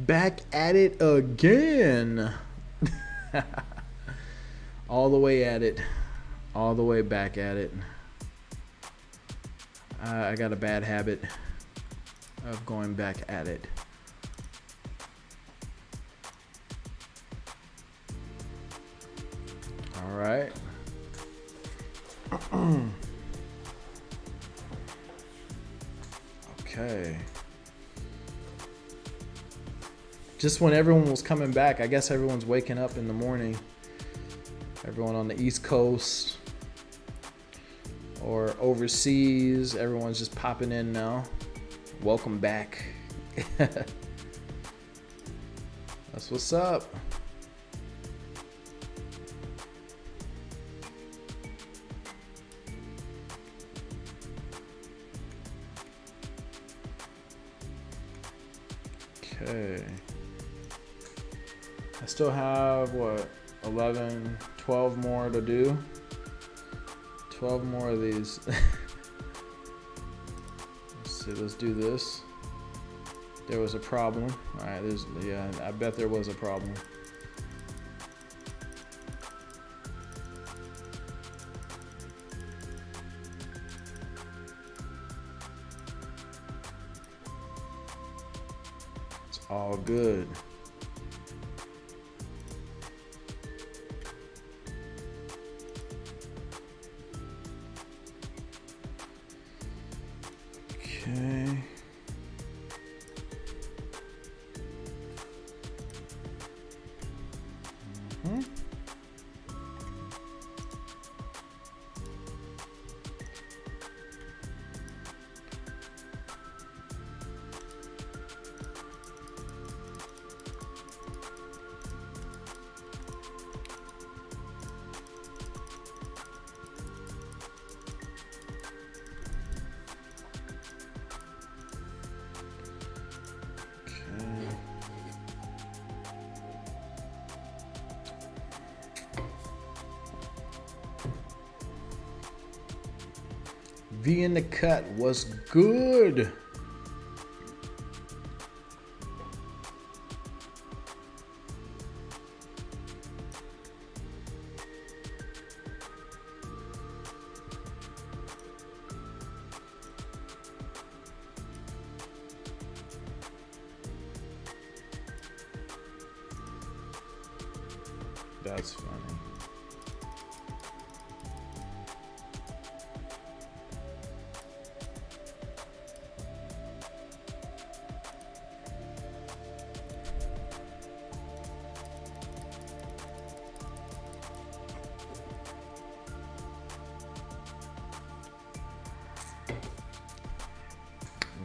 back at it again. All the way at it. All the way back at it. I got a bad habit of going back at it. All right. Okay. Just when everyone was coming back, I guess everyone's waking up in the morning. Everyone on the East Coast or overseas, everyone's just popping in now. Welcome back. That's what's up. Okay. I still have what, 11, 12 more to do. 12 more of these. Let's see, let's do this. There was a problem. All right, yeah, I bet there was a problem. It's all good. Okay. V in the cut was good. That's funny.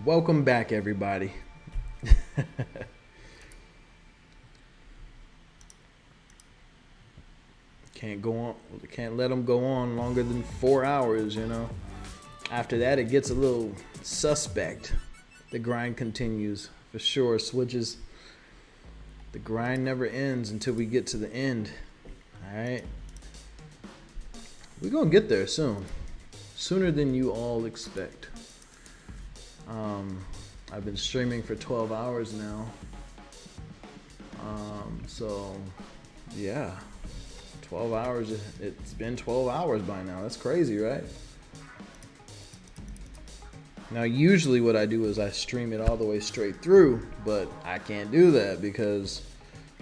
Welcome back, everybody. Can't go on. Can't let them go on longer than 4 hours. You know. After that, it gets a little suspect. The grind continues for sure. Switches. The grind never ends until we get to the end. All right. We're gonna get there soon. Sooner than you all expect. I've been streaming for 12 hours now. So yeah, 12 hours. It's been 12 hours by now. That's crazy, right? Now, usually what I do is I stream it all the way straight through, but I can't do that because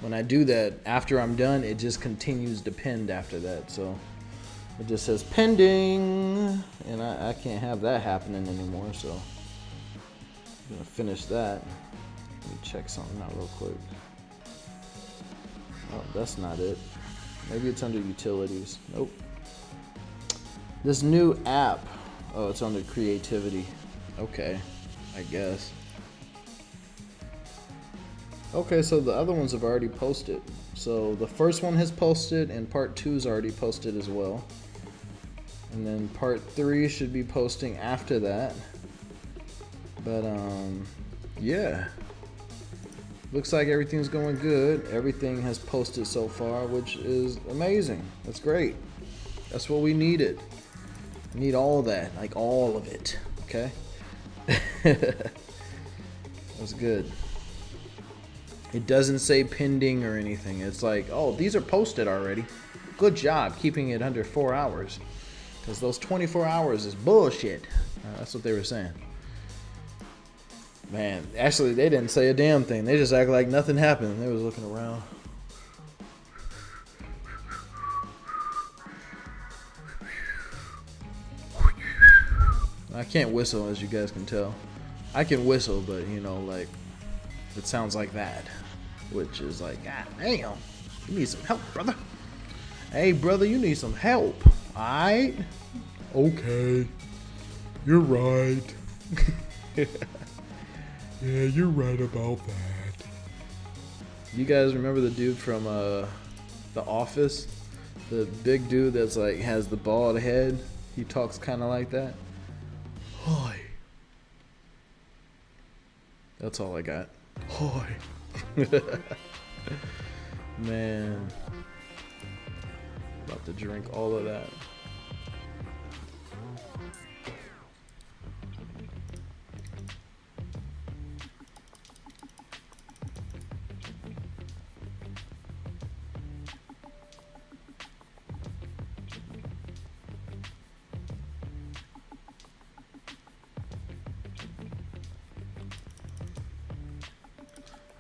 when I do that, after I'm done, it just continues to pend after that. So it just says pending, and I can't have that happening anymore. So I'm gonna finish that. Let me check something out real quick. Oh, that's not it. Maybe it's under utilities. Nope. This new app. Oh, it's under creativity. Okay, I guess. Okay, so the other ones have already posted. So the first one has posted, and part 2's already posted as well. And then part 3 should be posting after that. But yeah. Looks like everything's going good. Everything has posted so far, which is amazing. That's great. That's what we needed. We need all that, like all of it. Okay. That's good. It doesn't say pending or anything. It's like, oh, these are posted already. Good job keeping it under 4 hours. Because those 24 hours is bullshit. That's what they were saying. Man, actually, they didn't say a damn thing. They just act like nothing happened. They was looking around. I can't whistle, as you guys can tell. I can whistle, but, you know, like, it sounds like that. Which is like, God damn, you need some help, brother. Hey, brother, you need some help. Alright? Okay. You're right. Yeah, you're right about that. You guys remember the dude from The Office? The big dude that's like has the bald head? He talks kind of like that. Hi. That's all I got. Hi. Man. About to drink all of that.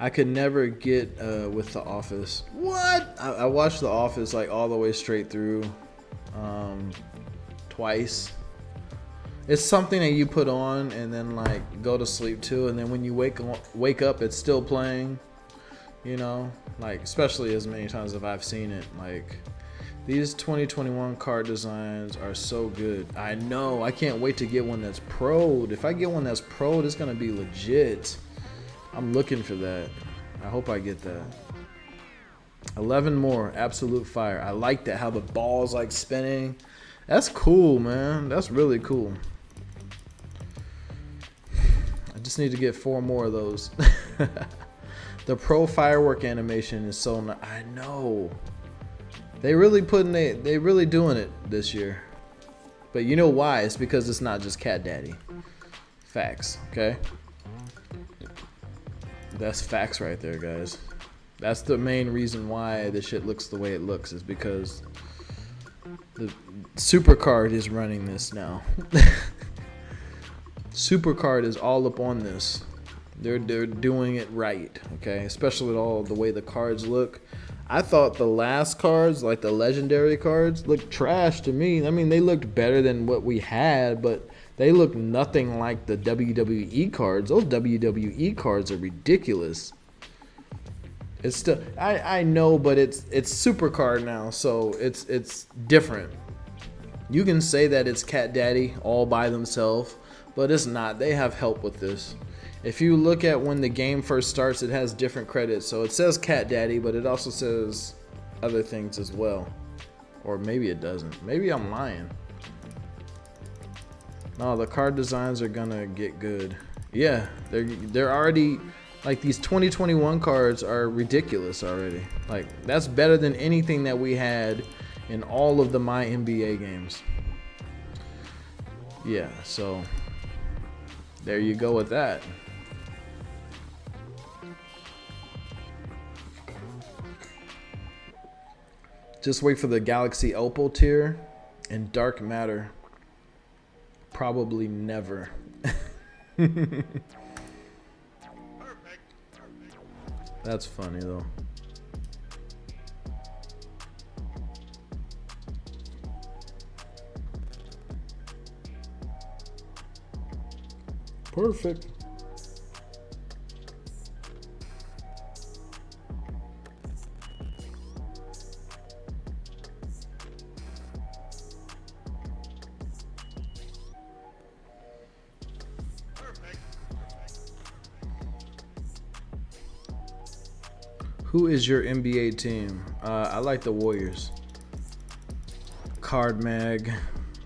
I could never get with The Office. What? I watched The Office like all the way straight through, twice. It's something that you put on and then like go to sleep to, and then when you wake up, it's still playing. You know, like especially as many times as I've seen it. Like these 2021 card designs are so good. I know. I can't wait to get one that's pro'd. If I get one that's pro'd, it's gonna be legit. I'm looking for that. I hope I get that. 11 more. Absolute fire. I like that, how the ball's like spinning. That's cool, man. That's really cool. I just need to get 4 more of those. The pro firework animation is so nice. I know. They really doing it this year. But you know why? It's because it's not just Cat Daddy. Facts, okay? That's facts right there, guys. That's the main reason why this shit looks the way it looks, is because the Supercard is running this now. Supercard is all up on this. They're doing it right, okay? Especially with all the way the cards look. I thought the last cards, like the legendary cards, looked trash to me. I mean, they looked better than what we had, but they look nothing like the WWE cards. Those WWE cards are ridiculous. It's still, I know, but it's Supercard now, so it's different. You can say that it's Cat Daddy all by themselves, but it's not. They have help with this. If you look at when the game first starts, it has different credits. So it says Cat Daddy, but it also says other things as well. Or maybe it doesn't. Maybe I'm lying. No, the card designs are gonna get good. Yeah, they're already, like, these 2021 cards are ridiculous already. Like, that's better than anything that we had in all of the My NBA games. Yeah, so there you go with that. Just wait for the Galaxy Opal tier and Dark Matter. Probably never. That's funny though. Perfect. Who is your NBA team? I like the Warriors. Card Mag.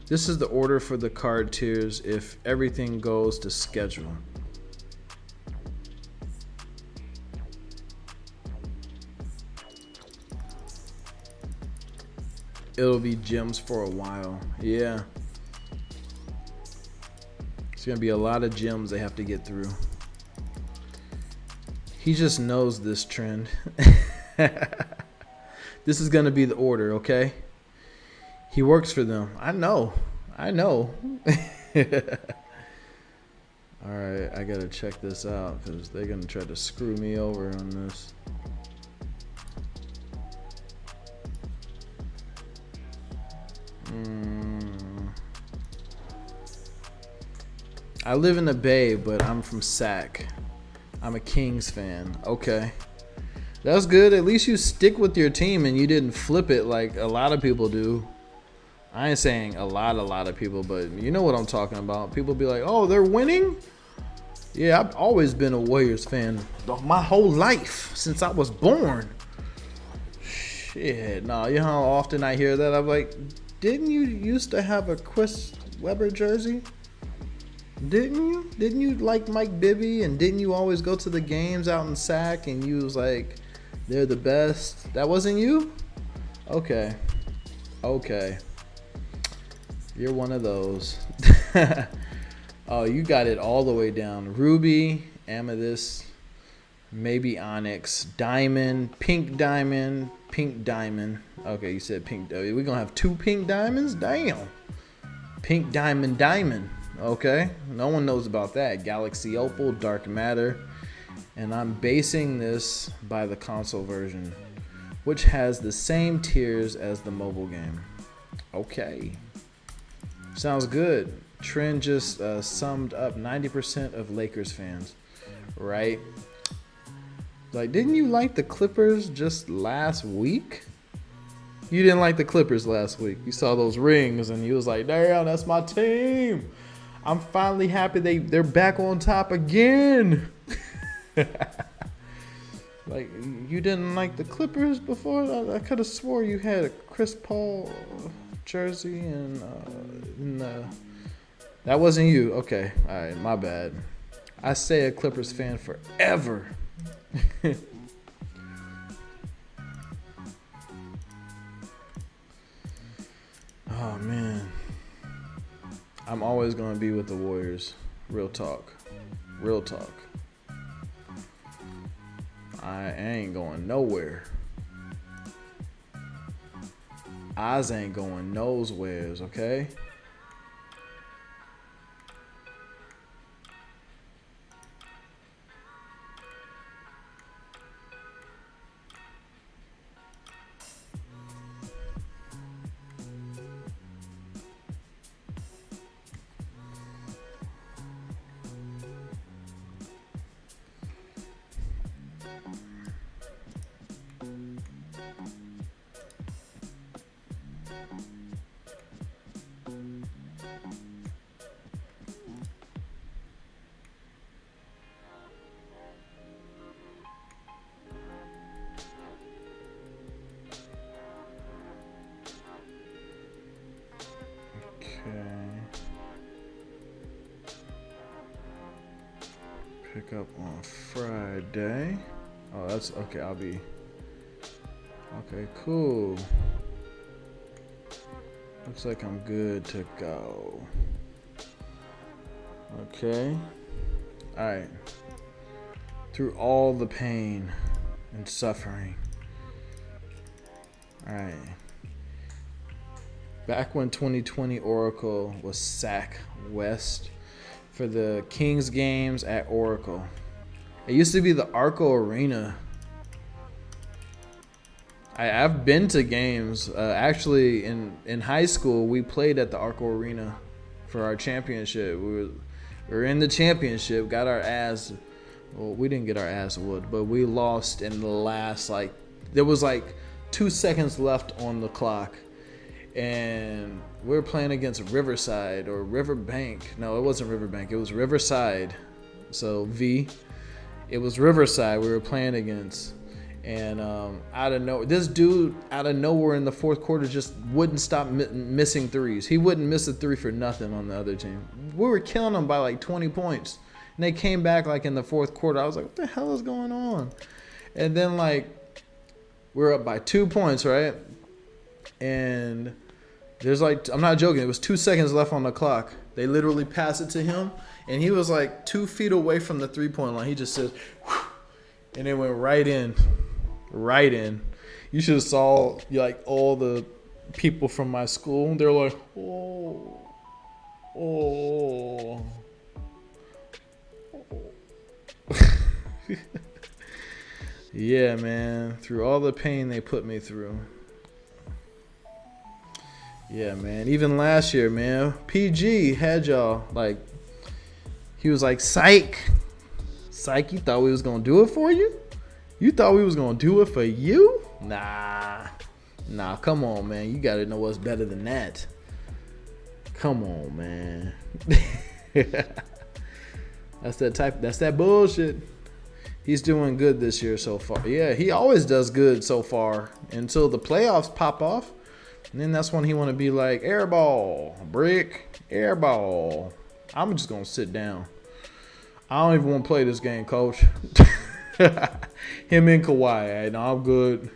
This is the order for the card tiers if everything goes to schedule. It'll be gems for a while. Yeah. It's gonna be a lot of gems they have to get through. He just knows this trend. This is going to be the order, okay? He works for them. I know. All right, I got to check this out because they're going to try to screw me over on this. I live in the Bay, but I'm from Sac. I'm a Kings fan. Okay. That's good. At least you stick with your team and you didn't flip it like a lot of people do. I ain't saying a lot of people, but you know what I'm talking about. People be like, oh, they're winning? Yeah, I've always been a Warriors fan my whole life since I was born. Shit, no, you know how often I hear that? I'm like, didn't you used to have a Chris Webber jersey? Didn't you? Didn't you like Mike Bibby? And didn't you always go to the games out in Sac and you was like, they're the best? That wasn't you? Okay. You're one of those. Oh, you got it all the way down. Ruby, amethyst, maybe onyx, diamond, pink diamond, pink diamond. Okay, you said pink. We're going to have 2 pink diamonds? Damn. Pink diamond, diamond. Okay, no one knows about that. Galaxy Opal, Dark Matter. And I'm basing this by the console version, which has the same tiers as the mobile game. Okay. Sounds good. Trend just summed up 90% of Lakers fans, right? Like, didn't you like the Clippers just last week? You didn't like the Clippers last week. You saw those rings and you was like, damn, that's my team. I'm finally happy they're back on top again. Like, you didn't like the Clippers before? I could have swore you had a Chris Paul jersey and that wasn't you. Okay, all right, my bad. I stay a Clippers fan forever. Oh man, I'm always gonna be with the Warriors. Real talk. I ain't going nowhere. Oz ain't going nowheres, okay? Pick up on Friday. Oh, that's okay. I'll be okay. Cool. Looks like I'm good to go. Okay. All right. Through all the pain and suffering. All right. Back when 2020 Oracle was SAC West for the Kings games at Oracle. It used to be the Arco Arena. I've been to games. Actually, in high school, we played at the Arco Arena for our championship. We were in the championship, got our ass. Well, we didn't get our ass whooped, but we lost in the last, there was 2 seconds left on the clock. And we were playing against Riverside or Riverbank. No, it wasn't Riverbank. It was Riverside. So V. It was Riverside we were playing against. And out of nowhere, this dude out of nowhere in the fourth quarter just wouldn't stop missing threes. He wouldn't miss a three for nothing on the other team. We were killing them by 20 points. And they came back in the fourth quarter. I was like, what the hell is going on? And then we're up by 2 points, right? And there's I'm not joking, it was 2 seconds left on the clock. They literally passed it to him, and he was 2 feet away from the 3-point line. He just says, whew, And it went right in. Right in. You should have saw like all the people from my school. They're like, oh, oh. Yeah, man. Through all the pain they put me through. Yeah, man. Even last year, man, PG had y'all like, he was like, psych. Psych, you thought we was going to do it for you? You thought we was going to do it for you? Nah, come on, man. You got to know what's better than that. Come on, man. That's that bullshit. He's doing good this year so far. Yeah, he always does good so far until the playoffs pop off. And then that's when he want to be like, air ball, brick, air ball. I'm just going to sit down. I don't even want to play this game, coach. Him and Kawhi. No, I'm good.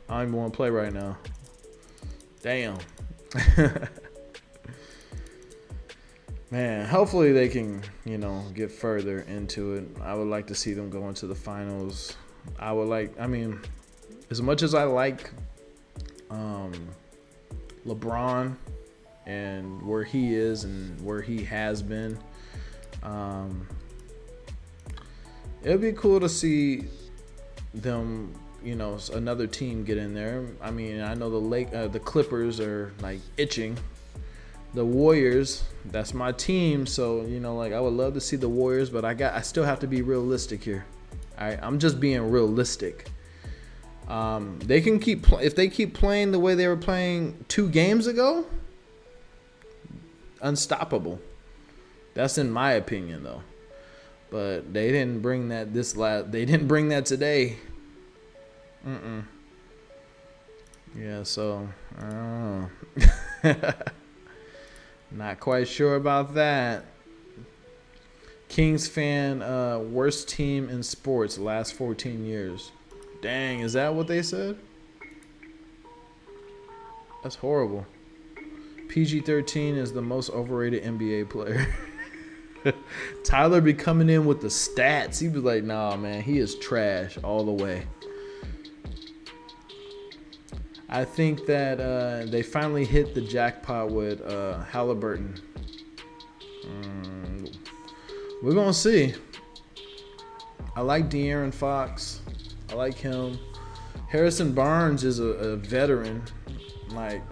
I don't even want to play right now. Damn. Man, hopefully they can, get further into it. I would like to see them go into the finals. As much as I like LeBron and where he is and where he has been, it would be cool to see them, another team get in there. I know the Clippers are like itching. The Warriors, that's my team, so I would love to see the Warriors, but I still have to be realistic here. I'm just being realistic. They can if they keep playing the way they were playing 2 games ago, unstoppable. That's in my opinion, though. But they didn't bring that they didn't bring that today. Yeah, so I don't know. Not quite sure about that. Kings fan, worst team in sports last 14 years. Dang, is that what they said? That's horrible. PG-13 is the most overrated NBA player. Tyler be coming in with the stats. He was like, nah, man, he is trash all the way. I think that they finally hit the jackpot with Halliburton. We're going to see. I like De'Aaron Fox. I like him. Harrison Barnes is a veteran. Like,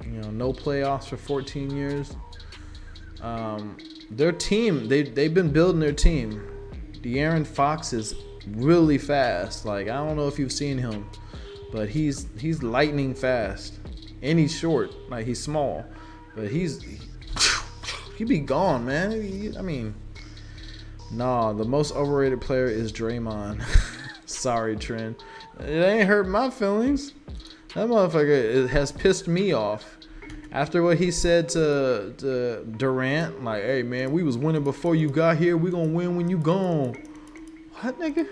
no playoffs for 14 years. Their team, they've been building their team. De'Aaron Fox is really fast. Like, I don't know if you've seen him, but he's lightning fast, and he's short. Like, he's small, but he be gone, man. The most overrated player is Draymond. Sorry, Trend. It ain't hurt my feelings. That motherfucker has pissed me off. After what he said to Durant, like, hey, man, we was winning before you got here. We gonna win when you gone. What, nigga?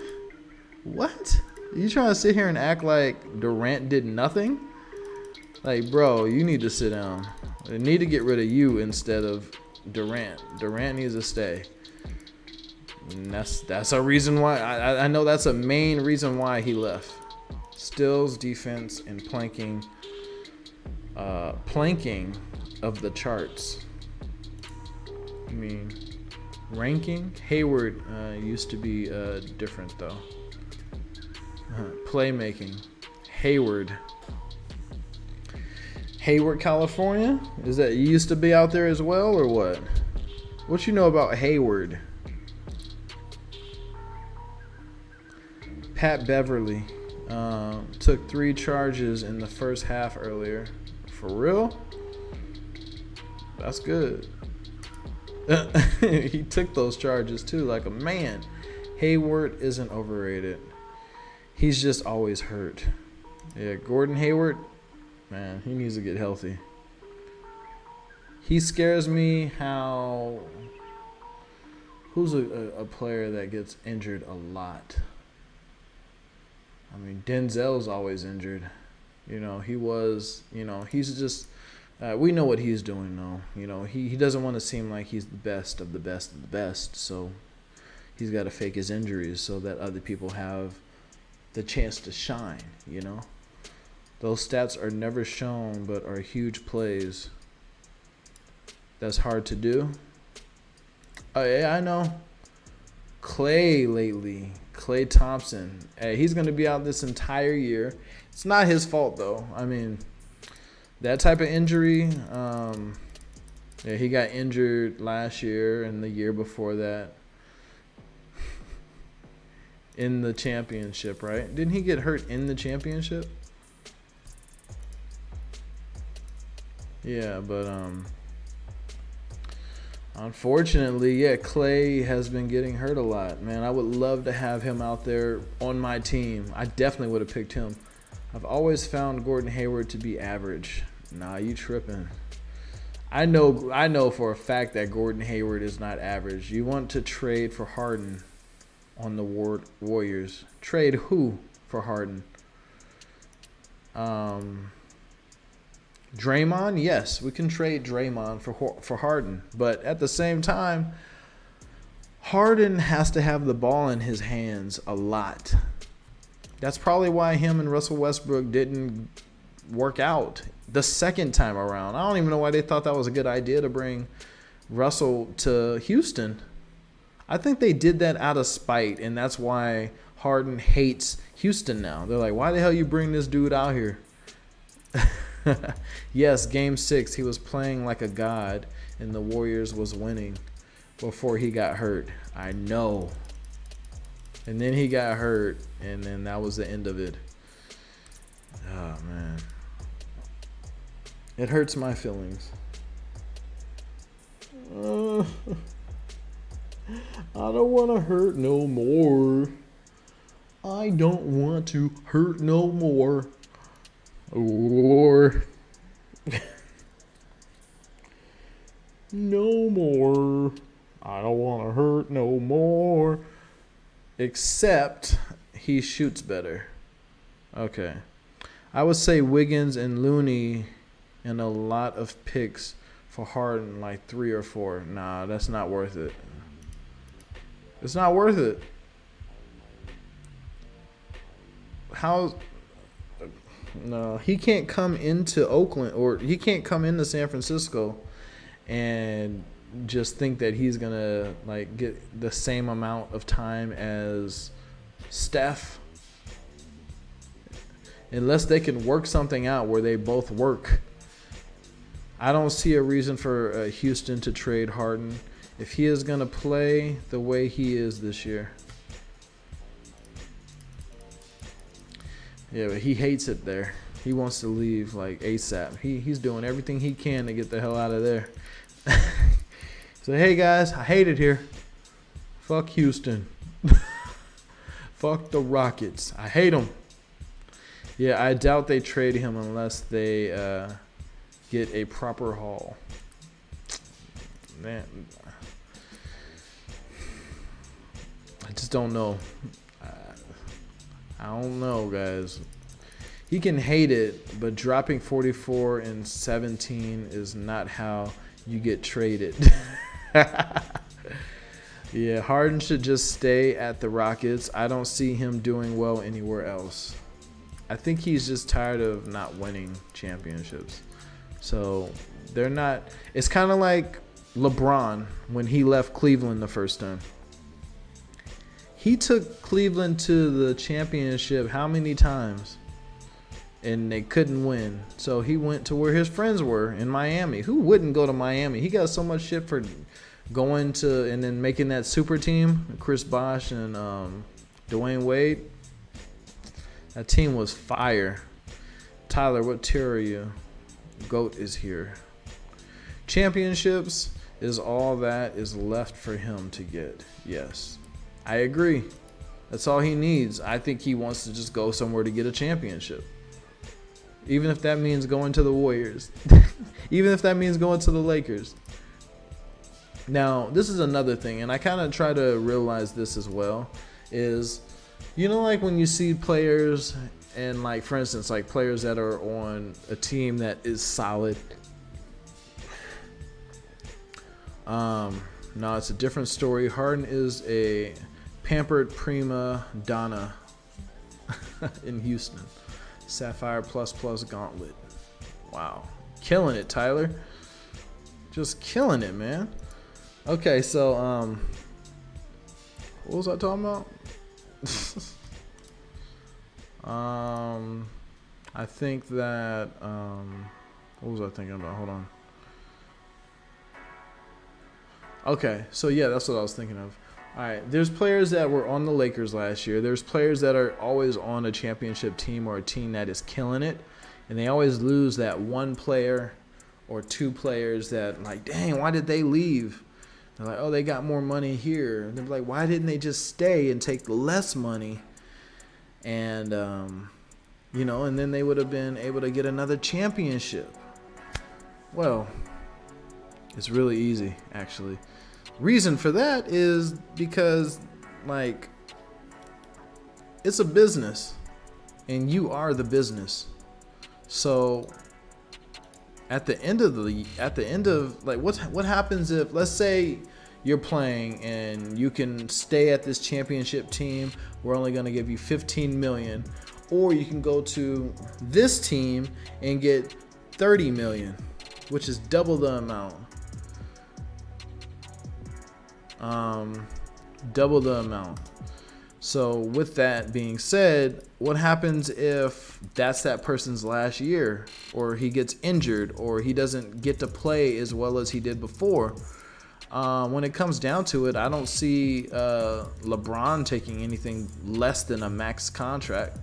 What? You trying to sit here and act like Durant did nothing? Like, bro, you need to sit down. They need to get rid of you instead of Durant. Durant needs to stay. And that's a reason why. I know that's a main reason why he left. Steals, defense, and planking of the charts. Ranking. Hayward used to be different though. Playmaking. Hayward, California? Is that you used to be out there as well, or what? What you know about Hayward? Pat Beverly took 3 charges in the first half earlier. For real? That's good. He took those charges too, like a man. Hayward isn't overrated. He's just always hurt. Yeah, Gordon Hayward, man, he needs to get healthy. He scares me how... Who's a player that gets injured a lot? Denzel's always injured. He's just... we know what he's doing, though. He doesn't want to seem like he's the best of the best of the best, so... he's got to fake his injuries so that other people have the chance to shine, you know? Those stats are never shown but are huge plays. That's hard to do. Oh, yeah, I know. Clay lately. Klay Thompson. Hey, he's going to be out this entire year. It's not his fault, though. I mean, that type of injury, yeah, he got injured last year and the year before that in the championship, right? Didn't he get hurt in the championship? Yeah, but unfortunately, yeah, Clay has been getting hurt a lot. Man, I would love to have him out there on my team. I definitely would have picked him. I've always found Gordon Hayward to be average. Nah, you tripping. I know for a fact that Gordon Hayward is not average. You want to trade for Harden on the Warriors. Trade who for Harden? Draymond? Yes, we can trade Draymond for Harden. But at the same time, Harden has to have the ball in his hands a lot. That's probably why him and Russell Westbrook didn't work out the second time around. I don't even know why they thought that was a good idea to bring Russell to Houston. I think they did that out of spite, and that's why Harden hates Houston now. They're like, why the hell you bring this dude out here? Yes, Game 6, he was playing like a god, and the Warriors was winning before he got hurt. I know. And then he got hurt, and then that was the end of it. Oh, man. It hurts my feelings. I don't want to hurt no more. I don't want to hurt no more. Or no more. I don't want to hurt no more. Except he shoots better. Okay. I would say Wiggins and Looney and a lot of picks for Harden, like 3 or 4. Nah, that's not worth it. It's not worth it. No, he can't come into Oakland, or he can't come into San Francisco and just think that he's gonna like get the same amount of time as Steph, unless they can work something out where they both work. I don't see a reason for Houston to trade Harden if he is gonna play the way he is this year. Yeah, but he hates it there. He wants to leave like ASAP. He's doing everything he can to get the hell out of there. So, hey, guys, I hate it here. Fuck Houston. Fuck the Rockets. I hate them. Yeah, I doubt they trade him unless they get a proper haul. Man, I just don't know. I don't know, guys. He can hate it, but dropping 44 and 17 is not how you get traded. Yeah, Harden should just stay at the Rockets. I don't see him doing well anywhere else. I think he's just tired of not winning championships. So they're not. It's kind of like LeBron when he left Cleveland the first time. He took Cleveland to the championship how many times? And they couldn't win. So he went to where his friends were in Miami. Who wouldn't go to Miami? He got so much shit for going to and then making that super team. Chris Bosh and Dwayne Wade. That team was fire. Tyler, what tier are you? GOAT is here. Championships is all that is left for him to get. Yes. I agree. That's all he needs. I think he wants to just go somewhere to get a championship. Even if that means going to the Warriors. Even if that means going to the Lakers. Now, this is another thing, and I kind of try to realize this as well, is, you know, like when you see players and, like, for instance, like players that are on a team that is solid. No, it's a different story. Harden is a pampered prima donna in Houston. Sapphire plus Gauntlet. Wow. Killing it, Tyler. Just killing it, man. Okay, so what was I talking about? I think that what was I thinking about? Hold on. Okay, so yeah, that's what I was thinking of. All right, there's players that were on the Lakers last year. There's players that are always on a championship team or a team that is killing it, and they always lose that one player or two players that, like, dang, why did they leave? They're like, oh, they got more money here. And they're like, why didn't they just stay and take less money? And, you know, and then they would have been able to get another championship. Well, it's really easy, actually. Reason for that is because, like, it's a business and you are the business. So at the end of like, what happens if, let's say you're playing and you can stay at this championship team, we're only going to give you 15 million, or you can go to this team and get 30 million, which is double the amount. Double the amount. So with that being said, what happens if that's that person's last year, or he gets injured, or he doesn't get to play as well as he did before? When it comes down to it, I don't see LeBron taking anything less than a max contract.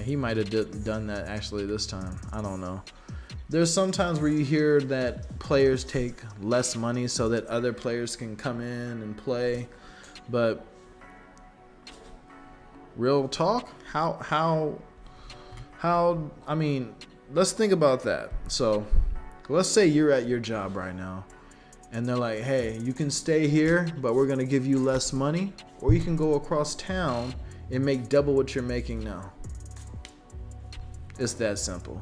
He might have done that actually this time. I don't know. There's sometimes where you hear that players take less money so that other players can come in and play. But real talk, how I mean, let's think about that. So let's say you're at your job right now and they're like, hey, you can stay here, but we're going to give you less money, or you can go across town and make double what you're making now. It's that simple.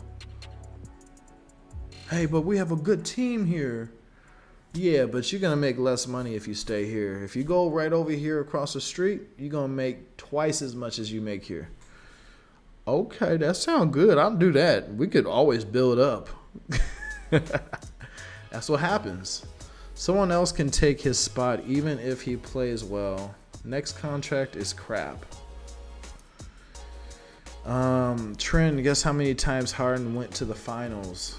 Hey, but we have a good team here. Yeah, but you're going to make less money if you stay here. If you go right over here across the street, you're going to make twice as much as you make here. Okay, that sounds good. I'll do that. We could always build up. That's what happens. Someone else can take his spot even if he plays well. Next contract is crap. Trend, guess how many times Harden went to the finals?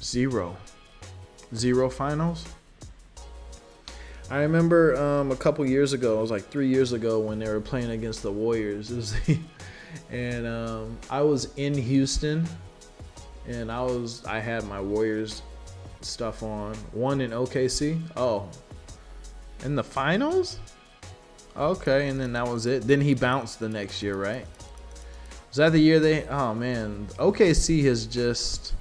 0 finals. I remember a couple years ago, it was like 3 years ago, when they were playing against the Warriors. And I was in Houston, and I had my Warriors stuff on. Won in OKC. Oh, in the finals? Okay, and then that was it. Then he bounced the next year, right? Was that the year they? Oh man, OKC has just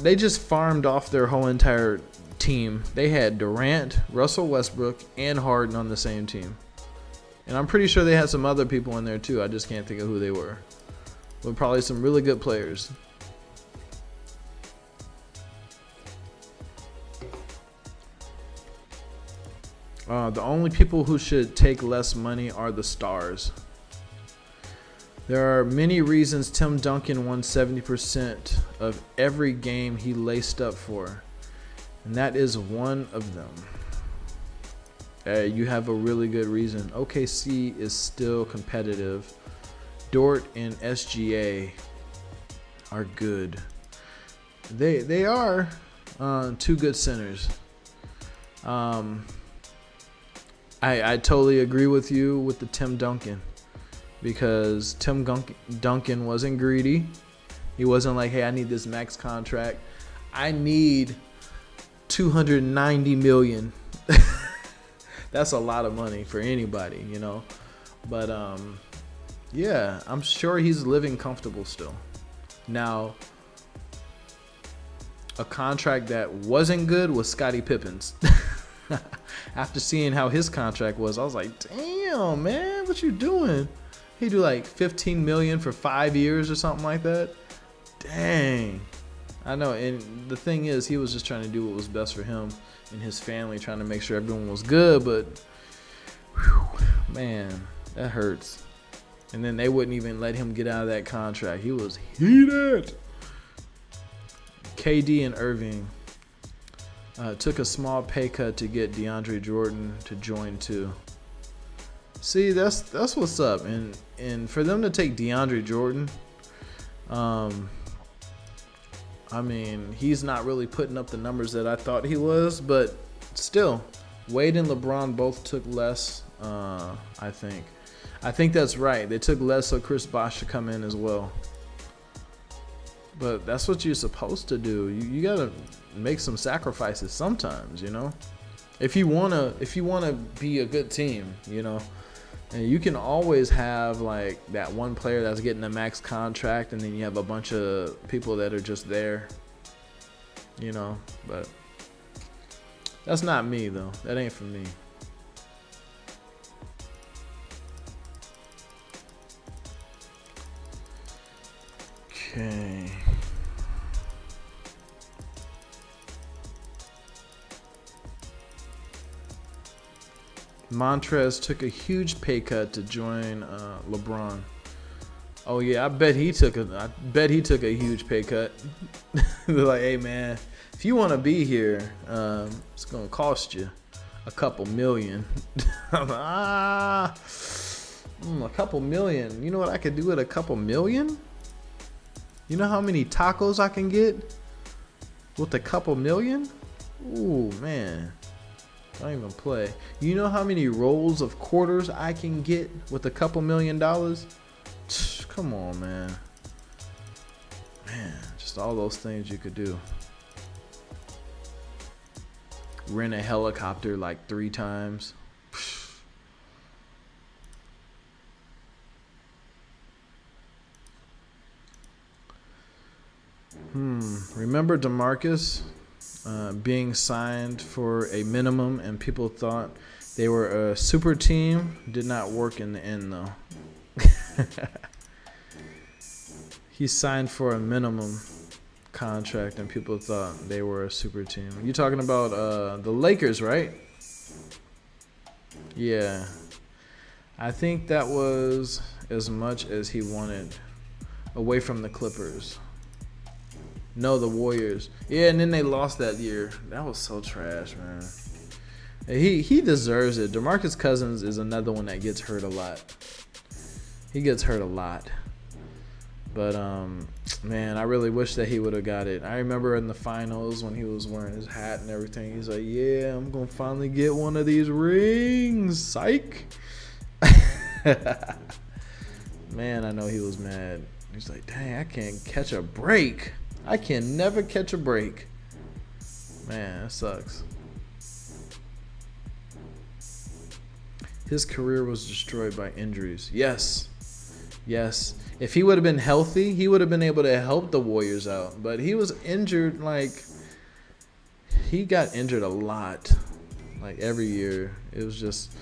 they just farmed off their whole entire team. They had Durant, Russell Westbrook, and Harden on the same team. And I'm pretty sure they had some other people in there too. I just can't think of who they were. But probably some really good players. The only people who should take less money are the stars. There are many reasons Tim Duncan won 70% of every game he laced up for, and that is one of them. You have a really good reason. OKC is still competitive. Dort and SGA are good. They are two good centers. I totally agree with you with the Tim Duncan, because Tim Duncan wasn't greedy. He wasn't like, hey, I need this max contract. I need $290 million. That's a lot of money for anybody, you know. But yeah, I'm sure he's living comfortable still. Now, a contract that wasn't good was Scottie Pippen's. After seeing how his contract was, I was like, damn, man, what you doing? He do like $15 million for 5 years or something like that. Dang. I know, and the thing is, he was just trying to do what was best for him and his family, trying to make sure everyone was good. But, whew, man, that hurts. And then they wouldn't even let him get out of that contract. He was heated. KD and Irving took a small pay cut to get DeAndre Jordan to join too. See, that's what's up. And for them to take DeAndre Jordan, I mean, he's not really putting up the numbers that I thought he was, but still, Wade and LeBron both took less, I think. I think that's right. They took less so Chris Bosh should come in as well. But that's what you're supposed to do. You got to make some sacrifices sometimes, you know? If you want to be a good team, you know? And you can always have like that one player that's getting a max contract, and then you have a bunch of people that are just there, you know. But that's not me, though. That ain't for me. Okay. Montrez took a huge pay cut to join LeBron. Oh yeah, I bet he took a huge pay cut. They're like, hey man, if you want to be here, it's gonna cost you a couple million. I'm like, a couple million. You know what I could do with a couple million? You know how many tacos I can get with a couple million? Ooh man. Don't even play. You know how many rolls of quarters I can get with a couple $1 million? Come on, man. Man, just all those things you could do. Rent a helicopter like 3 times. Remember DeMarcus? Being signed for a minimum, and people thought they were a super team. Did not work in the end, though. He signed for a minimum contract, and people thought they were a super team. You talking about the Lakers, right? Yeah. I think that was as much as he wanted away from the Clippers. No, the Warriors. Yeah, and then they lost that year. That was so trash, man. He deserves it. DeMarcus Cousins is another one that gets hurt a lot. He gets hurt a lot. But, man, I really wish that he would have got it. I remember in the finals when he was wearing his hat and everything. He's like, yeah, I'm going to finally get one of these rings. Psych. Man, I know he was mad. He's like, dang, I can't catch a break. I can never catch a break. Man, that sucks. His career was destroyed by injuries. Yes. Yes. If he would have been healthy, he would have been able to help the Warriors out. But he was injured, like, he got injured a lot. Like, every year. It was just,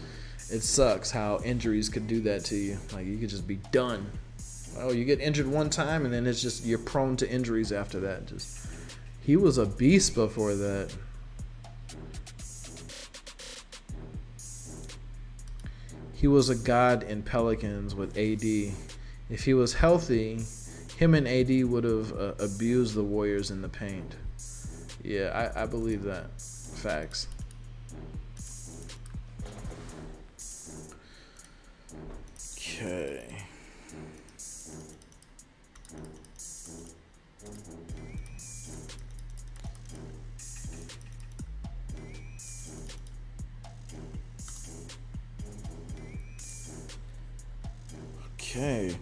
it sucks how injuries could do that to you. Like, you could just be done. Oh, you get injured one time, and then it's just you're prone to injuries after that. Just he was a beast before that. He was a god in Pelicans with AD. If he was healthy, him and AD would have abused the Warriors in the paint. Yeah, I believe that. Facts. Okay. Okay.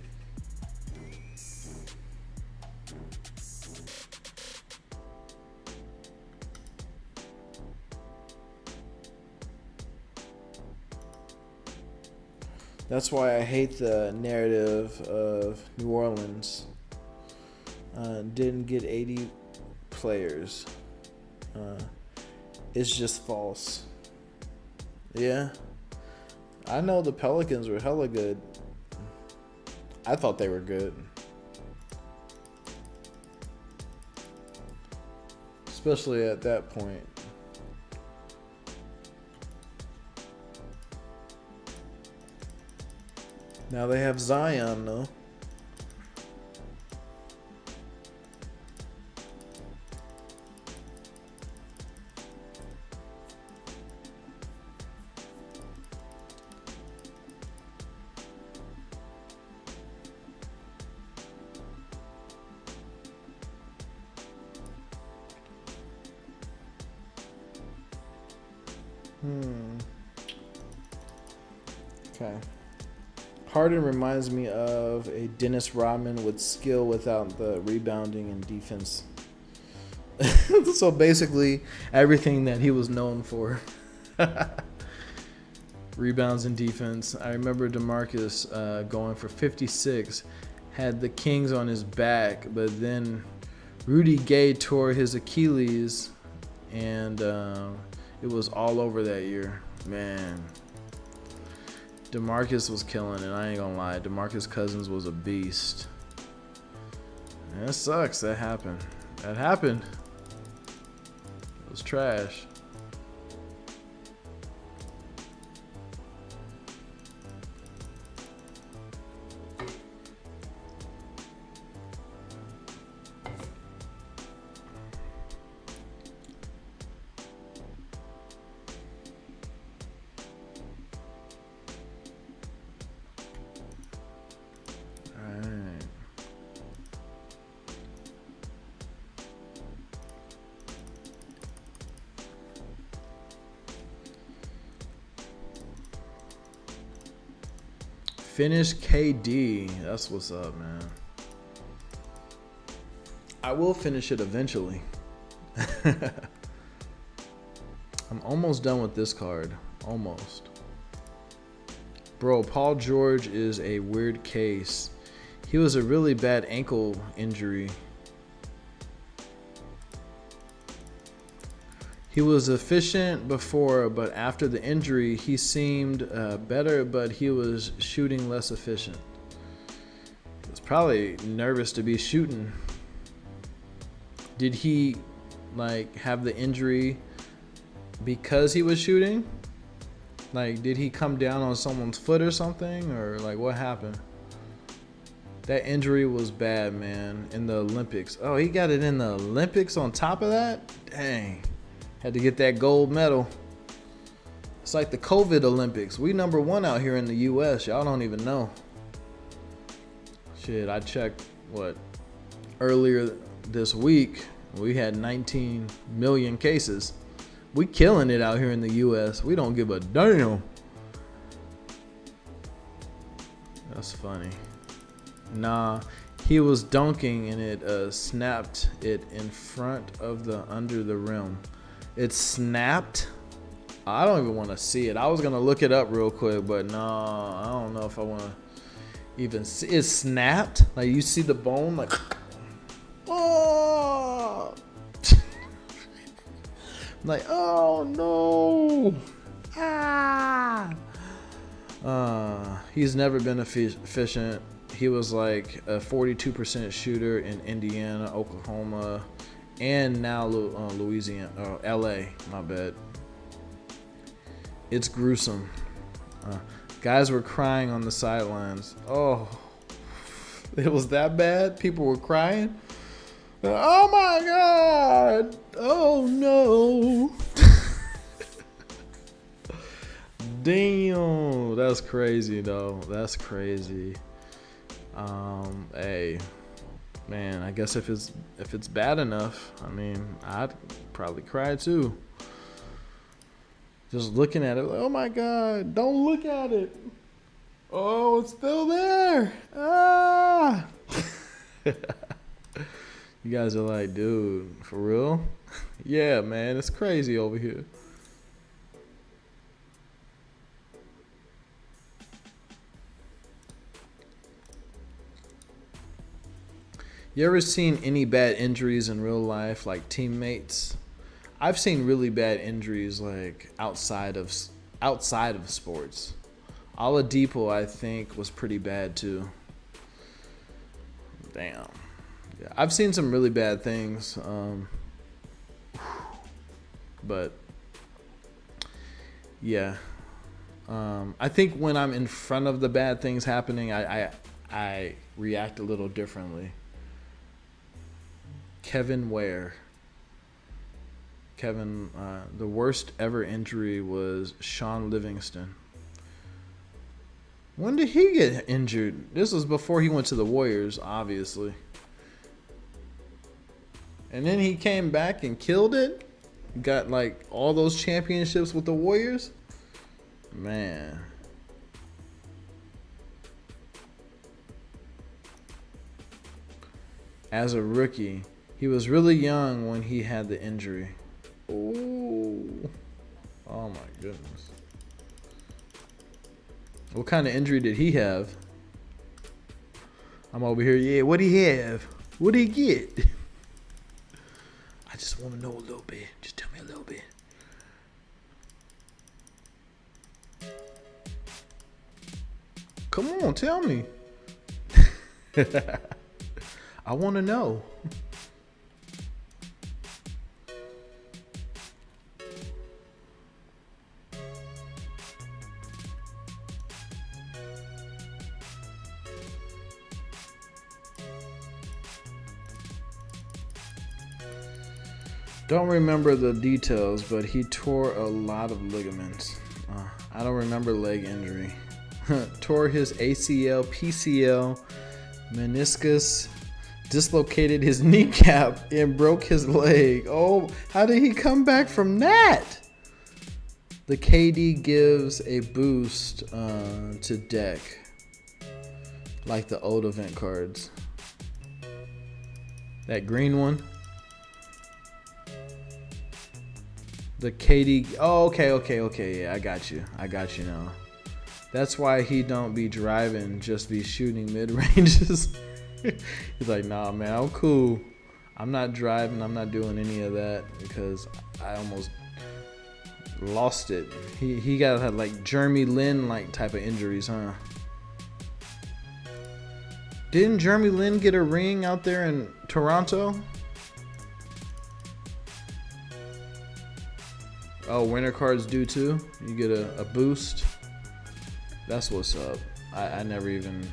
That's why I hate the narrative of New Orleans didn't get 80 players. It's just false. Yeah. I know the Pelicans were hella good. I thought they were good. especially at that point. Now they have Zion though. Okay. Harden reminds me of a Dennis Rodman with skill without the rebounding and defense. So basically, everything that he was known for. Rebounds and defense. I remember DeMarcus going for 56, had the Kings on his back, but then Rudy Gay tore his Achilles, and it was all over that year. Man, DeMarcus was killing it. I ain't gonna lie. DeMarcus Cousins was a beast. And it sucks. That happened. That happened. It was trash. Finish KD. That's what's up, man. I will finish it eventually. I'm almost done with this card. Almost. Bro, Paul George is a weird case. He was a really bad ankle injury. He was efficient before, but after the injury, he seemed better, but he was shooting less efficient. He was probably nervous to be shooting. Did he have the injury because he was shooting? Did he come down on someone's foot or something? Or what happened? That injury was bad, man, in the Olympics. Oh, he got it in the Olympics on top of that? Dang. Had to get that gold medal. It's like the COVID Olympics. We #1 out here in the U.S. Y'all don't even know. Shit, I checked, earlier this week. We had 19 million cases. We killing it out here in the U.S. We don't give a damn. That's funny. Nah, he was dunking and it snapped it in front of the under the rim. It snapped. I don't even want to see it. I was gonna look it up real quick, but no, I don't know if I want to even see. It snapped. You see the bone, oh, oh no, he's never been efficient. He was a 42% shooter in Indiana, Oklahoma, and now Louisiana, LA, my bad. It's gruesome. Guys were crying on the sidelines. Oh, it was that bad? People were crying? Oh my God. Oh no. Damn. That's crazy though. That's crazy. Hey. Man, I guess if it's bad enough, I'd probably cry too. Just looking at it, oh my God, don't look at it. Oh, it's still there. Ah. You guys are like, dude, for real? Yeah, man, it's crazy over here. You ever seen any bad injuries in real life, like teammates? I've seen really bad injuries outside of sports. Oladipo, I think, was pretty bad too. Damn. Yeah, I've seen some really bad things. But yeah, I think when I'm in front of the bad things happening, I react a little differently. Kevin Ware. Kevin, the worst ever injury was Sean Livingston. When did he get injured? This was before he went to the Warriors, obviously. And then he came back and killed it. Got like all those championships with the Warriors. Man. As a rookie, he was really young when he had the injury. Ooh. Oh my goodness. What kind of injury did he have? I'm over here. Yeah, what did he have? What did he get? I just want to know a little bit. Just tell me a little bit. Come on, tell me. I want to know. Don't remember the details, but he tore a lot of ligaments. I don't remember leg injury. Tore his ACL, PCL, meniscus, dislocated his kneecap, and broke his leg. Oh, how did he come back from that? The KD gives a boost to deck, like the old event cards. That green one. The KD. Oh, okay. Yeah, I got you now. That's why he don't be driving, just be shooting mid ranges. He's like, nah, man, I'm cool. I'm not driving. I'm not doing any of that because I almost lost it. He got like Jeremy Lin like type of injuries, huh? Didn't Jeremy Lin get a ring out there in Toronto? Oh, winter cards do too? You get a boost? That's what's up. I never even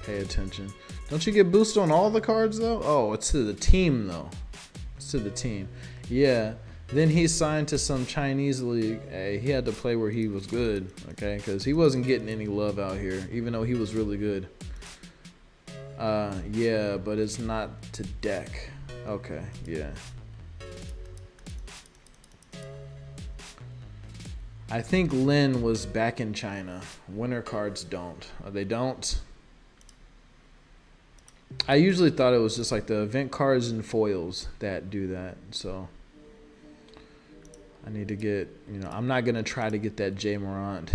pay attention. Don't you get boost on all the cards though? Oh, it's to the team though. It's to the team. Yeah. Then he signed to some Chinese league. Hey, he had to play where he was good, okay? Because he wasn't getting any love out here, even though he was really good. Yeah, but it's not to deck. Okay, yeah. I think Lin was back in China. Winter cards don't. They don't. I usually thought it was just like the event cards and foils that do that. So I need to get, I'm not going to try to get that J Morant.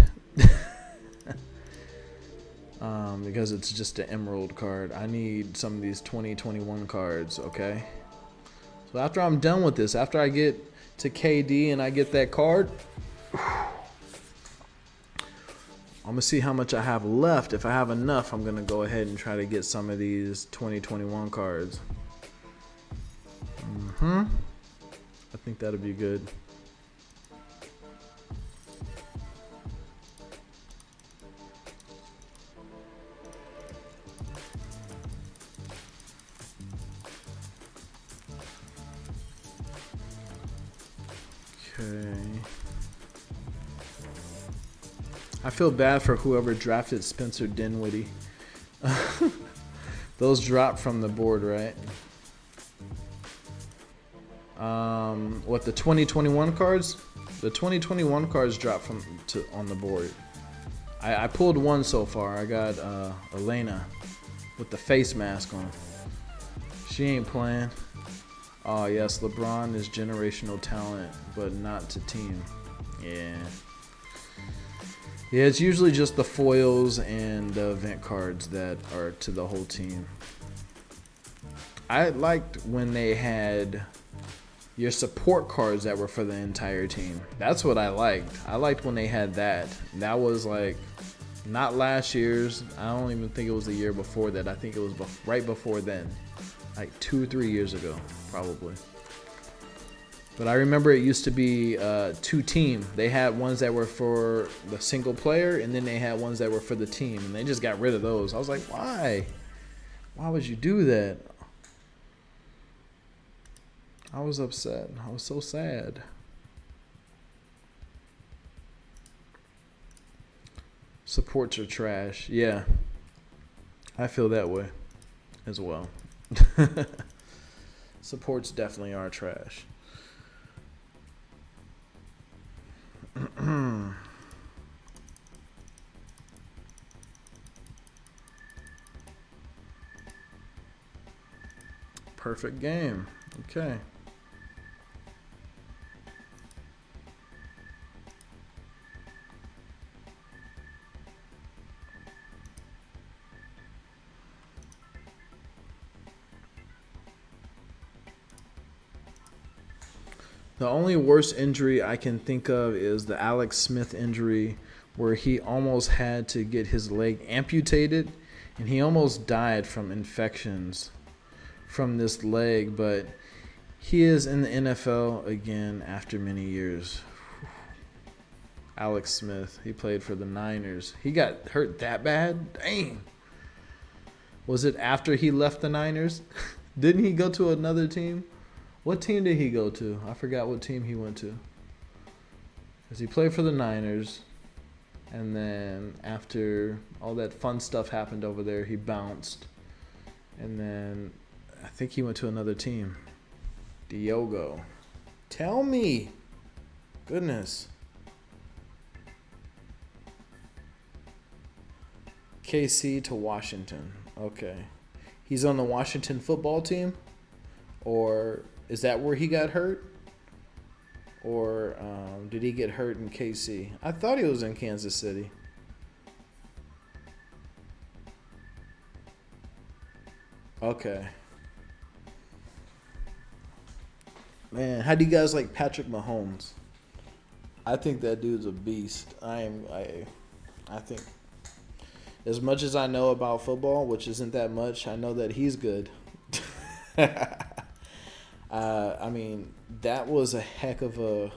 Because it's just an emerald card. I need some of these 2021 cards, okay? So after I'm done with this, after I get to KD and I get that card, I'm going to see how much I have left. If I have enough, I'm going to go ahead and try to get some of these 2021 cards. I think that'll be good. Okay. I feel bad for whoever drafted Spencer Dinwiddie. Those dropped from the board, right? What, the 2021 cards? The 2021 cards dropped on the board. I pulled one so far. I got Elena with the face mask on. She ain't playing. Oh yes, LeBron is generational talent, but not to team. Yeah. Yeah, it's usually just the foils and the event cards that are to the whole team. I liked when they had your support cards that were for the entire team. That's what I liked. I liked when they had that. That was like not last year's. I don't even think it was the year before that. I think it was right before then. Like 2 or 3 years ago, probably. But I remember it used to be two team. They had ones that were for the single player, and then they had ones that were for the team, and they just got rid of those. I was like, why? Why would you do that? I was upset. I was so sad. Supports are trash. Yeah. I feel that way as well. Supports definitely are trash. Perfect game. Okay. The only worst injury I can think of is the Alex Smith injury, where he almost had to get his leg amputated, and he almost died from infections from this leg, but he is in the NFL again after many years. Alex Smith, he played for the Niners. He got hurt that bad? Dang. Was it after he left the Niners? Didn't he go to another team? What team did he go to? I forgot what team he went to. Because he played for the Niners, and then after all that fun stuff happened over there, he bounced. And then I think he went to another team. Diogo. Tell me. Goodness. KC to Washington. Okay. He's on the Washington football team? Or is that where he got hurt? Or did he get hurt in KC? I thought he was in Kansas City. Okay. Man, how do you guys like Patrick Mahomes? I think that dude's a beast. I think as much as I know about football, which isn't that much, I know that he's good. I mean, that was a heck of a.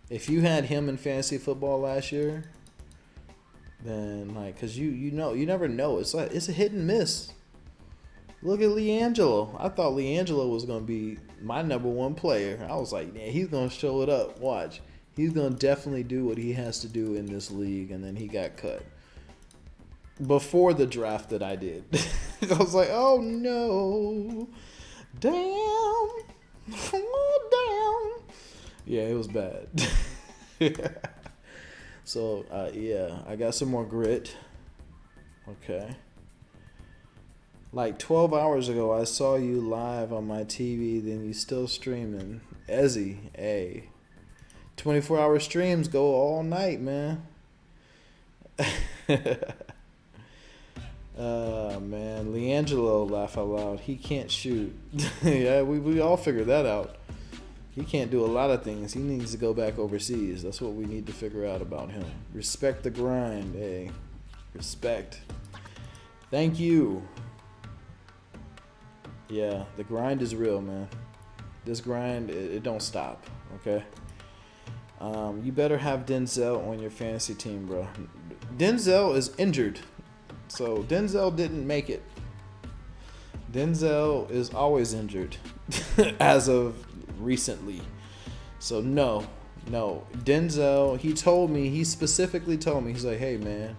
If you had him in fantasy football last year, then cause you never know. It's a hit and miss. Look at LiAngelo. I thought LiAngelo was gonna be my number one player. I was like, yeah, he's gonna show it up. Watch, he's gonna definitely do what he has to do in this league, and then he got cut before the draft that I did. I was like, oh no, damn. Oh, damn. Yeah, it was bad. So, yeah, I got some more grit. Okay. Like 12 hours ago, I saw you live on my TV, then you still streaming. Ezzy, hey. 24-hour streams go all night, man. Man, LiAngelo, laugh out loud. He can't shoot. Yeah, we all figured that out. He can't do a lot of things. He needs to go back overseas. That's what we need to figure out about him. Respect the grind, hey. Respect. Thank you. Yeah, the grind is real, man. This grind, it don't stop, okay? You better have Denzel on your fantasy team, bro. Denzel is injured. So Denzel didn't make it. Denzel is always injured as of recently. So no. Denzel, he specifically told me, he's like, hey man,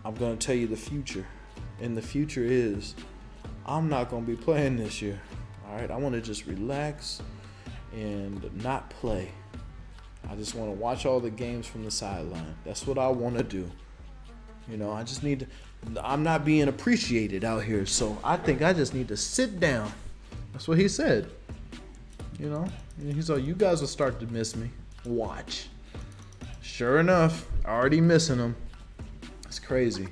I'm going to tell you the future. And the future is, I'm not going to be playing this year. All right, I want to just relax and not play. I just want to watch all the games from the sideline. That's what I want to do. You know, I just need to, I'm not being appreciated out here, so I think I just need to sit down. That's what he said. You know, and he's like, you guys will start to miss me. Watch. Sure enough, already missing him. It's crazy.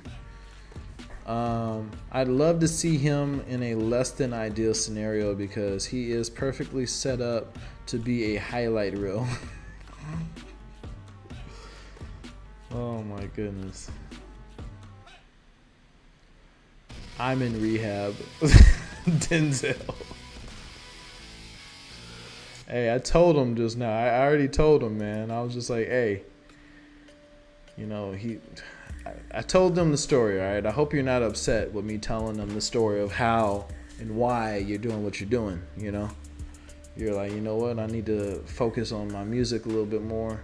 I'd love to see him in a less than ideal scenario because he is perfectly set up to be a highlight reel. Oh my goodness. I'm in rehab. Denzel. Hey, I told him just now. I already told him, man. I was just like, hey, I told them the story, all right? I hope you're not upset with me telling them the story of how and why you're doing what you're doing, You're like, you know what? I need to focus on my music a little bit more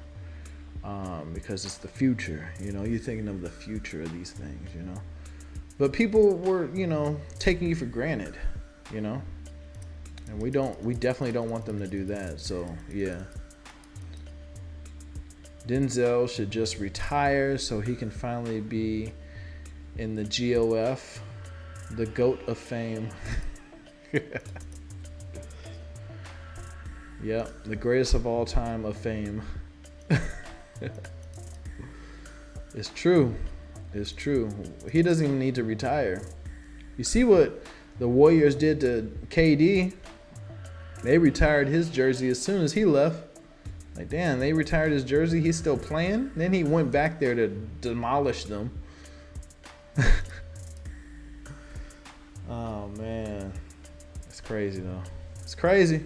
because it's the future, You're thinking of the future of these things, But people were, taking you for granted, And we definitely don't want them to do that. So, yeah. Denzel should just retire so he can finally be in the GOF, the GOAT of fame. Yep, the greatest of all time of fame. It's true. It's true. He doesn't even need to retire. You see what the Warriors did to KD? They retired his jersey as soon as he left. Like, damn, they retired his jersey. He's still playing. Then he went back there to demolish them. Oh, man. It's crazy, though. It's crazy.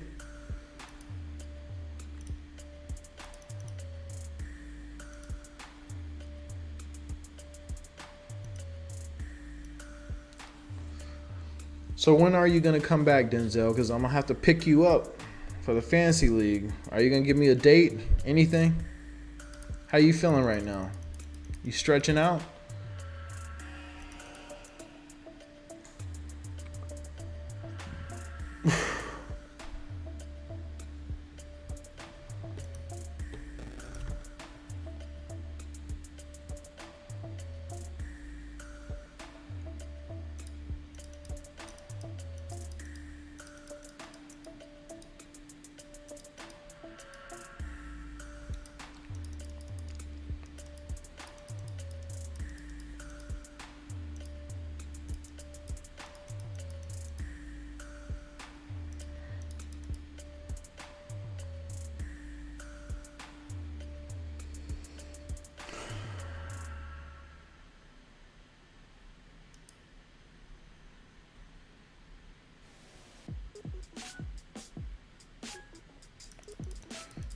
So when are you going to come back, Denzel? Because I'm going to have to pick you up for the fantasy league. Are you going to give me a date? Anything? How you feeling right now? You stretching out?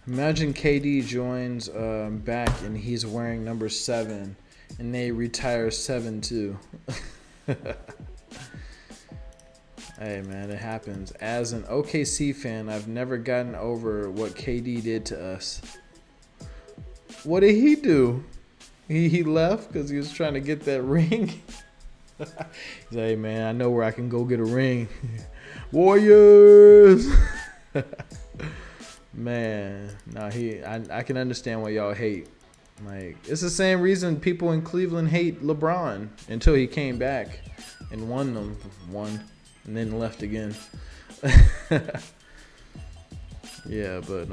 Imagine KD joins back and he's wearing number 7 and they retire 7 too. Hey man, it happens. As an OKC fan, I've never gotten over what KD did to us. What did he do? He left because he was trying to get that ring. He's like, hey man, I know where I can go get a ring. Warriors. Man, no, I can understand why y'all hate. Like, it's the same reason people in Cleveland hate LeBron until he came back and won and then left again. Yeah, but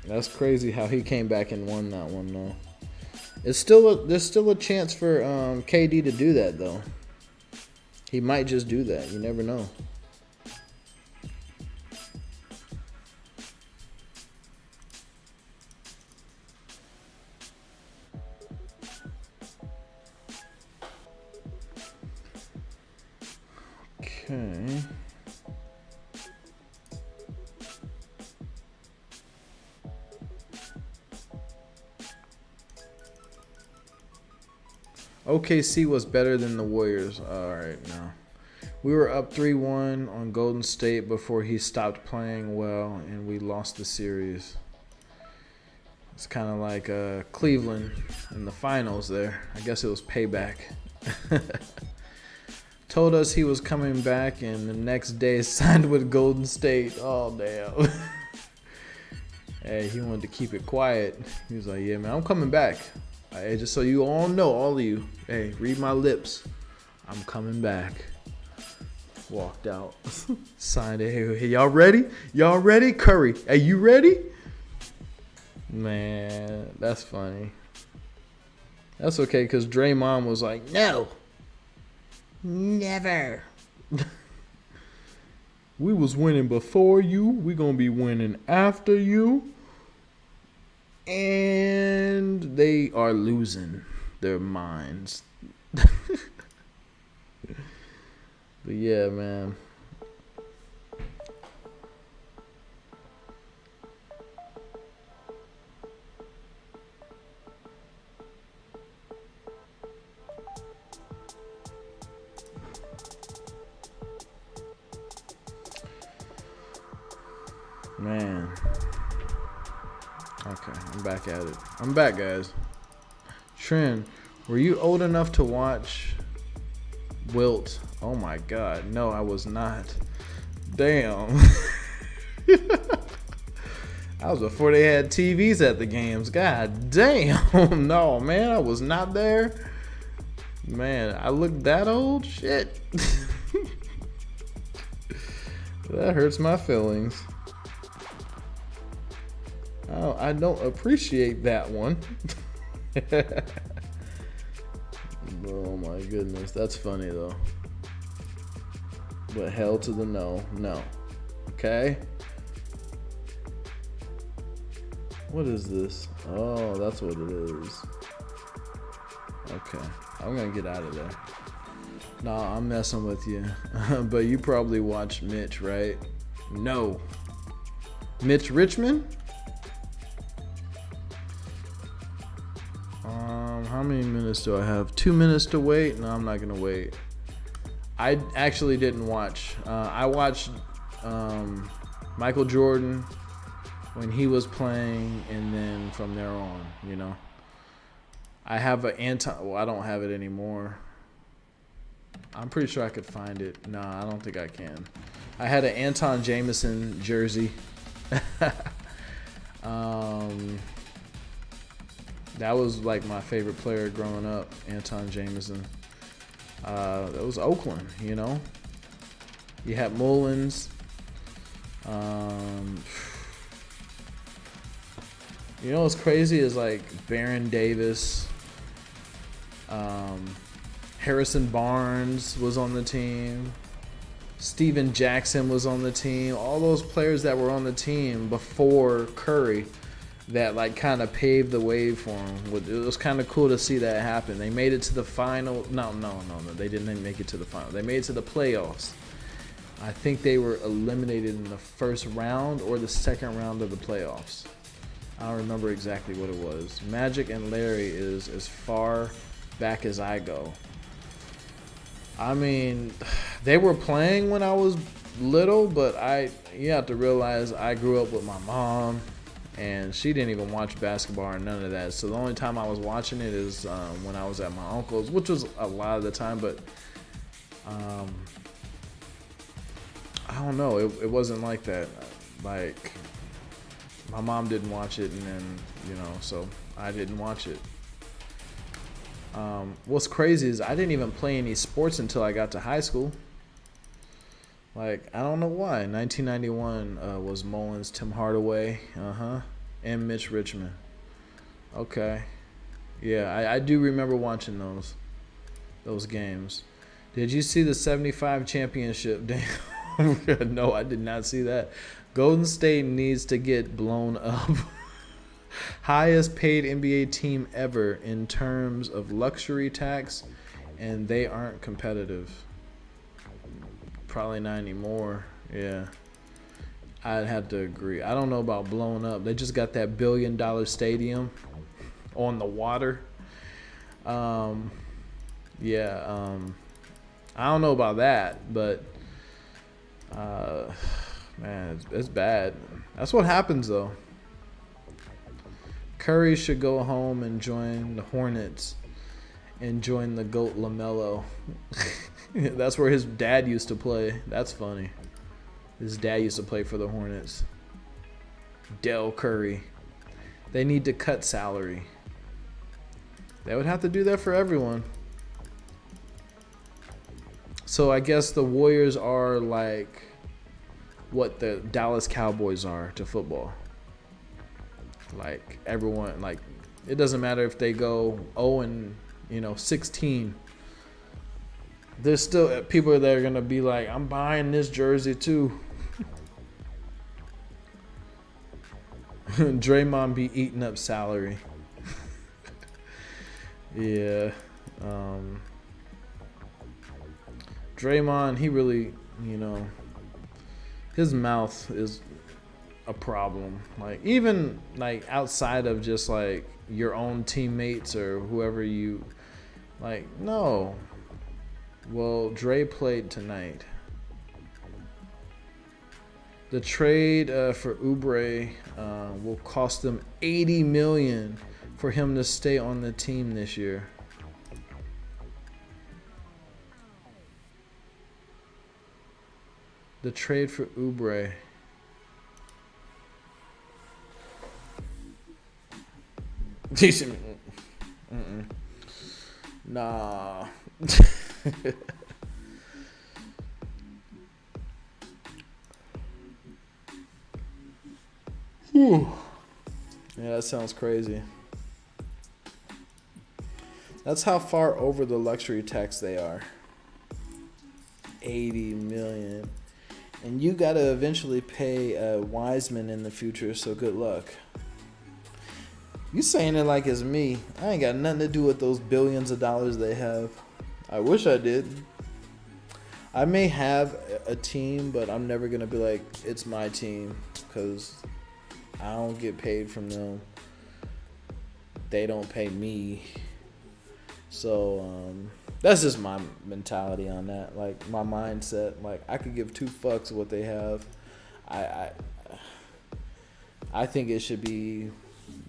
that's crazy how he came back and won that one though. There's still a chance for KD to do that though. He might just do that. You never know. Okay. OKC was better than the Warriors. All right, now. We were up 3-1 on Golden State before he stopped playing well, and we lost the series. It's kind of like Cleveland in the finals there. I guess it was payback. Told us he was coming back, and the next day signed with Golden State. Oh, damn. Hey, he wanted to keep it quiet. He was like, yeah, man, I'm coming back. Hey, just so you all know, all of you, hey, read my lips. I'm coming back. Walked out. Signed it. Hey, y'all ready? Y'all ready? Curry, are you ready? Man, that's funny. That's okay, because Draymond was like, no. Never. We was winning before you. We gonna be winning after you. And they are losing their minds. But yeah, man. Man. Okay, I'm back at it. I'm back, guys. Trend, were you old enough to watch Wilt? Oh my God, no, I was not. Damn. That was before they had TVs at the games. God damn. No, man, I was not there. Man, I look that old? Shit. That hurts my feelings. Oh, I don't appreciate that one. Oh my goodness, that's funny though. But hell to the no, no. Okay. What is this? Oh, that's what it is. Okay, I'm gonna get out of there. Nah, I'm messing with you. But you probably watched Mitch, right? No. Mitch Richmond? How many minutes do I have? 2 minutes to wait? No, I'm not gonna wait. I actually didn't watch. I watched Michael Jordan when he was playing, and then from there on, you know. I have well, I don't have it anymore. I'm pretty sure I could find it. No, I don't think I can. I had an Anton Jameson jersey. That was like my favorite player growing up, Anton Jameson. That was Oakland, you know. You had Mullins. You know what's crazy is like Baron Davis. Harrison Barnes was on the team. Steven Jackson was on the team. All those players that were on the team before Curry that like kind of paved the way for him. It was kind of cool to see that happen. They made it to the final. No. They didn't make it to the final. They made it to the playoffs. I think they were eliminated in the first round or the second round of the playoffs. I don't remember exactly what it was. Magic and Larry is as far back as I go. I mean, they were playing when I was little, but you have to realize I grew up with my mom, and she didn't even watch basketball or none of that. So the only time I was watching it is when I was at my uncle's, which was a lot of the time, but I don't know. It wasn't like that. Like, my mom didn't watch it, and then, you know, so I didn't watch it. What's crazy is I didn't even play any sports until I got to high school. Like, I don't know why. 1991 was Mullins, Tim Hardaway, and Mitch Richmond. Okay. Yeah, I do remember watching those games. Did you see the 75 championship? Damn. No, I did not see that. Golden State needs to get blown up. Highest paid NBA team ever in terms of luxury tax, and they aren't competitive. Probably not anymore. Yeah, I'd have to agree. I don't know about blown up. They just got that $1 billion stadium on the water. Yeah. I don't know about that, but man, it's bad. That's what happens though. Curry should go home and join the Hornets and join the GOAT LaMelo. That's where his dad used to play. That's funny. His dad used to play for the Hornets. Del Curry. They need to cut salary. They would have to do that for everyone. So I guess the Warriors are like what the Dallas Cowboys are to football. Like everyone, like it doesn't matter if they go 0-16. There's still people that are gonna be like, I'm buying this jersey too. Draymond be eating up salary. Yeah. Draymond, he really, his mouth is a problem. Like even like outside of just like your own teammates or whoever you like, no. Well, Dre played tonight. The trade for Oubre will cost them $80 million for him to stay on the team this year. The trade for Oubre. Nah. Whew. Yeah, that sounds crazy. That's how far over the luxury tax they are. 80 million. And you got to eventually pay Wiseman in the future, so good luck. You saying it like it's me. I ain't got nothing to do with those billions of dollars they have. I wish I did. I may have a team, but I'm never going to be like, it's my team, because I don't get paid from them. They don't pay me. So, that's just my mentality on that. Like, my mindset. Like, I could give two fucks what they have. I think it should be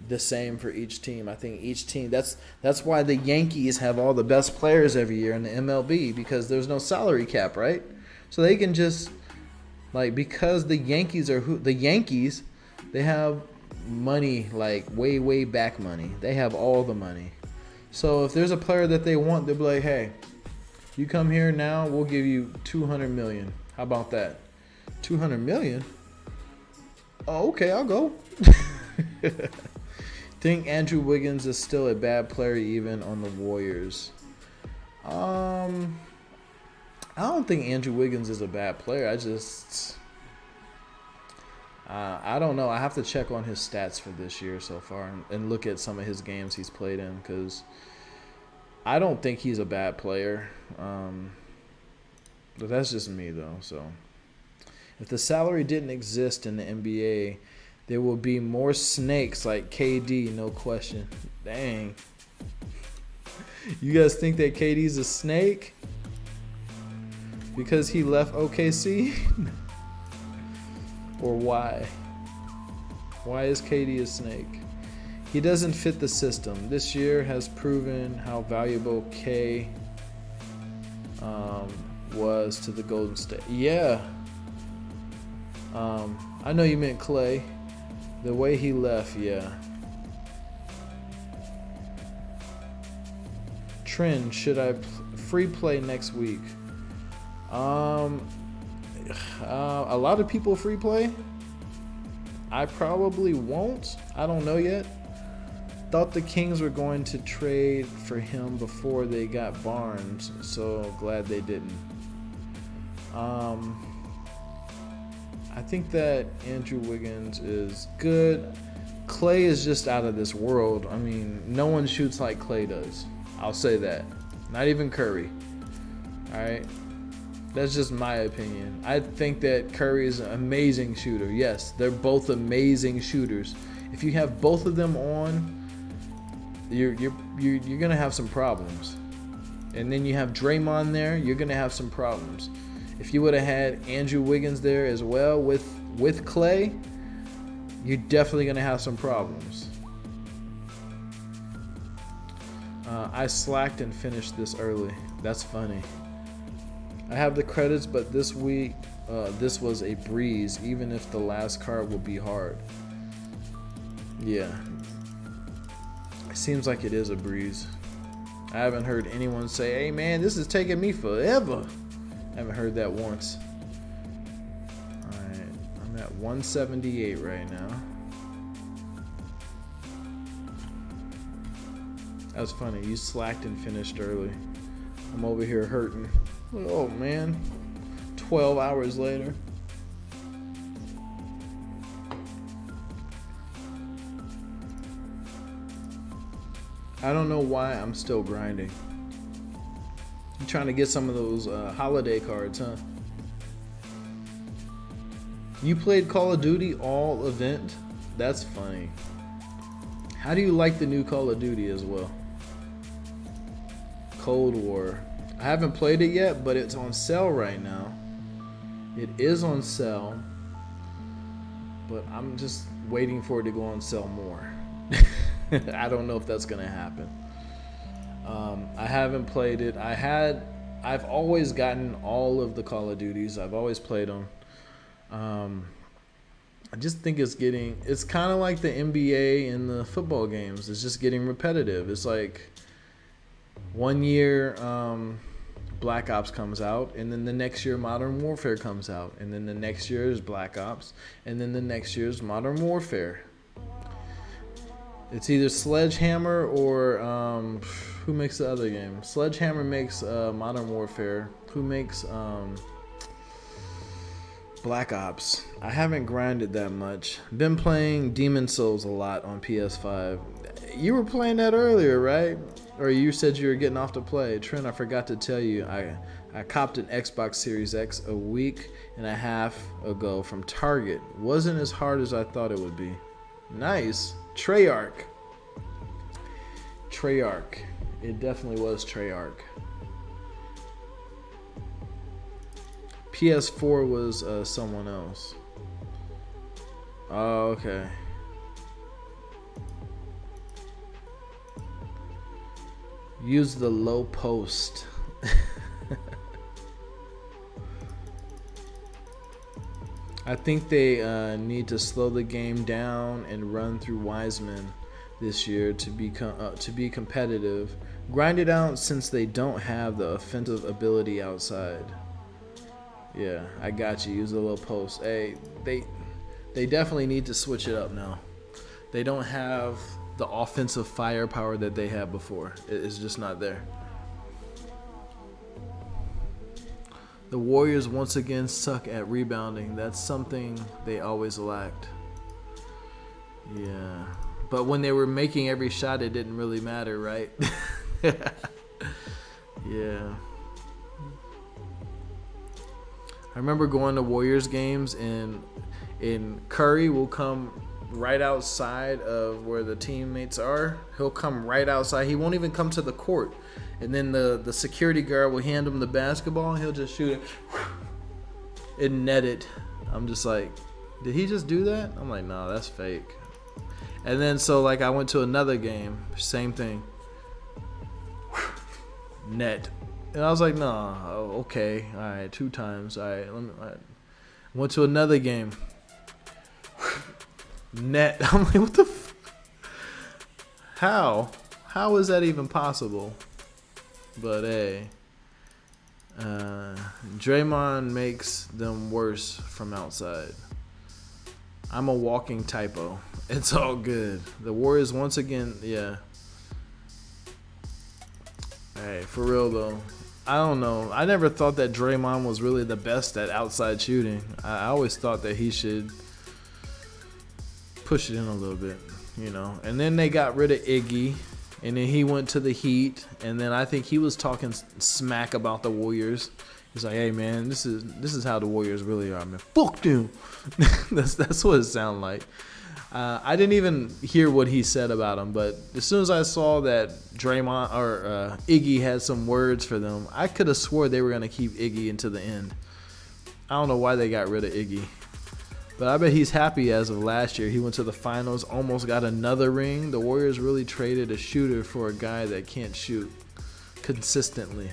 the same for each team. I think each team, that's why the Yankees have all the best players every year in the MLB, because there's no salary cap, right? So they can just, like, because the Yankees are the Yankees, they have money, like way back money. They have all the money. So if there's a player that they want, they'll be like, hey, you come here now, we'll give you $200 million. How about that? $200 million? Oh, okay, I'll go. Think Andrew Wiggins is still a bad player even on the Warriors? I don't think Andrew Wiggins is a bad player. I don't know. I have to check on his stats for this year so far and look at some of his games he's played in, because I don't think he's a bad player. But that's just me, though. So if the salary didn't exist in the NBA, there will be more snakes like KD, no question. Dang. You guys think that KD's a snake because he left OKC? Or why? Why is KD a snake? He doesn't fit the system. This year has proven how valuable K was to the Golden State. Yeah. I know you meant Clay. The way he left, yeah. Trend, should I free play next week? A lot of people free play. I probably won't. I don't know yet. Thought the Kings were going to trade for him before they got Barnes, so glad they didn't. I think that Andrew Wiggins is good. Clay is just out of this world. I mean, no one shoots like Clay does. I'll say that. Not even Curry. All right? That's just my opinion. I think that Curry is an amazing shooter. Yes, they're both amazing shooters. If you have both of them on, you're going to have some problems. And then you have Draymond there, you're going to have some problems. If you would have had Andrew Wiggins there as well with Clay, you're definitely going to have some problems. I slacked and finished this early. That's funny. I have the credits, but this week, this was a breeze, even if the last card will be hard. Yeah. It seems like it is a breeze. I haven't heard anyone say, hey man, this is taking me forever. I haven't heard that once. Alright, I'm at 178 right now. That's funny, you slacked and finished early. I'm over here hurting. Oh man, 12 hours later. I don't know why I'm still grinding. I'm trying to get some of those holiday cards, huh? You played Call of Duty all event? That's funny. How do you like the new Call of Duty as well? Cold War. I haven't played it yet, but it's on sale right now. It is on sale. but I'm just waiting for it to go on sale more. I don't know if that's gonna happen. I haven't played it. I've always gotten all of the Call of Duties. I've always played them. I just think it's kind of like the NBA and the football games. It's just getting repetitive. It's like one year Black Ops comes out, and then the next year Modern Warfare comes out, and then the next year is Black Ops, and then the next year is Modern Warfare. It's either Sledgehammer or who makes the other game? Sledgehammer makes Modern Warfare. Who makes Black Ops? I haven't grinded that much. Been playing Demon Souls a lot on PS5. You were playing that earlier, right? Or you said you were getting off to play. Trent, I forgot to tell you, I copped an Xbox Series X a week and a half ago from Target. Wasn't as hard as I thought it would be. Nice. Treyarch. It definitely was Treyarch. PS4 was someone else. Oh, okay. Use the low post. I think they need to slow the game down and run through Wiseman this year to be competitive. Grind it out since they don't have the offensive ability outside. Yeah, I got you. Use the low post. Hey, they definitely need to switch it up now. They don't have the offensive firepower that they had before. It's just not there. The Warriors once again suck at rebounding. That's something they always lacked. Yeah. But when they were making every shot, it didn't really matter, right? Yeah. I remember going to Warriors games and Curry will come right outside of where the teammates are. He'll come right outside. He won't even come to the court. And then the security guard will hand him the basketball and he'll just shoot it and net it. I'm just like, did he just do that? I'm like, no, that's fake. And then so like I went to another game, same thing. Net. And I was like, no, okay, all right, 2 times. All right, went to another game. Net. I'm like, what the How? How is that even possible? But hey, Draymond makes them worse from outside. I'm a walking typo. It's all good. The Warriors once again, yeah. Hey, for real though, I don't know. I never thought that Draymond was really the best at outside shooting. I always thought that he should push it in a little bit, you know. And then they got rid of Iggy, and then he went to the Heat, and then I think he was talking smack about the Warriors. He's like, "Hey man, this is how the Warriors really are, man. Fuck them." that's what it sounded like. I didn't even hear what he said about him, but as soon as I saw that Draymond or Iggy had some words for them, I could have swore they were gonna keep Iggy until the end. I don't know why they got rid of Iggy, but I bet he's happy. As of last year, he went to the finals, almost got another ring. The Warriors really traded a shooter for a guy that can't shoot consistently.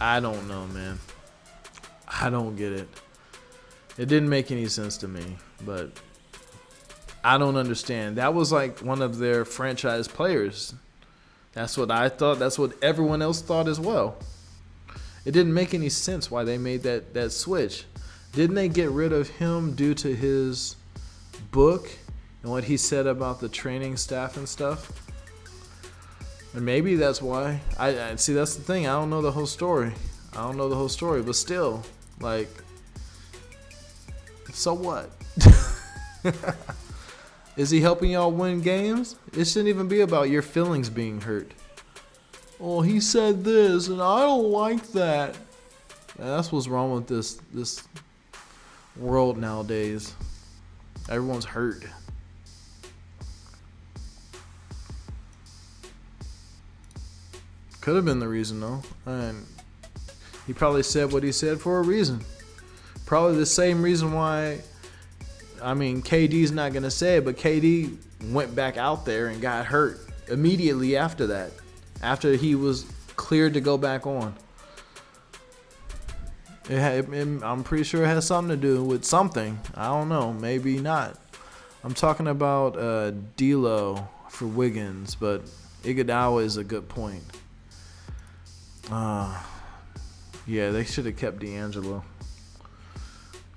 I don't know, man. I don't get it. It didn't make any sense to me, but I don't understand. That was like one of their franchise players. That's what I thought. That's what everyone else thought as well. It didn't make any sense why they made that switch. Didn't they get rid of him due to his book and what he said about the training staff and stuff? And maybe that's why. I see, that's the thing. I don't know the whole story. But still, like, so what? Is he helping y'all win games? It shouldn't even be about your feelings being hurt. Oh, he said this, and I don't like that. That's what's wrong with this world nowadays. Everyone's hurt. Could have been the reason, though. And he probably said what he said for a reason. Probably the same reason why I mean, KD's not gonna say it, but KD went back out there and got hurt immediately after that, after he was cleared to go back on. I'm pretty sure it has something to do with something. I don't know, maybe not. I'm talking about D'Lo for Wiggins, but Iguodala is a good point. Yeah, they should have kept D'Angelo.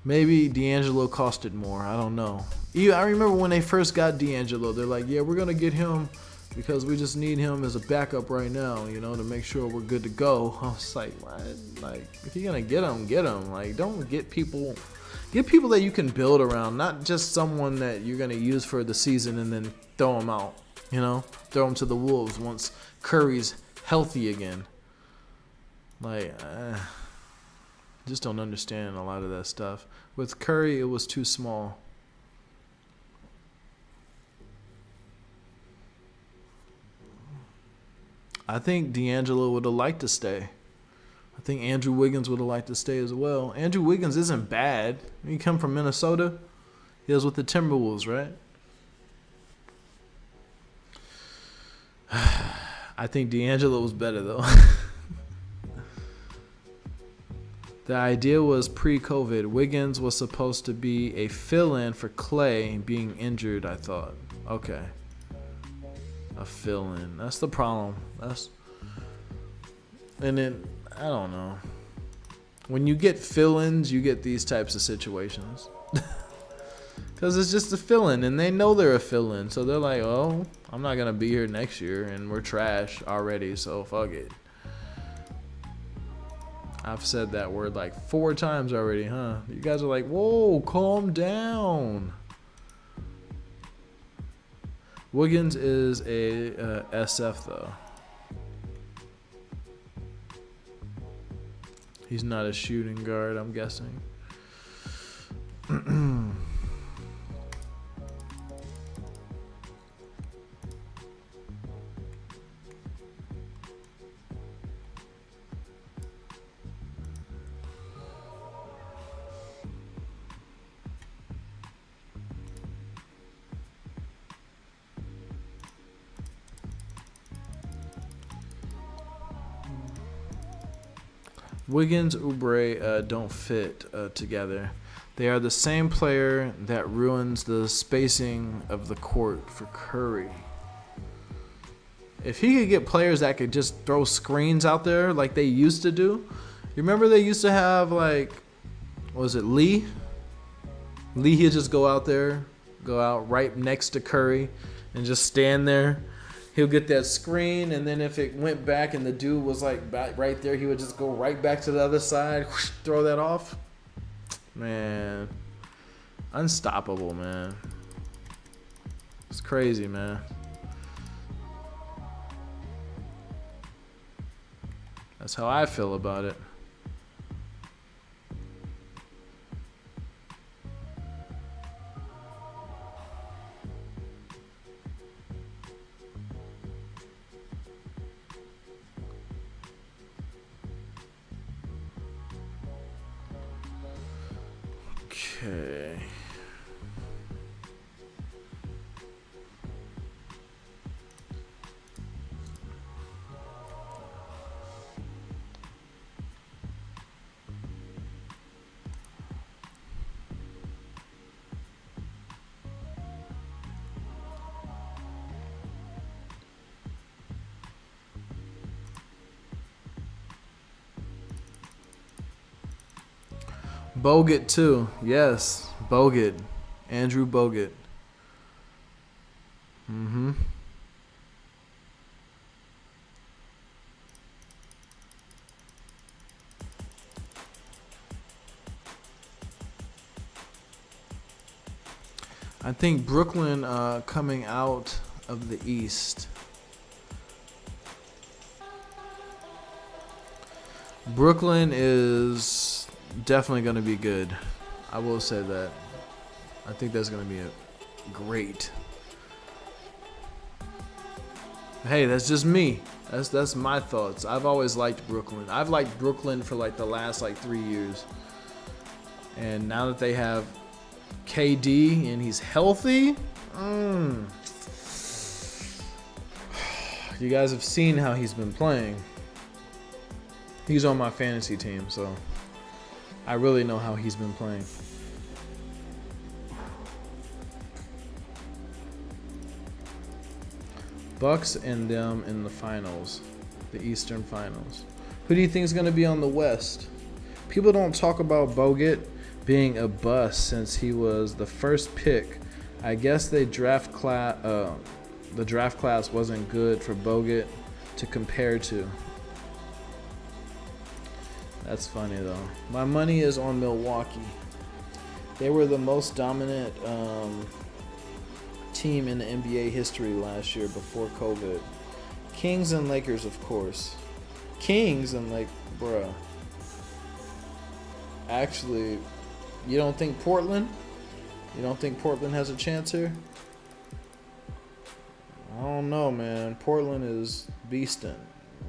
Maybe D'Angelo costed more. I don't know. I remember when they first got D'Angelo, they're like, yeah, we're going to get him because we just need him as a backup right now, you know, to make sure we're good to go. I was like, what? Like, if you're going to get him, get him. Like, don't get people that you can build around, not just someone that you're going to use for the season and then throw him out, you know, throw him to the Wolves once Curry's healthy again. Like, just don't understand a lot of that stuff. With Curry, it was too small. I think D'Angelo would have liked to stay. I think Andrew Wiggins would have liked to stay as well. Andrew Wiggins isn't bad. He come from Minnesota. He was with the Timberwolves, right? I think D'Angelo was better, though. The idea was pre-COVID. Wiggins was supposed to be a fill-in for Clay being injured, I thought. Okay. A fill-in. That's the problem. And then, I don't know. When you get fill-ins, you get these types of situations. Because it's just a fill-in, and they know they're a fill-in. So they're like, oh, I'm not going to be here next year, and we're trash already, so fuck it. I've said that word like 4 times already, huh? You guys are like, whoa, calm down. Wiggins is a SF, though. He's not a shooting guard, I'm guessing. Wiggins, Oubre don't fit together. They are the same player that ruins the spacing of the court for Curry. If he could get players that could just throw screens out there like they used to do. You remember they used to have, like, what was it, Lee? Lee, he'd just go out there, go out right next to Curry and just stand there. He'll get that screen, and then if it went back and the dude was like back right there, he would just go right back to the other side, whoosh, throw that off. Man, unstoppable, man. It's crazy, man. That's how I feel about it. Okay. Bogut too. Yes, Bogut. Andrew Bogut. I think Brooklyn coming out of the East. Brooklyn is definitely going to be good. I will say that. I think that's going to be great. Hey, that's just me. That's my thoughts. I've always liked Brooklyn. I've liked Brooklyn for like the last 3 years. And now that they have KD and he's healthy. You guys have seen how he's been playing. He's on my fantasy team, so I really know how he's been playing. Bucks and them in the finals, the Eastern Finals. Who do you think is going to be on the West? People don't talk about Bogut being a bust since he was the first pick. I guess the draft class wasn't good for Bogut to compare to. That's funny though. My money is on Milwaukee. They were the most dominant team in the NBA history last year before COVID. Kings and Lakers, of course. Kings and bruh. Actually, you don't think Portland? You don't think Portland has a chance here? I don't know, man. Portland is beastin'.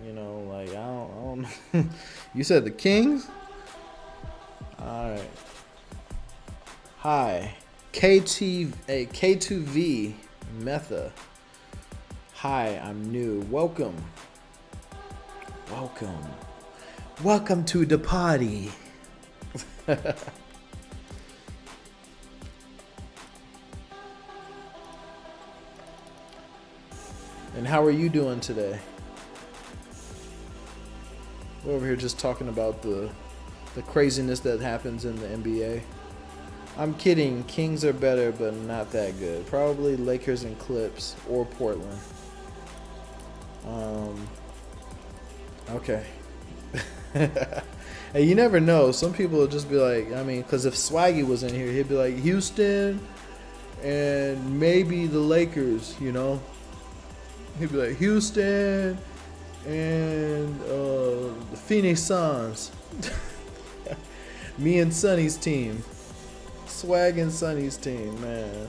You know, I don't know. You said the Kings? Alright. Hi. K2V Metha. Hi, I'm new. Welcome. Welcome to the party. And how are you doing today? We're over here just talking about the craziness that happens in the NBA. I'm kidding. Kings are better, but not that good. Probably Lakers and Clips or Portland. Okay. Hey, you never know. Some people will just be like, because if Swaggy was in here, he'd be like, Houston and maybe the Lakers, you know? He'd be like, Houston and the Phoenix Suns. Me and Sonny's team. Swag and Sonny's team, man.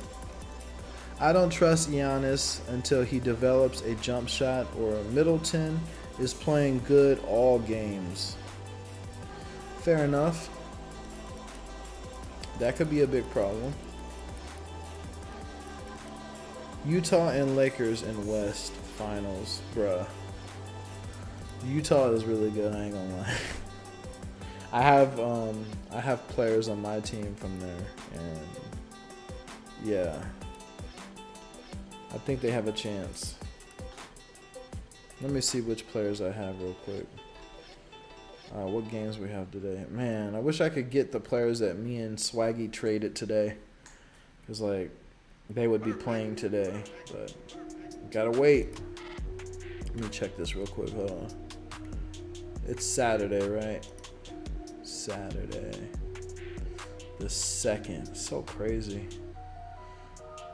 I don't trust Giannis until he develops a jump shot or Middleton is playing good all games. Fair enough. That could be a big problem. Utah and Lakers in West Finals, bruh. Utah is really good, I ain't gonna lie. I have players on my team from there, and yeah, I think they have a chance. Let me see which players I have real quick. What games we have today? Man, I wish I could get the players that me and Swaggy traded today, because they would be playing today, but gotta wait. Let me check this real quick. Hold on. It's Saturday, right? Saturday. The 2nd. So crazy.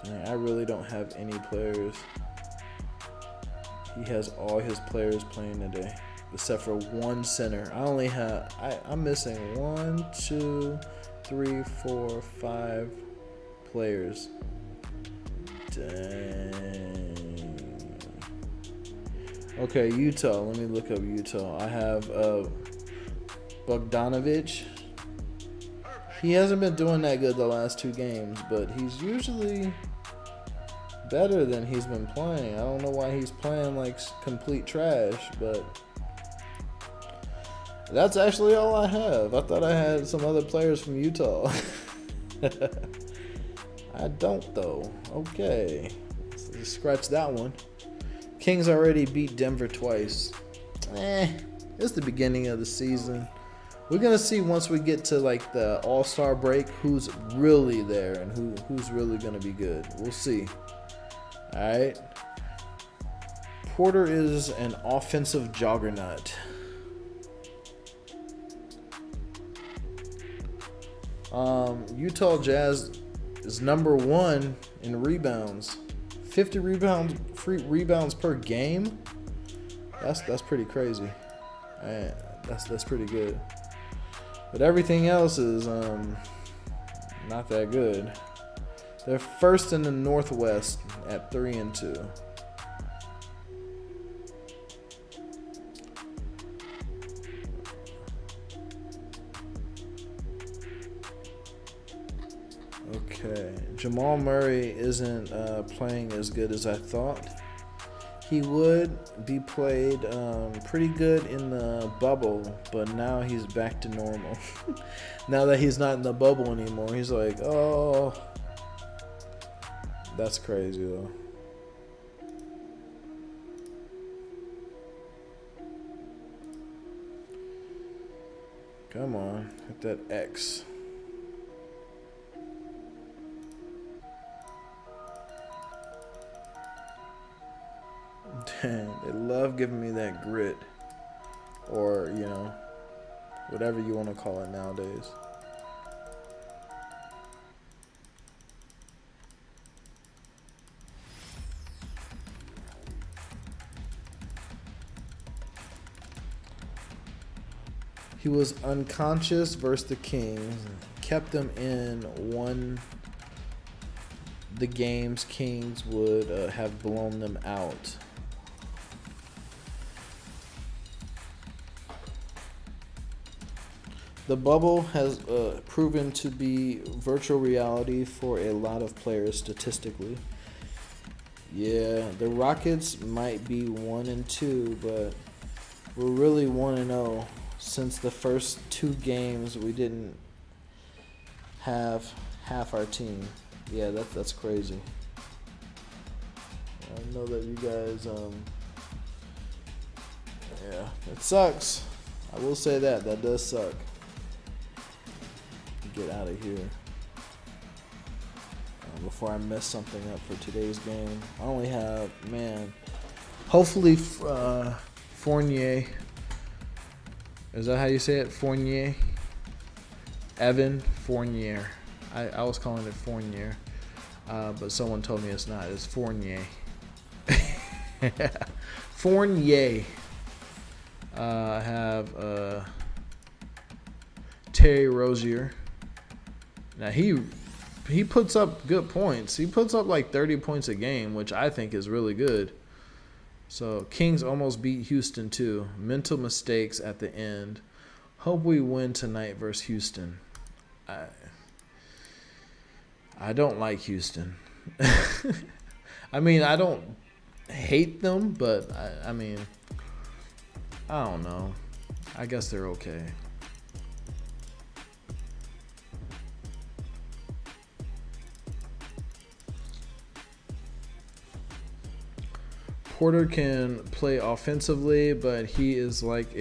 Dang, I really don't have any players. He has all his players playing today, except for one center. I'm missing 1, 2, 3, 4, 5 players. Dang. Okay, Utah. Let me look up Utah. I have Bogdanovich. He hasn't been doing that good the last 2 games, but he's usually better than he's been playing. I don't know why he's playing like complete trash, but that's actually all I have. I thought I had some other players from Utah. I don't though. Okay. So scratch that one. Kings already beat Denver twice. It's the beginning of the season. We're gonna see once we get to the All-Star break who's really there and who's really gonna be good. We'll see. Alright. Porter is an offensive juggernaut. Utah Jazz is number 1 in rebounds. 50 rebounds per game. That's pretty crazy. That's pretty good. But everything else is not that good. They're first in the Northwest at 3-2. Jamal Murray isn't playing as good as I thought he would. Be played pretty good in the bubble, but now he's back to normal. Now that he's not in the bubble anymore, he's like, oh, that's crazy though. Come on, hit that X. Dang, they love giving me that grit. Or, you know, whatever you want to call it nowadays. He was unconscious versus the Kings. Kept them in the games. Kings would have blown them out. The bubble has proven to be virtual reality for a lot of players statistically. Yeah, the Rockets might be 1-2, but we're really 1-0. Since the first 2 games, we didn't have half our team. Yeah, that's crazy. I know that you guys, yeah, it sucks. I will say that does suck. Get out of here before I mess something up for today's game. I only have, man, hopefully Fournier. Is that how you say it? Fournier? Evan Fournier. I was calling it Fournier, but someone told me it's not. It's Fournier. Fournier. I have Terry Rozier. Now he puts up good points. He puts up like 30 points a game, which I think is really good. So Kings almost beat Houston too. Mental mistakes at the end. Hope we win tonight versus Houston. I don't like Houston. I mean, I don't hate them, but I mean, I don't know. I guess they're okay. Porter can play offensively, but he is like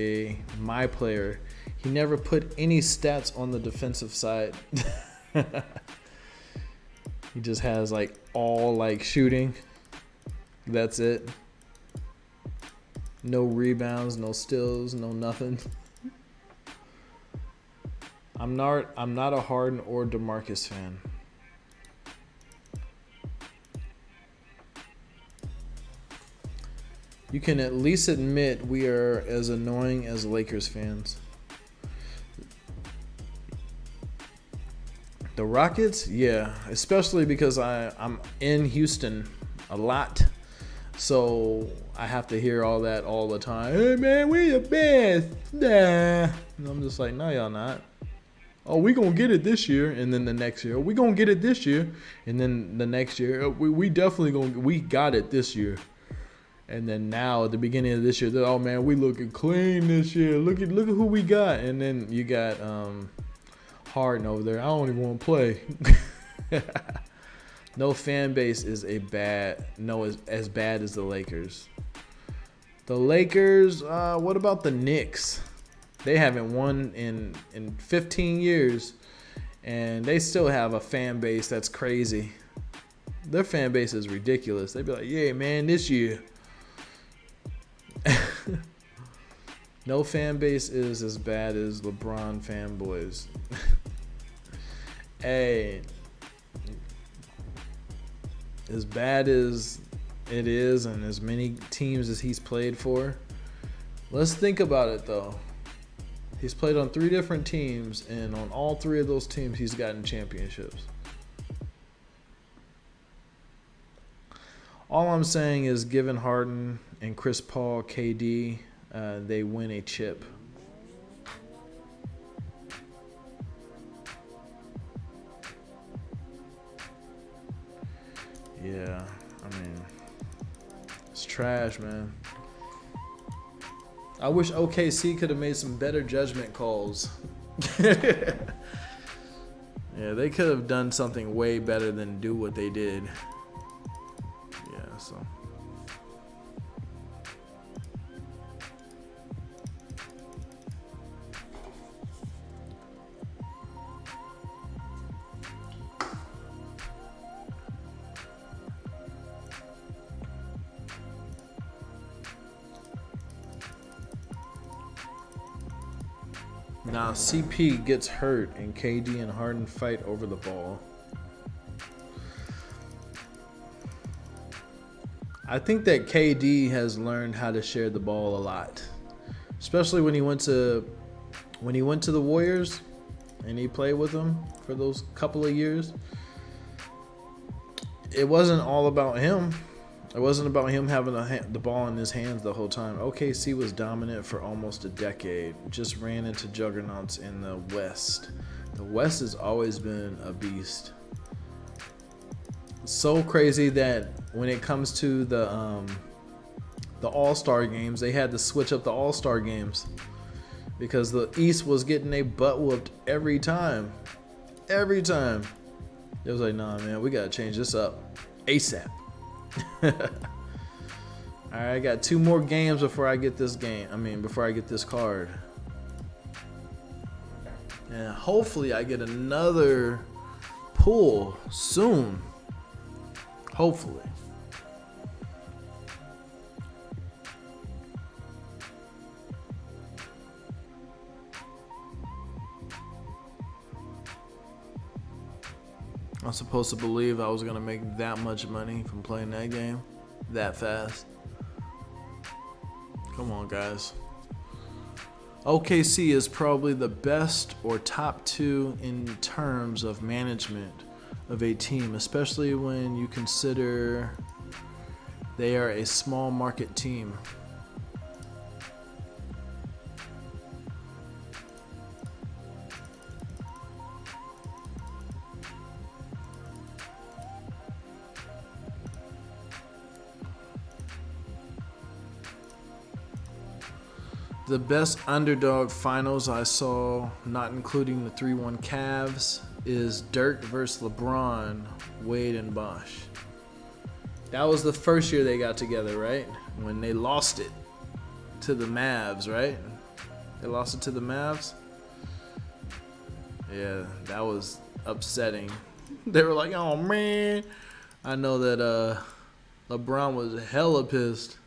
my player. He never put any stats on the defensive side. He just has like all like shooting. That's it. No rebounds, no steals, no nothing. I'm not a Harden or DeMarcus fan. You can at least admit we are as annoying as Lakers fans. The Rockets, yeah, especially because I'm in Houston a lot, so I have to hear all that all the time. Hey man, we the best. Nah, and I'm just like, no, y'all not. Oh, we gonna get it this year, and then the next year. Oh, we gonna get it this year, and then the next year. Oh, we definitely we got it this year. And then now at the beginning of this year, they're, oh man, we looking clean this year. Look at who we got. And then you got Harden over there. I don't even want to play. No fan base is as bad as the Lakers. The Lakers, what about the Knicks? They haven't won in 15 years, and they still have a fan base that's crazy. Their fan base is ridiculous. They'd be like, yeah, man, this year. No fan base is as bad as LeBron fanboys. Hey, as bad as it is and as many teams as he's played for, let's think about it though. He's played on 3 different teams, and on all 3 of those teams he's gotten championships. All I'm saying is, given Harden and Chris Paul, KD, they win a chip. Yeah, I mean, it's trash, man. I wish OKC could have made some better judgment calls. Yeah, they could have done something way better than do what they did. Yeah, so. Now CP gets hurt and KD and Harden fight over the ball. I think that KD has learned how to share the ball a lot, especially when he went to the Warriors and he played with them for those couple of years. It wasn't all about him. It wasn't about him having the ball in his hands the whole time. OKC was dominant for almost a decade. Just ran into juggernauts in the West. The West has always been a beast. So crazy that when it comes to the All-Star games, they had to switch up the All-Star games because the East was getting a butt whooped every time. Every time. It was like, nah, man, we gotta change this up ASAP. Alright, I got 2 more games before I get this before I get this card. And hopefully I get another pull soon. Hopefully. I'm supposed to believe I was going to make that much money from playing that game that fast. Come on, guys. OKC is probably the best or top 2 in terms of management of a team, especially when you consider they are a small market team. The best underdog finals I saw, not including the 3-1 Cavs, is Dirk versus LeBron, Wade and Bosh. That was the first year they got together, right? When they lost it to the Mavs, right? They lost it to the Mavs. Yeah, that was upsetting. They were like, oh man. I know that LeBron was hella pissed.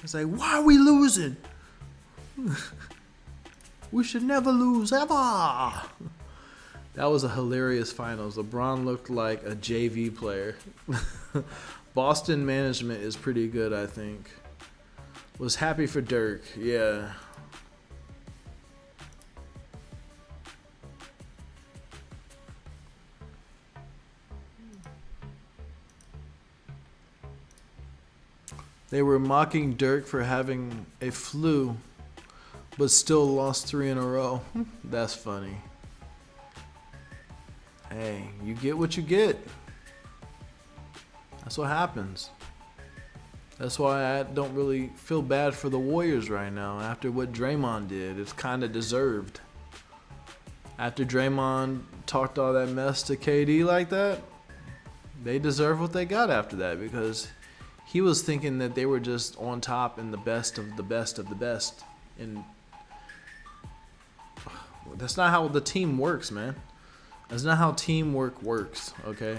It's like, why are we losing? We should never lose ever. That was a hilarious finals. LeBron looked like a JV player. Boston management is pretty good, I think. Was happy for Dirk, yeah. They were mocking Dirk for having a flu, but still lost 3 in a row. That's funny. Hey, you get what you get. That's what happens. That's why I don't really feel bad for the Warriors right now. After what Draymond did, it's kind of deserved. After Draymond talked all that mess to KD like that, they deserve what they got after that, because he was thinking that they were just on top and the best of the best of the best. And that's not how the team works, man. That's not how teamwork works, okay?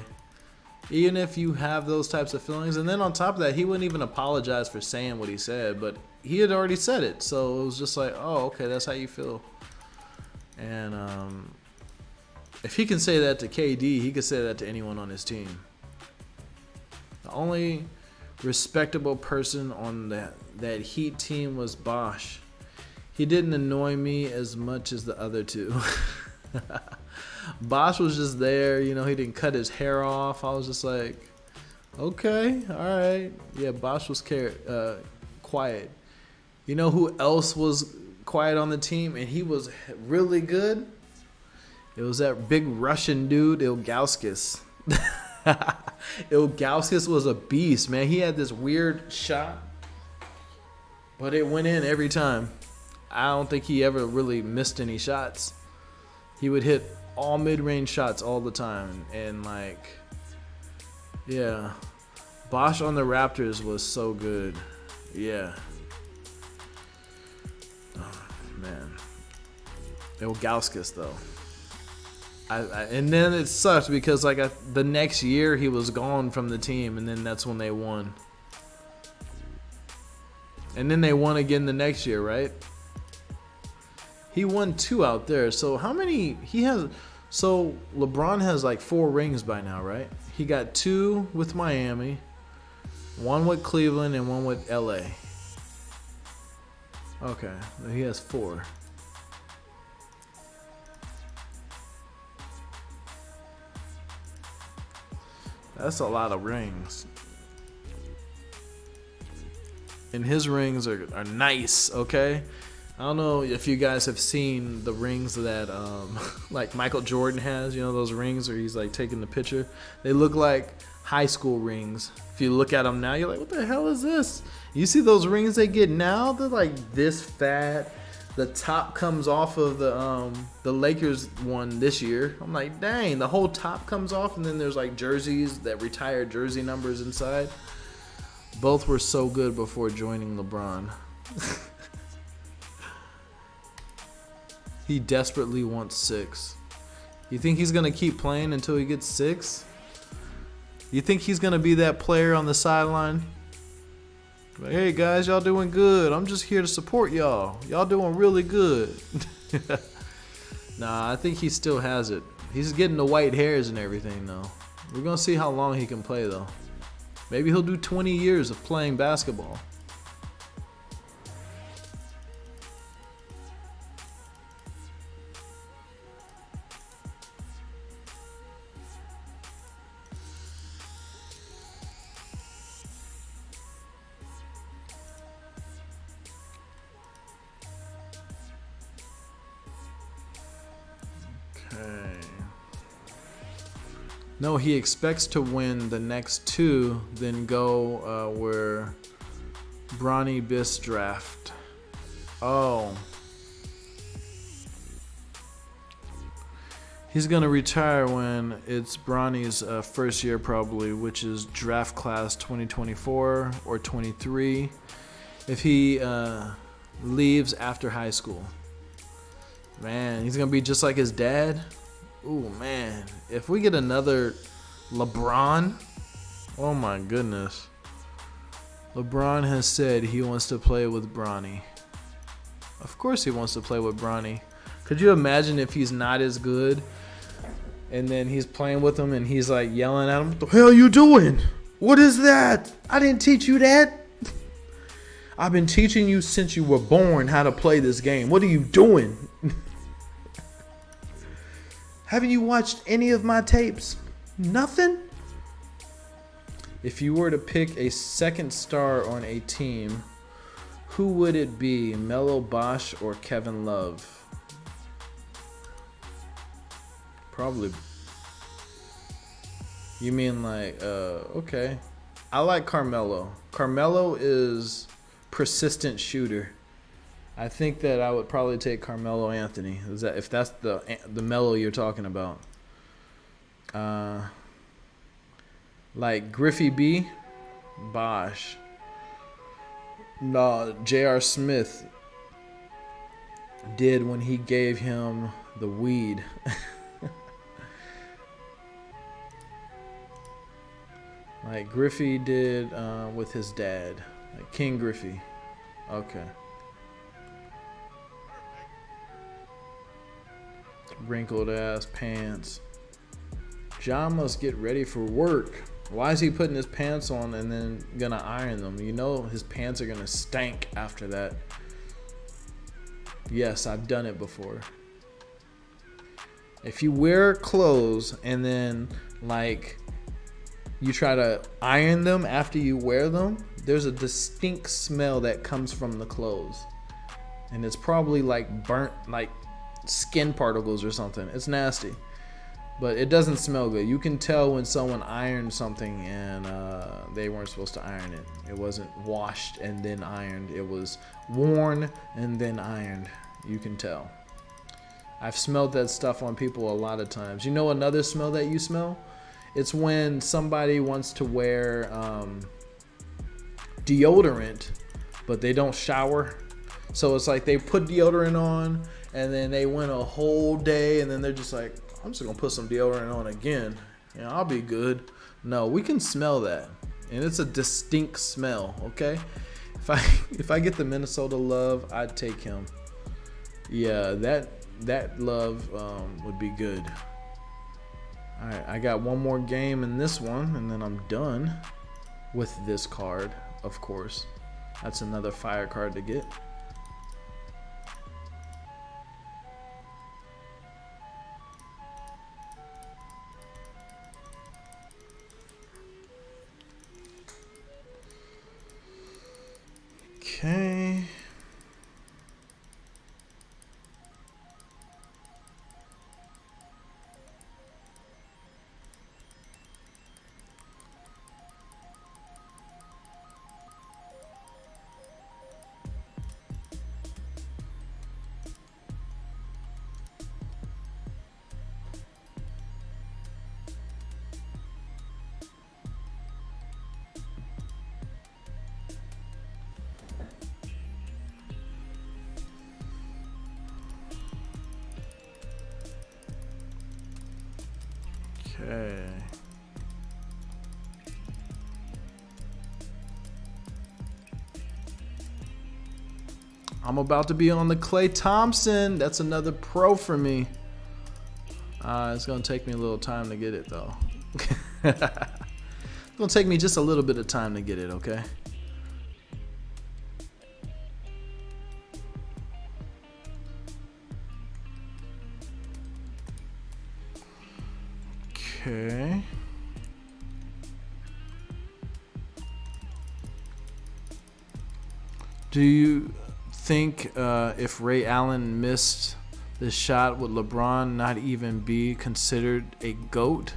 Even if you have those types of feelings. And then on top of that, he wouldn't even apologize for saying what he said, but he had already said it. So it was just like, oh, okay, that's how you feel. And if he can say that to KD, he could say that to anyone on his team. The only respectable person on that Heat team was Bosh. He didn't annoy me as much as the other two. Bosh was just there, you know, he didn't cut his hair off. I was just like, okay, all right. Yeah, Bosh was quiet. You know who else was quiet on the team and he was really good? It was that big Russian dude, Ilgauskas. Ilgauskas was a beast, man. He had this weird shot, but it went in every time. I don't think he ever really missed any shots. He would hit all mid-range shots all the time, and like, yeah, Bosch on the Raptors was so good. Yeah. Oh, man. Ilgauskas though. And then it sucked because like the next year he was gone from the team, and then that's when they won. And then they won again the next year, right? He won 2 out there. So how many he has? So LeBron has like 4 rings by now, right? He got 2 with Miami, 1 with Cleveland, and 1 with LA. Okay, he has 4. That's a lot of rings. And his rings are nice, okay? I don't know if you guys have seen the rings that like Michael Jordan has, you know, those rings where he's like taking the picture. They look like high school rings. If you look at them now, you're like, what the hell is this? You see those rings they get now? They're like this fat. The top comes off of the Lakers one this year. I'm like, dang, the whole top comes off, and then there's like jerseys, that retired jersey numbers inside. Both were so good before joining LeBron. He desperately wants 6. You think he's gonna keep playing until he gets 6? You think he's gonna be that player on the sideline? Like, hey guys, y'all doing good. I'm just here to support y'all. Y'all doing really good. Nah, I think he still has it. He's getting the white hairs and everything though. We're gonna see how long he can play though. Maybe he'll do 20 years of playing basketball. No, he expects to win the next 2, then go where Bronny Bis draft. Oh. He's going to retire when it's Bronny's first year probably, which is draft class 2024 or 23. If he leaves after high school. Man, he's going to be just like his dad. Ooh, man. If we get another LeBron, oh my goodness. LeBron has said he wants to play with Bronny. Of course he wants to play with Bronny. Could you imagine if he's not as good and then he's playing with him and he's like yelling at him, what the hell are you doing? What is that? I didn't teach you that. I've been teaching you since you were born how to play this game. What are you doing? Haven't you watched any of my tapes? Nothing? If you were to pick a second star on a team, who would it be? Melo, Bosch, or Kevin Love? Probably. You mean like, okay. I like Carmelo. Carmelo is persistent shooter. I think that I would probably take Carmelo Anthony. Is that if that's the Melo you're talking about? Like Griffey B, Bosch. No, J.R. Smith did when he gave him the weed. Like Griffey did with his dad, like King Griffey. Okay. Wrinkled ass pants. John must get ready for work. Why is he putting his pants on and then gonna iron them? You know his pants are gonna stank after that. Yes, I've done it before. If you wear clothes and then like you try to iron them after you wear them, there's a distinct smell that comes from the clothes. And it's probably like burnt, like skin particles or something. It's nasty. but it doesn't smell good. You can tell when someone ironed something and they weren't supposed to iron it. It wasn't washed and then ironed. It was worn and then ironed. You can tell. I've smelled that stuff on people a lot of times. You know another smell that you smell? It's when somebody wants to wear deodorant, but they don't shower. So it's like they put deodorant on and then they went a whole day and then they're just like, I'm just gonna put some deodorant on again. You know, I'll be good. No, we can smell that. And it's a distinct smell, okay? If I get the Minnesota love, I'd take him. Yeah, that love would be good. Alright, I got one more game in this one, and then I'm done with this card, of course. That's another fire card to get. Okay. Okay. I'm about to be on the Klay Thompson. That's another pro for me. It's gonna take me a little time to get it though. It's gonna take me just a little bit of time to get it, okay? Okay. Do you think if Ray Allen missed this shot, would LeBron not even be considered a GOAT?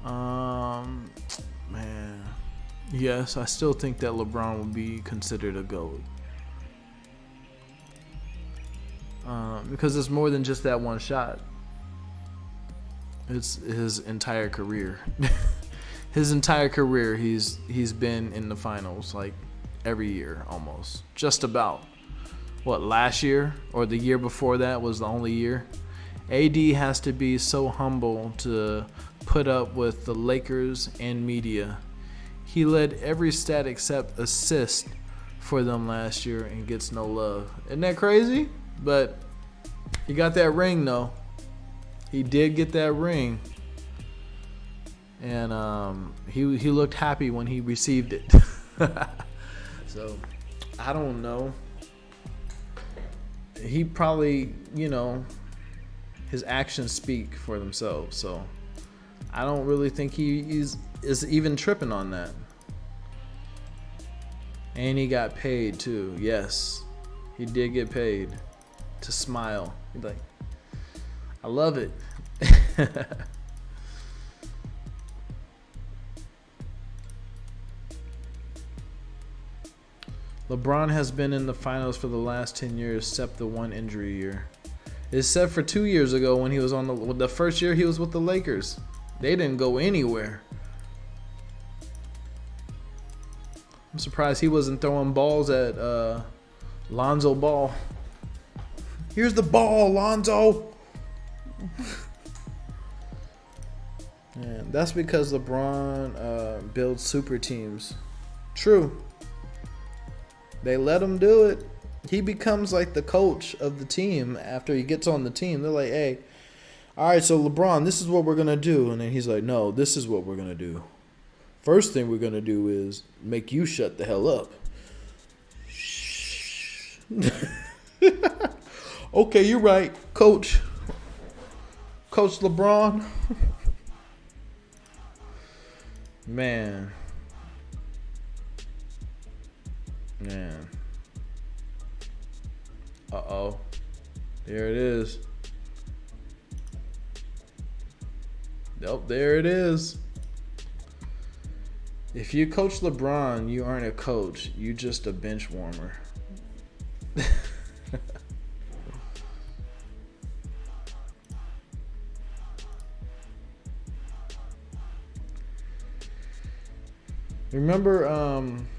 Man, yes, I still think that LeBron would be considered a GOAT. Because it's more than just that one shot. It's his entire career. His entire career, he's been in the finals like every year almost. Just about. What, last year or the year before that was the only year? AD has to be so humble to put up with the Lakers and media. He led every stat except assist for them last year and gets no love. Isn't that crazy? But he got that ring though. He did get that ring. And he looked happy when he received it. So, I don't know. He probably, his actions speak for themselves. So, I don't really think he is even tripping on that. And he got paid too. Yes, he did get paid to smile. He's like, I love it. LeBron has been in the finals for the last 10 years, except the one injury year. Except for 2 years ago when he was on the first year he was with the Lakers. They didn't go anywhere. I'm surprised he wasn't throwing balls at Lonzo Ball. Here's the ball, Lonzo. And that's because LeBron builds super teams. True. They let him do it. He becomes like the coach of the team after he gets on the team. They're like, hey, all right, so LeBron, this is what we're going to do. And then he's like, no, this is what we're going to do. First thing we're going to do is make you shut the hell up. Okay, you're right, Coach. Coach LeBron. Man. Uh-oh. There it is. Nope, there it is. If you coach LeBron, you aren't a coach. You just a bench warmer. Remember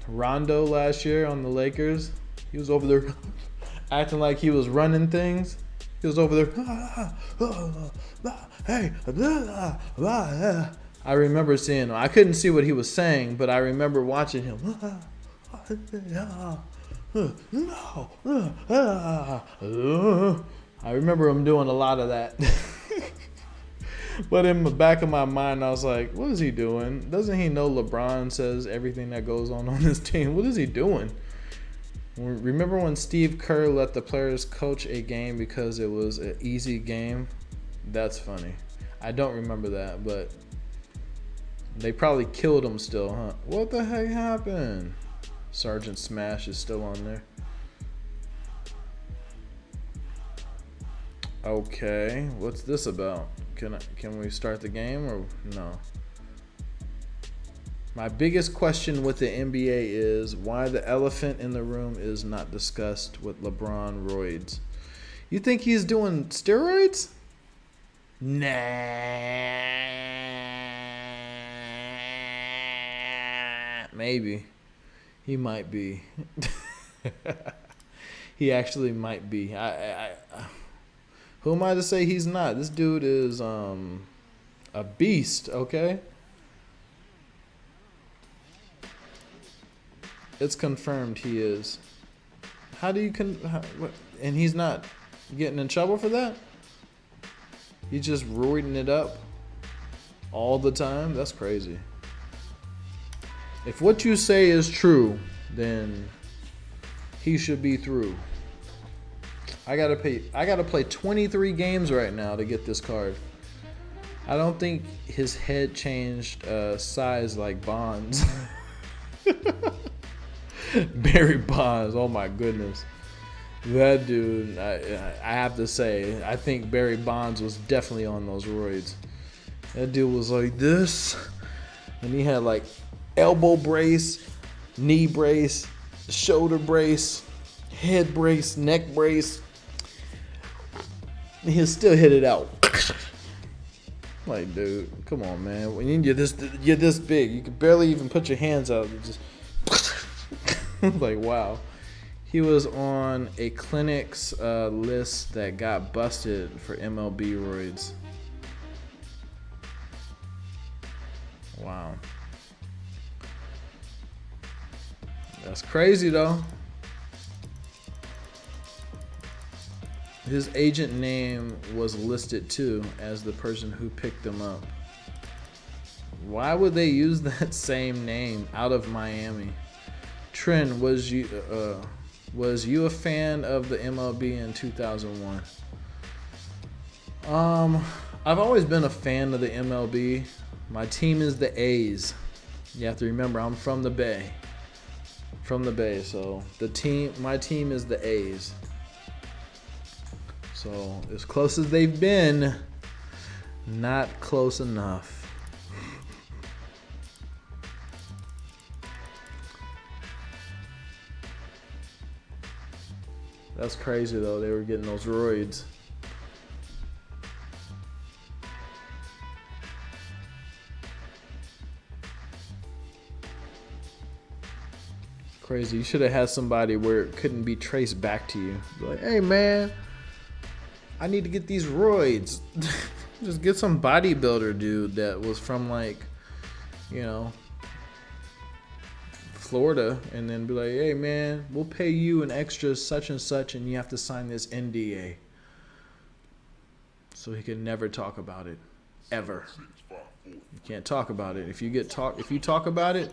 Rondo last year on the Lakers? He was over there acting like he was running things. He was over there. Hey, I remember seeing him. I couldn't see what he was saying, but I remember watching him. I remember him doing a lot of that. But in the back of my mind, I was like, what is he doing? Doesn't he know LeBron says everything that goes on this team? What is he doing? Remember when Steve Kerr let the players coach a game because it was an easy game? That's funny. I don't remember that, but they probably killed him still, huh? What the heck happened? Sergeant Smash is still on there. Okay, what's this about? Can we start the game or no? My biggest question with the NBA is why the elephant in the room is not discussed with LeBron roids. You think he's doing steroids? Nah. Maybe. He might be. He actually might be. Who am I to say he's not? This dude is a beast, okay? It's confirmed he is. How do you and he's not getting in trouble for that? He's just roiding it up all the time? That's crazy. If what you say is true, then he should be through. I gotta play 23 games right now to get this card. I don't think his head changed size like Bonds. Barry Bonds, oh my goodness. That dude, I have to say, I think Barry Bonds was definitely on those roids. That dude was like this, and he had like elbow brace, knee brace, shoulder brace, head brace, neck brace. He'll still hit it out. Like, dude, come on, man. When you're this big, you can barely even put your hands out. You just like, wow. He was on a clinic's list that got busted for MLB roids. Wow. That's crazy, though. His agent name was listed, too, as the person who picked him up. Why would they use that same name out of Miami? Trend, was you a fan of the MLB in 2001? I've always been a fan of the MLB. My team is the A's. You have to remember, I'm from the Bay. So my team is the A's. So as close as they've been, not close enough. That's crazy though, they were getting those roids. Crazy. You should have had somebody where it couldn't be traced back to you. Like, hey man, I need to get these roids. Just get some bodybuilder dude that was from like, you know, Florida, and then be like, hey man, we'll pay you an extra such and such, and you have to sign this NDA. So he can never talk about it. Ever. You can't talk about it. If you talk about it,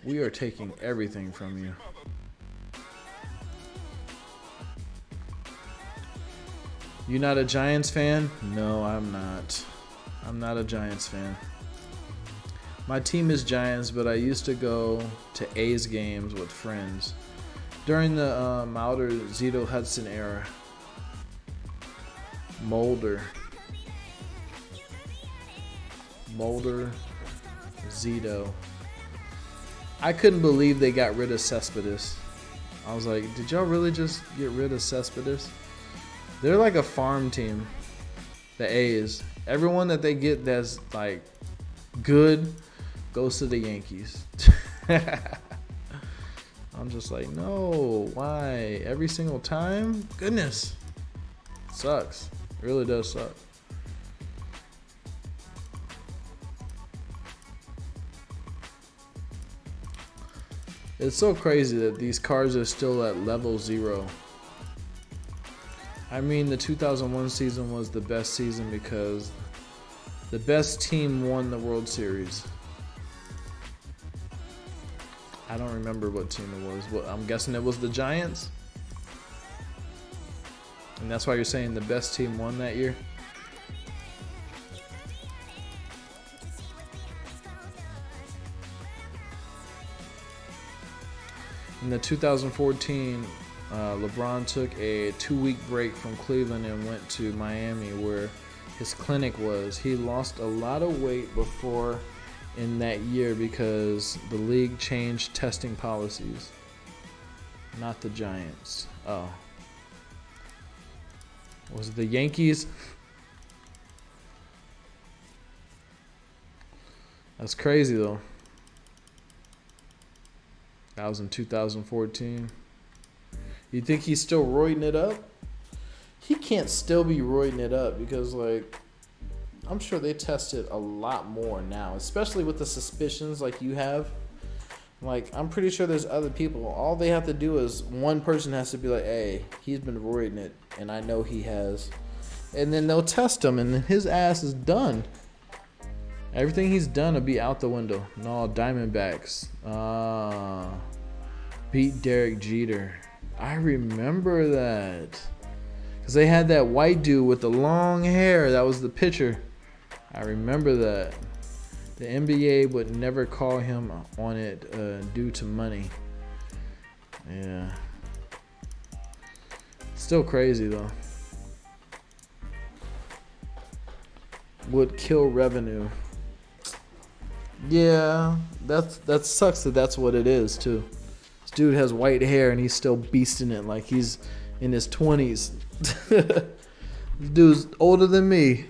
we are taking everything from you. You not a Giants fan? No, I'm not. I'm not a Giants fan. My team is Giants, but I used to go to A's games with friends during the Mulder Zito Hudson era. Mulder. Mulder, Zito. I couldn't believe they got rid of Cespedes. I was like, did y'all really just get rid of Cespedes? They're like a farm team. The A's. Everyone that they get that's like good goes to the Yankees. I'm just like, no, why? Every single time? Goodness. Sucks. It really does suck. It's so crazy that these cards are still at level 0. I mean, the 2001 season was the best season because the best team won the World Series. I don't remember what team it was. Well, I'm guessing it was the Giants. And that's why you're saying the best team won that year? In the 2014, LeBron took a 2-week break from Cleveland and went to Miami where his clinic was. He lost a lot of weight before in that year because the league changed testing policies. Not the Giants. Oh. Was it the Yankees? That's crazy though. That was in 2014. You think he's still roiding it up? He can't still be roiding it up because, like, I'm sure they tested a lot more now, especially with the suspicions like you have. Like, I'm pretty sure there's other people. All they have to do is one person has to be like, hey, he's been roiding it, and I know he has. And then they'll test him, and then his ass is done. Everything he's done will be out the window. No, Diamondbacks. Beat Derek Jeter. I remember that. Because they had that white dude with the long hair. That was the pitcher. I remember that. The NBA would never call him on it due to money. Yeah. Still crazy though. Would kill revenue. Yeah, that sucks that that's what it is too. This dude has white hair and he's still beasting it like he's in his 20s. This dude's older than me.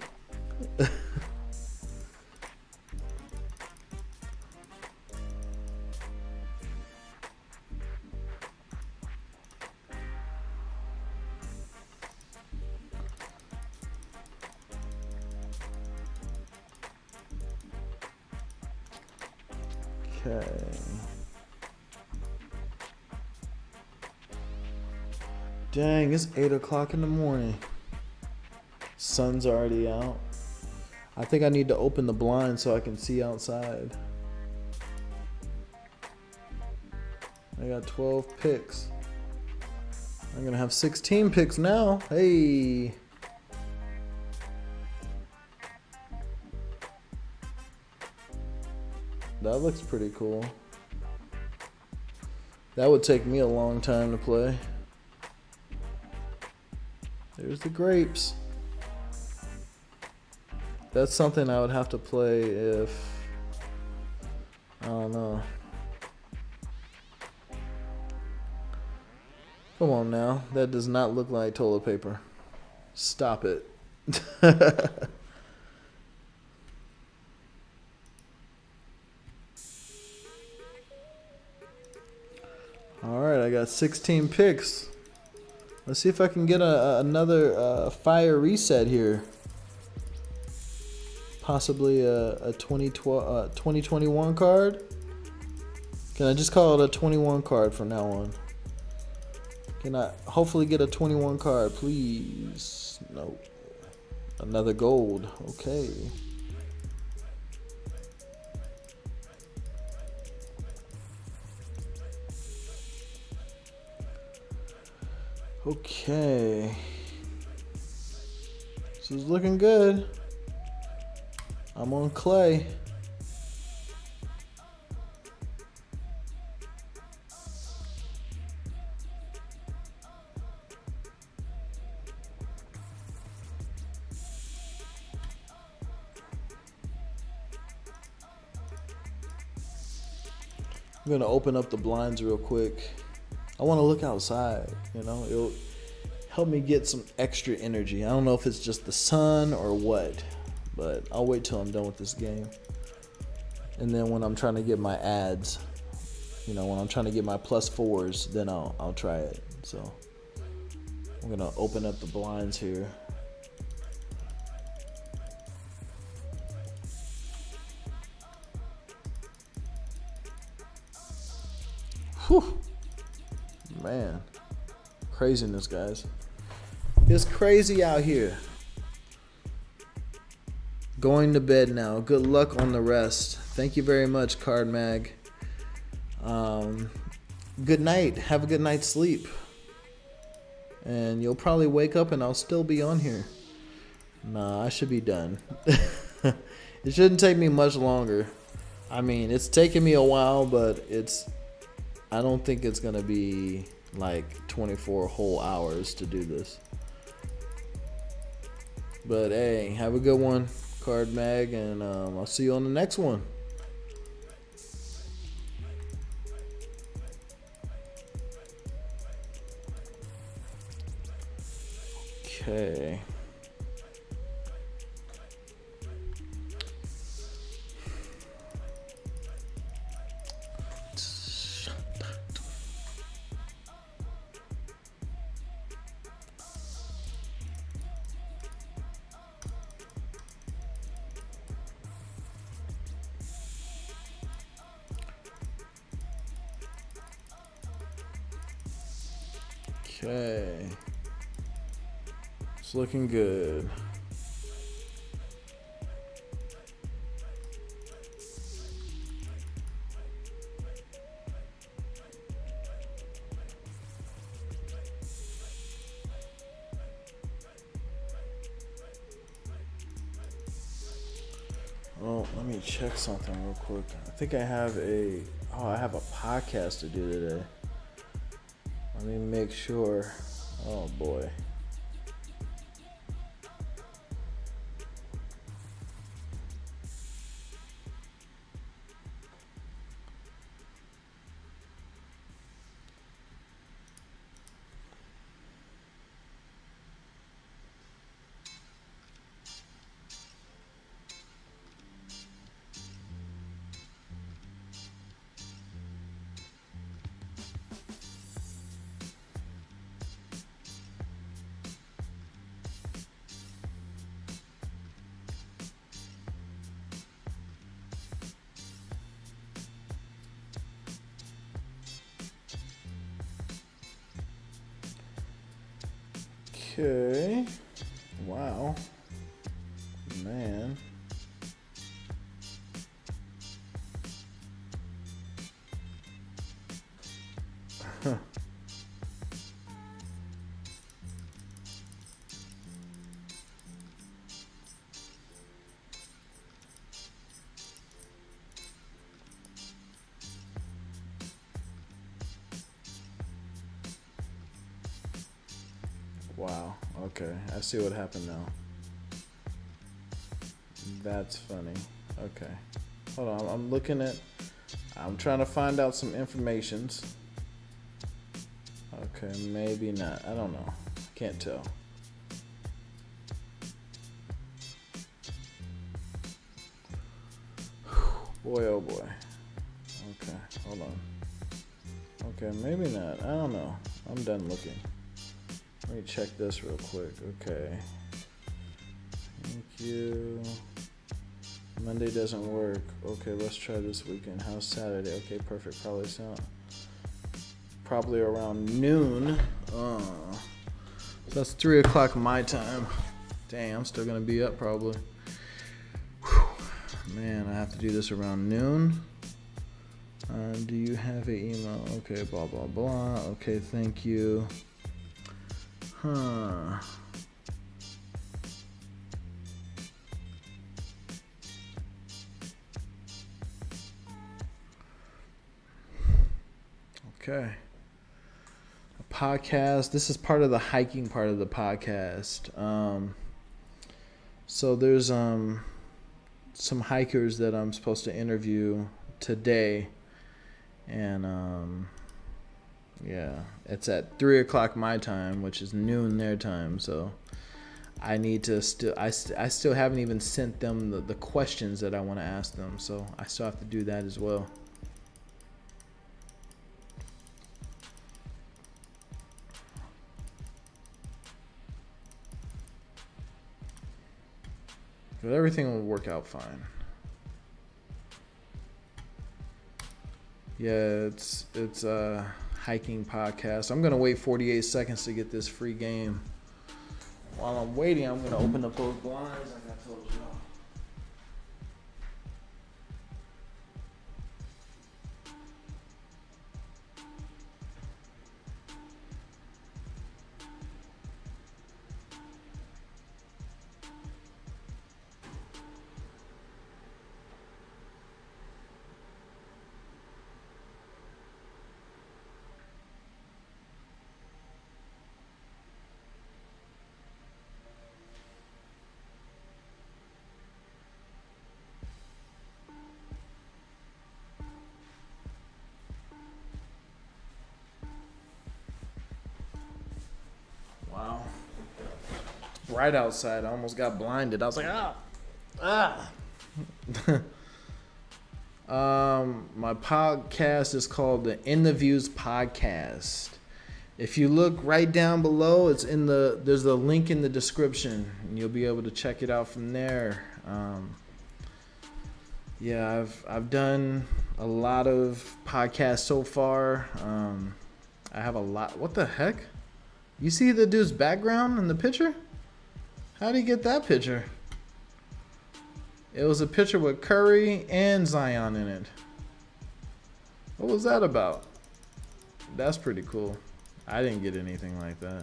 Okay. Dang, it's 8 o'clock in the morning. Sun's already out. I think I need to open the blind so I can see outside. I got 12 picks. I'm gonna have 16 picks now. Hey. That looks pretty cool. That would take me a long time to play. There's the grapes. That's something I would have to play if... I don't know. Come on now. That does not look like toilet paper. Stop it. Alright, I got 16 picks. Let's see if I can get another fire reset here. Possibly a 2021 card. Can I just call it a 21 card from now on? Can I hopefully get a 21 card, please? No. Another gold. Okay. Okay. This is looking good. I'm on clay. I'm gonna open up the blinds real quick. I want to look outside, you know, it'll help me get some extra energy. I don't know if it's just the sun or what, but I'll wait till I'm done with this game. And then when I'm trying to get my ads, you know, when I'm trying to get my +4s, then I'll try it. So I'm gonna open up the blinds here. Whew. Man, craziness, guys. It's crazy out here. Going to bed now. Good luck on the rest. Thank you very much, Card Mag. Good night. Have a good night's sleep. And you'll probably wake up and I'll still be on here. Nah, I should be done. It shouldn't take me much longer. I mean, it's taken me a while, but I don't think it's gonna be like 24 whole hours to do this. But hey, have a good one, Card Mag, and I'll see you on the next one. Okay. Okay. It's looking good. Oh, let me check something real quick. I think I have a podcast to do today. Let me make sure. Oh boy. Okay. Wow. Man. Wow. Okay. I see what happened now. That's funny. Okay. Hold on. I'm trying to find out some informations. Okay. Maybe not. I don't know. I can't tell. Boy, oh boy. Okay. Hold on. Okay. Maybe not. I don't know. I'm done looking. Let me check this real quick. Okay. Thank you. Monday doesn't work. Okay, let's try this weekend. How's Saturday? Okay, perfect. Probably around noon. So that's 3 o'clock my time. Dang, I'm still gonna be up probably. Whew. Man, I have to do this around noon. Do you have an email? Okay, blah blah blah. Okay, thank you. Huh. Okay. A podcast. This is part of the hiking part of the podcast. So there's some hikers that I'm supposed to interview today, And yeah, it's at 3 o'clock my time, which is noon their time. So I need to I still haven't even sent them the questions that I want to ask them. So I still have to do that as well. But everything will work out fine. Yeah, it's a hiking podcast. I'm gonna wait 48 seconds to get this free game. While I'm waiting, I'm gonna open up those blinds like I told you. Wow. Right outside, I almost got blinded. I was like, ah. My podcast is called the In the Views Podcast. If you look right down below, there's a link in the description, and you'll be able to check it out from there. Yeah, I've done a lot of podcasts so far. I have a lot. What the heck? You see the dude's background in the picture? How did he get that picture? It was a picture with Curry and Zion in it. What was that about? That's pretty cool. I didn't get anything like that.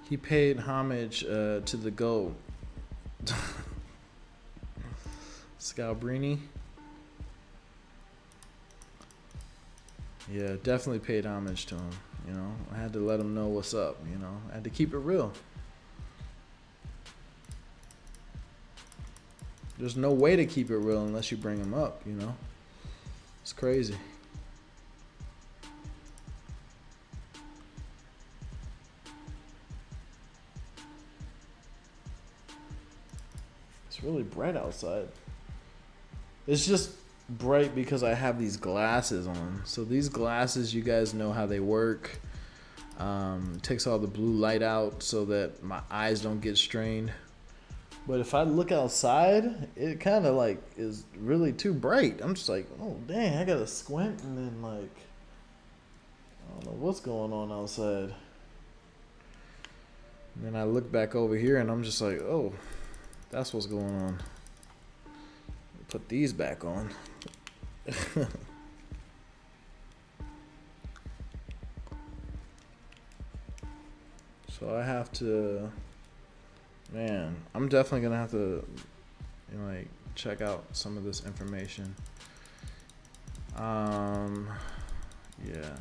He paid homage to the GOAT. Scalabrini. Yeah, definitely paid homage to him. You know, I had to let him know what's up. You know, I had to keep it real. There's no way to keep it real unless you bring him up. You know, it's crazy. It's really bright outside. It's just bright because I have these glasses on. So these glasses, you guys know how they work. It takes all the blue light out so that my eyes don't get strained. But if I look outside, it kind of like is really too bright. I'm just like, oh dang, I gotta squint, and then like, I don't know what's going on outside. And then I look back over here and I'm just like, oh, that's what's going on. Put these back on. So I have to, man, I'm definitely gonna have to, you know, like check out some of this information. Yeah,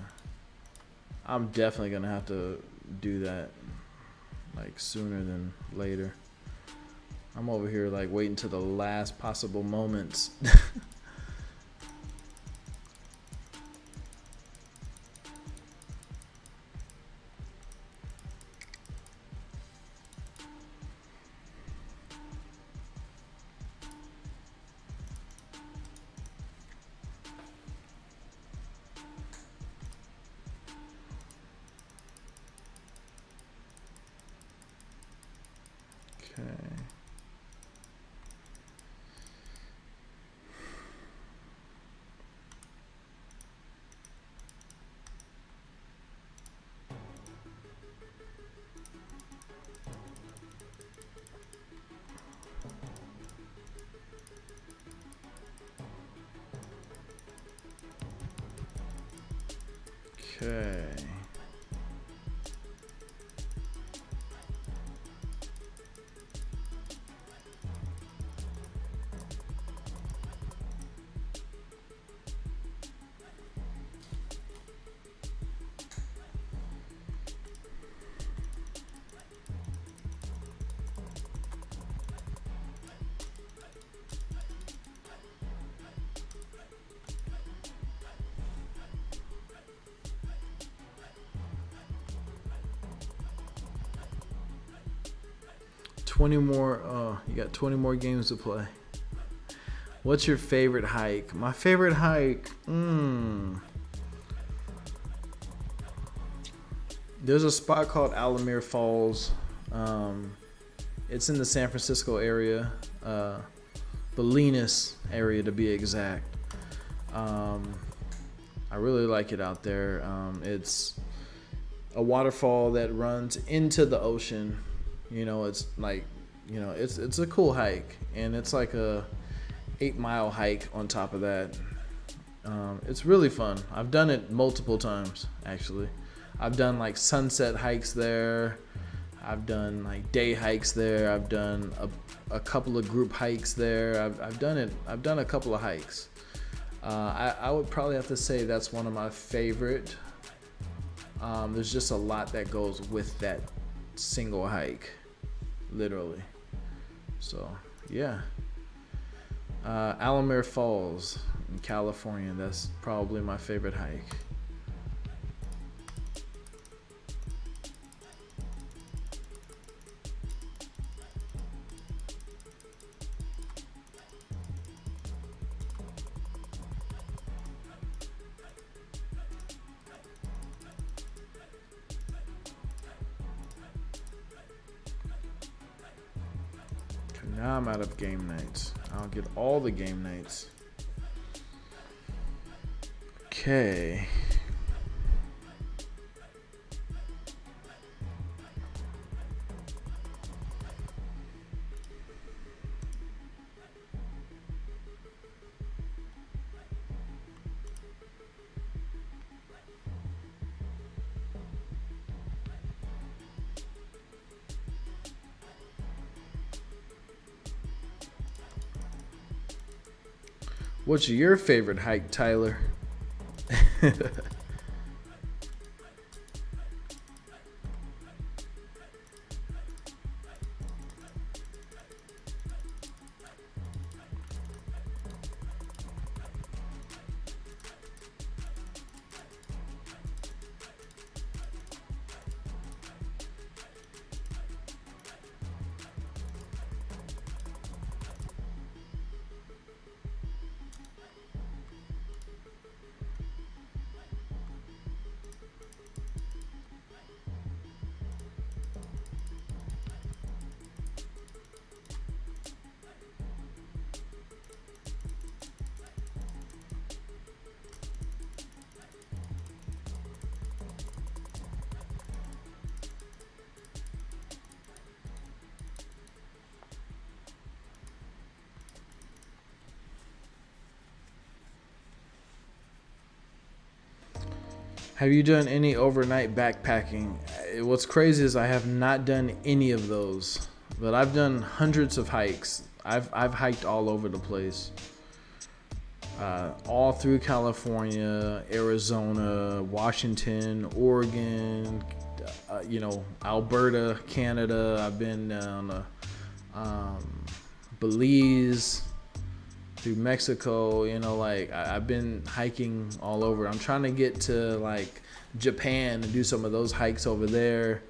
I'm definitely gonna have to do that like sooner than later. I'm over here like waiting to the last possible moments. Okay. Okay. 20 more. You got 20 more games to play. What's your favorite hike? My favorite hike. There's a spot called Alamere Falls. It's in the San Francisco area, Bolinas area to be exact. I really like it out there. It's a waterfall that runs into the ocean. You know, it's like, you know, it's a cool hike, and it's like a 8-mile hike on top of that. It's really fun. I've done it multiple times, actually. I've done like sunset hikes there. I've done like day hikes there. I've done a couple of group hikes there. I've done it. I've done a couple of hikes. I would probably have to say that's one of my favorite. There's just a lot that goes with that single hike, literally. So yeah, Alamere Falls in California. That's probably my favorite hike. Now I'm out of game nights. I'll get all the game nights. Okay. What's your favorite hike, Tyler? Have you done any overnight backpacking? What's crazy is I have not done any of those, but I've done hundreds of hikes. I've hiked all over the place, all through California, Arizona, Washington, Oregon, Alberta, Canada. I've been down Belize, through Mexico, I've been hiking all over. I'm trying to get to like Japan and do some of those hikes over there.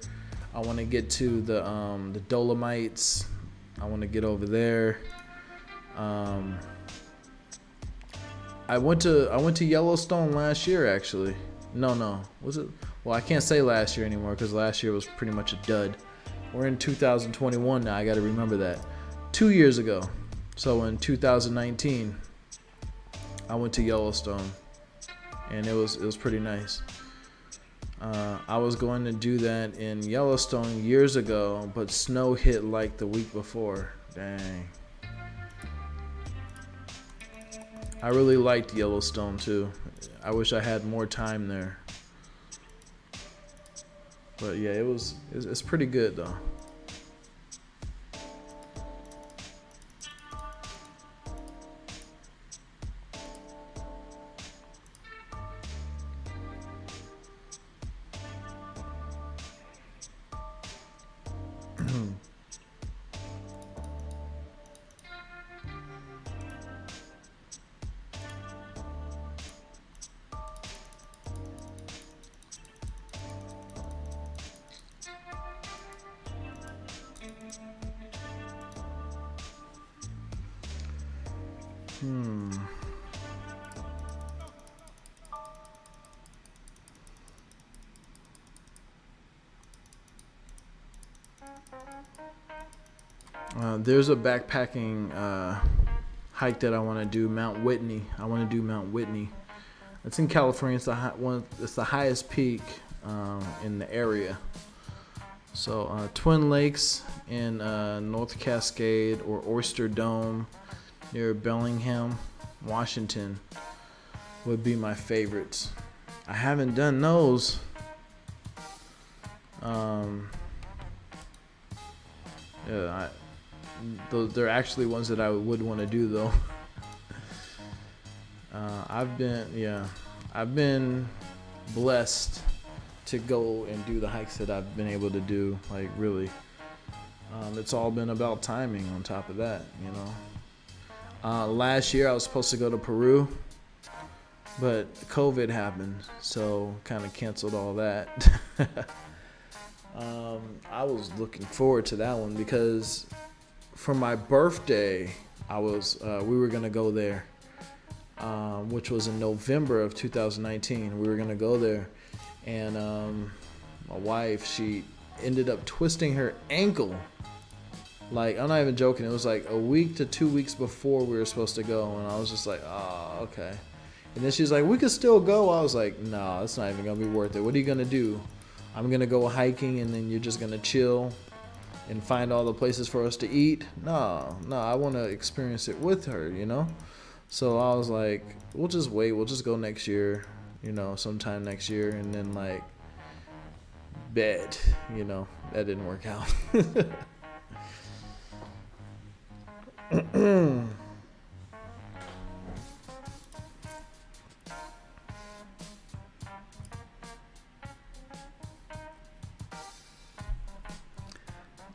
I want to get to the Dolomites. I want to get over there. I went to Yellowstone last year, actually. No, was it? Well, I can't say last year anymore because last year was pretty much a dud. We're in 2021 now. I got to remember that. 2 years ago. So in 2019, I went to Yellowstone, and it was pretty nice. I was going to do that in Yellowstone years ago, but snow hit like the week before. Dang. I really liked Yellowstone too. I wish I had more time there. But yeah, it's pretty good though. There's a backpacking hike that I want to do, Mount Whitney. I want to do Mount Whitney. It's in California. It's the highest peak in the area. So Twin Lakes in North Cascade or Oyster Dome near Bellingham, Washington would be my favorites. I haven't done those. They're actually ones that I would want to do though. I've been blessed to go and do the hikes that I've been able to do. Like really, it's all been about timing. On top of that, you know, last year I was supposed to go to Peru, but COVID happened, so kind of canceled all that. I was looking forward to that one because for my birthday, we were gonna go there, which was in November of 2019. We were gonna go there, and my wife, she ended up twisting her ankle. Like, I'm not even joking. It was like a week to 2 weeks before we were supposed to go, and I was just like, oh, okay. And then she's like, we could still go. I was like, no, it's not even gonna be worth it. What are you gonna do? I'm gonna go hiking, and then you're just gonna chill and find all the places for us to eat? No, I want to experience it with her, you know? So I was like, we'll just wait. We'll just go next year, you know, sometime next year. And then like, bet, you know, that didn't work out.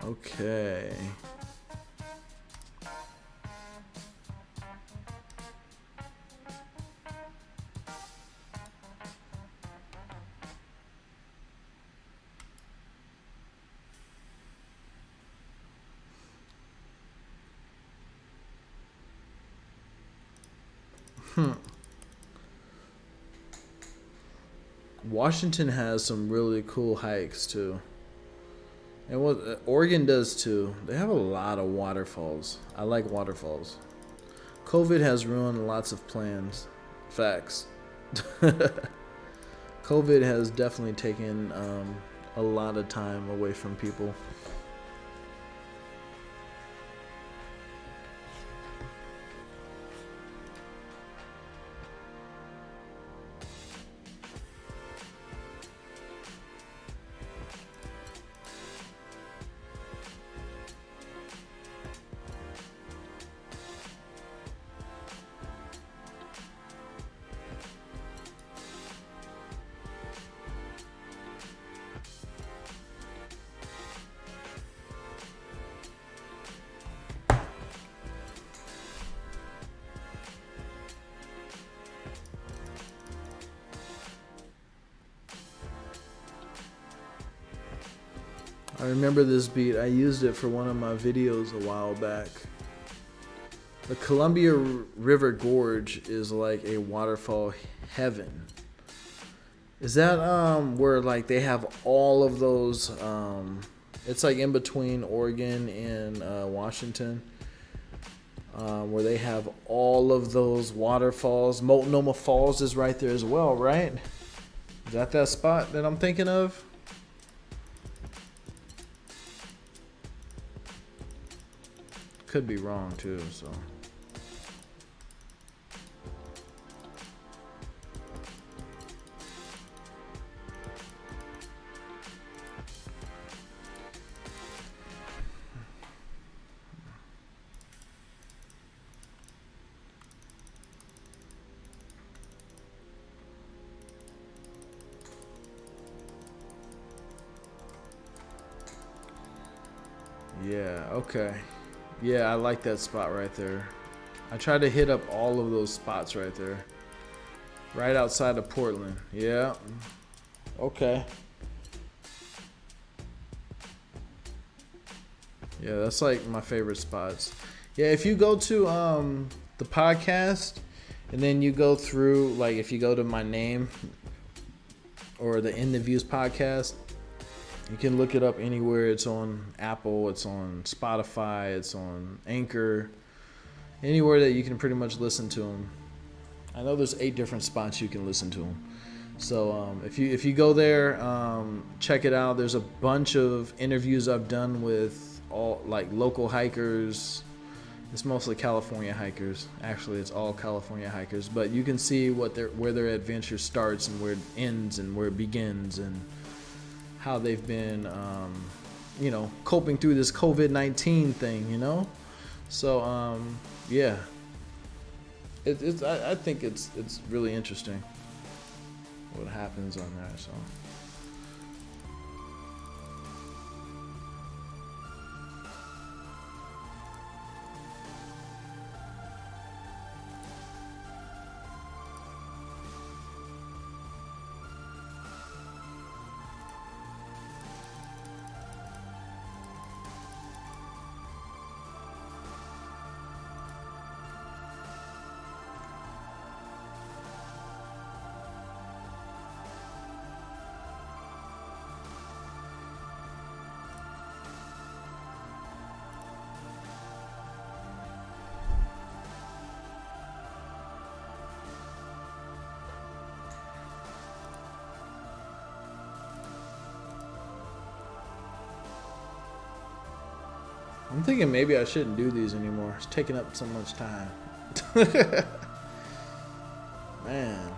Okay. Washington has some really cool hikes too. And what Oregon does too. They have a lot of waterfalls. I like waterfalls. COVID has ruined lots of plans. Facts. COVID has definitely taken a lot of time away from people. I remember this beat. I used it for one of my videos a while back. The Columbia River Gorge is like a waterfall heaven. Is that where like they have all of those it's like in between Oregon and Washington, where they have all of those waterfalls. Multnomah Falls is right there as well, right? Is that spot that I'm thinking of? Could be wrong too, so. Yeah, okay. Yeah, I like that spot right there. I try to hit up all of those spots right there. Right outside of Portland. Yeah. Okay. Yeah, that's like my favorite spots. Yeah, if you go to the podcast, and then you go through, like if you go to my name or the In the Views podcast, you can look it up anywhere. It's on Apple, it's on Spotify, it's on Anchor, anywhere that you can pretty much listen to them. I know there's 8 different spots you can listen to them. So if you go there, check it out. There's a bunch of interviews I've done with all like local hikers. It's mostly California hikers. Actually, it's all California hikers. But you can see where their adventure starts and where it ends and where it begins and how they've been, coping through this COVID-19 thing. So yeah, I think it's really interesting what happens on there. So. I'm thinking maybe I shouldn't do these anymore. It's taking up so much time. Man,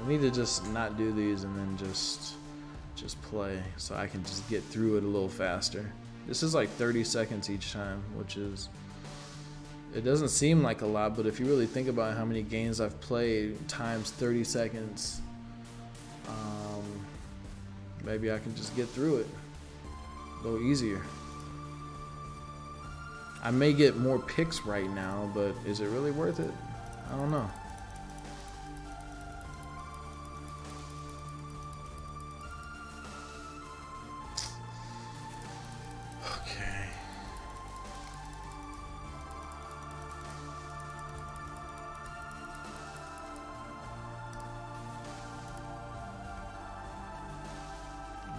I need to just not do these and then just play so I can just get through it a little faster. This is like 30 seconds each time, which is, it doesn't seem like a lot, but if you really think about how many games I've played times 30 seconds, maybe I can just get through it a little easier. I may get more picks right now, but is it really worth it? I don't know. Okay.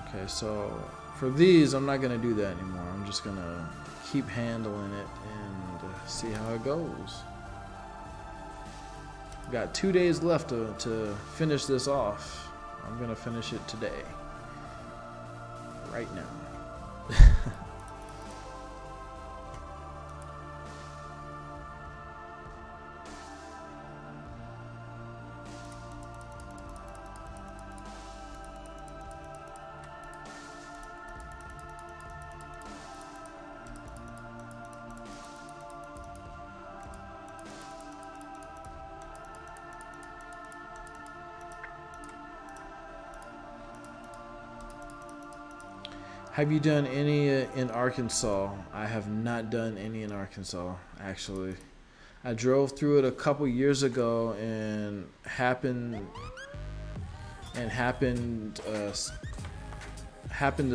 Okay, so for these, I'm not gonna do that anymore. I'm just gonna keep handling it and see how it goes. Got 2 days left to finish this off. I'm gonna finish it today, right now. Have you done any in Arkansas? I have not done any in Arkansas, actually. I drove through it a couple years ago and happened to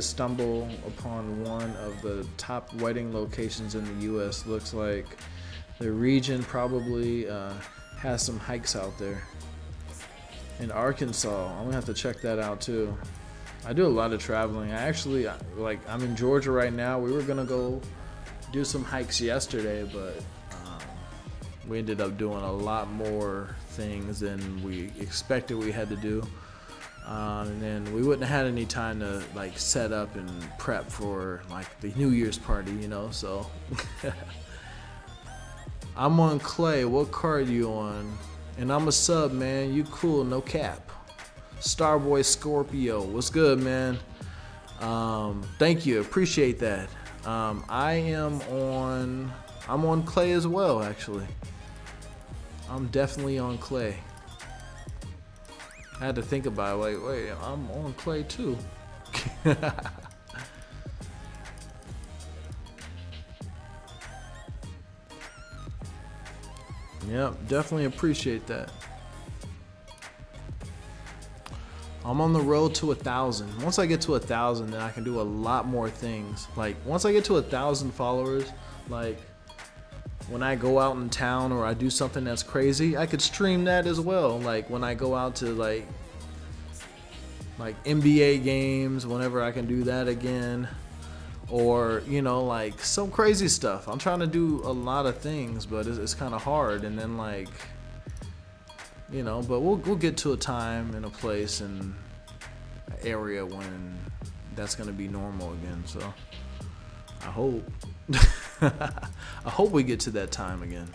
stumble upon one of the top wedding locations in the U.S. Looks like the region probably has some hikes out there. In Arkansas, I'm gonna have to check that out too. I do a lot of traveling. I'm in Georgia right now. We were gonna go do some hikes yesterday, but we ended up doing a lot more things than we expected we had to do. And then we wouldn't have had any time to like set up and prep for like the New Year's party, so. I'm on Clay. What card you on? And I'm a sub, man. You cool, no cap. Starboy Scorpio, what's good, man? Thank you, appreciate that. I'm on Clay as well, actually. I'm definitely on Clay. I had to think about it, like, wait, I'm on Clay too. Yep, definitely appreciate that. I'm on the road to 1,000. Once I get to 1,000, then I can do a lot more things. Like once I get to 1,000 followers, like when I go out in town or I do something that's crazy, I could stream that as well. Like when I go out to like NBA games, whenever I can do that again, or you know, like some crazy stuff. I'm trying to do a lot of things, but it's kind of hard. And then like, you know, but we'll get to a time and a place and an area when that's gonna be normal again. So I hope I hope we get to that time again.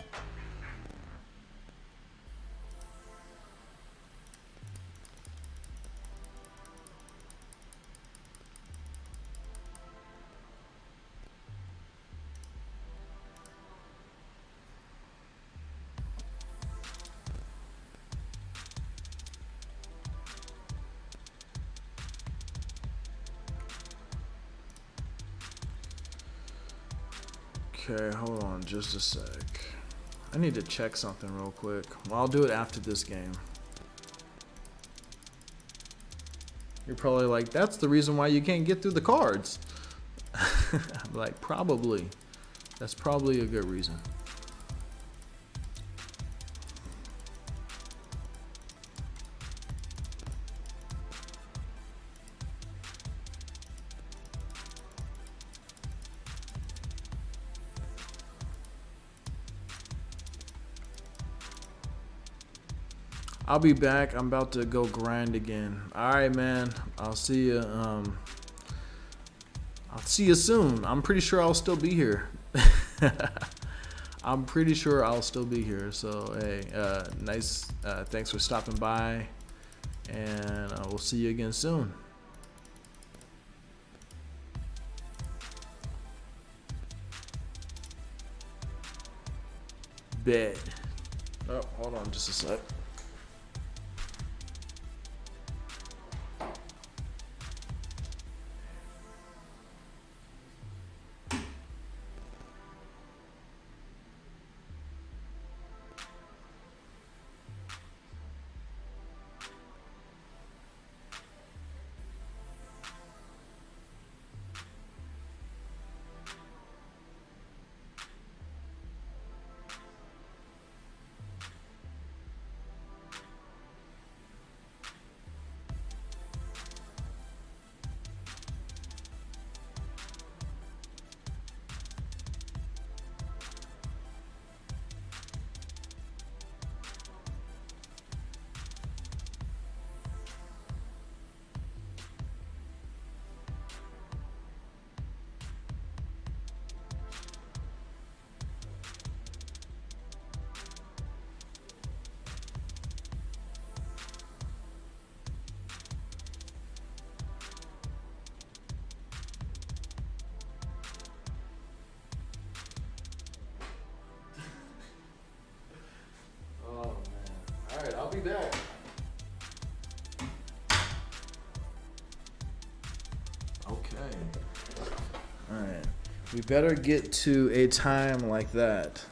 Okay, hold on just a sec. I need to check something real quick. Well, I'll do it after this game. You're probably like, that's the reason why you can't get through the cards. I'm like, probably. That's probably a good reason. I'll be back. I'm about to go grind again. All right, man. I'll see you. I'll see you soon. I'm pretty sure I'll still be here. I'm pretty sure I'll still be here. So hey, nice. Thanks for stopping by, and we'll see you again soon. Bet. Oh, hold on just a sec. Alright, I'll be back. Okay. Alright. We better get to a time like that.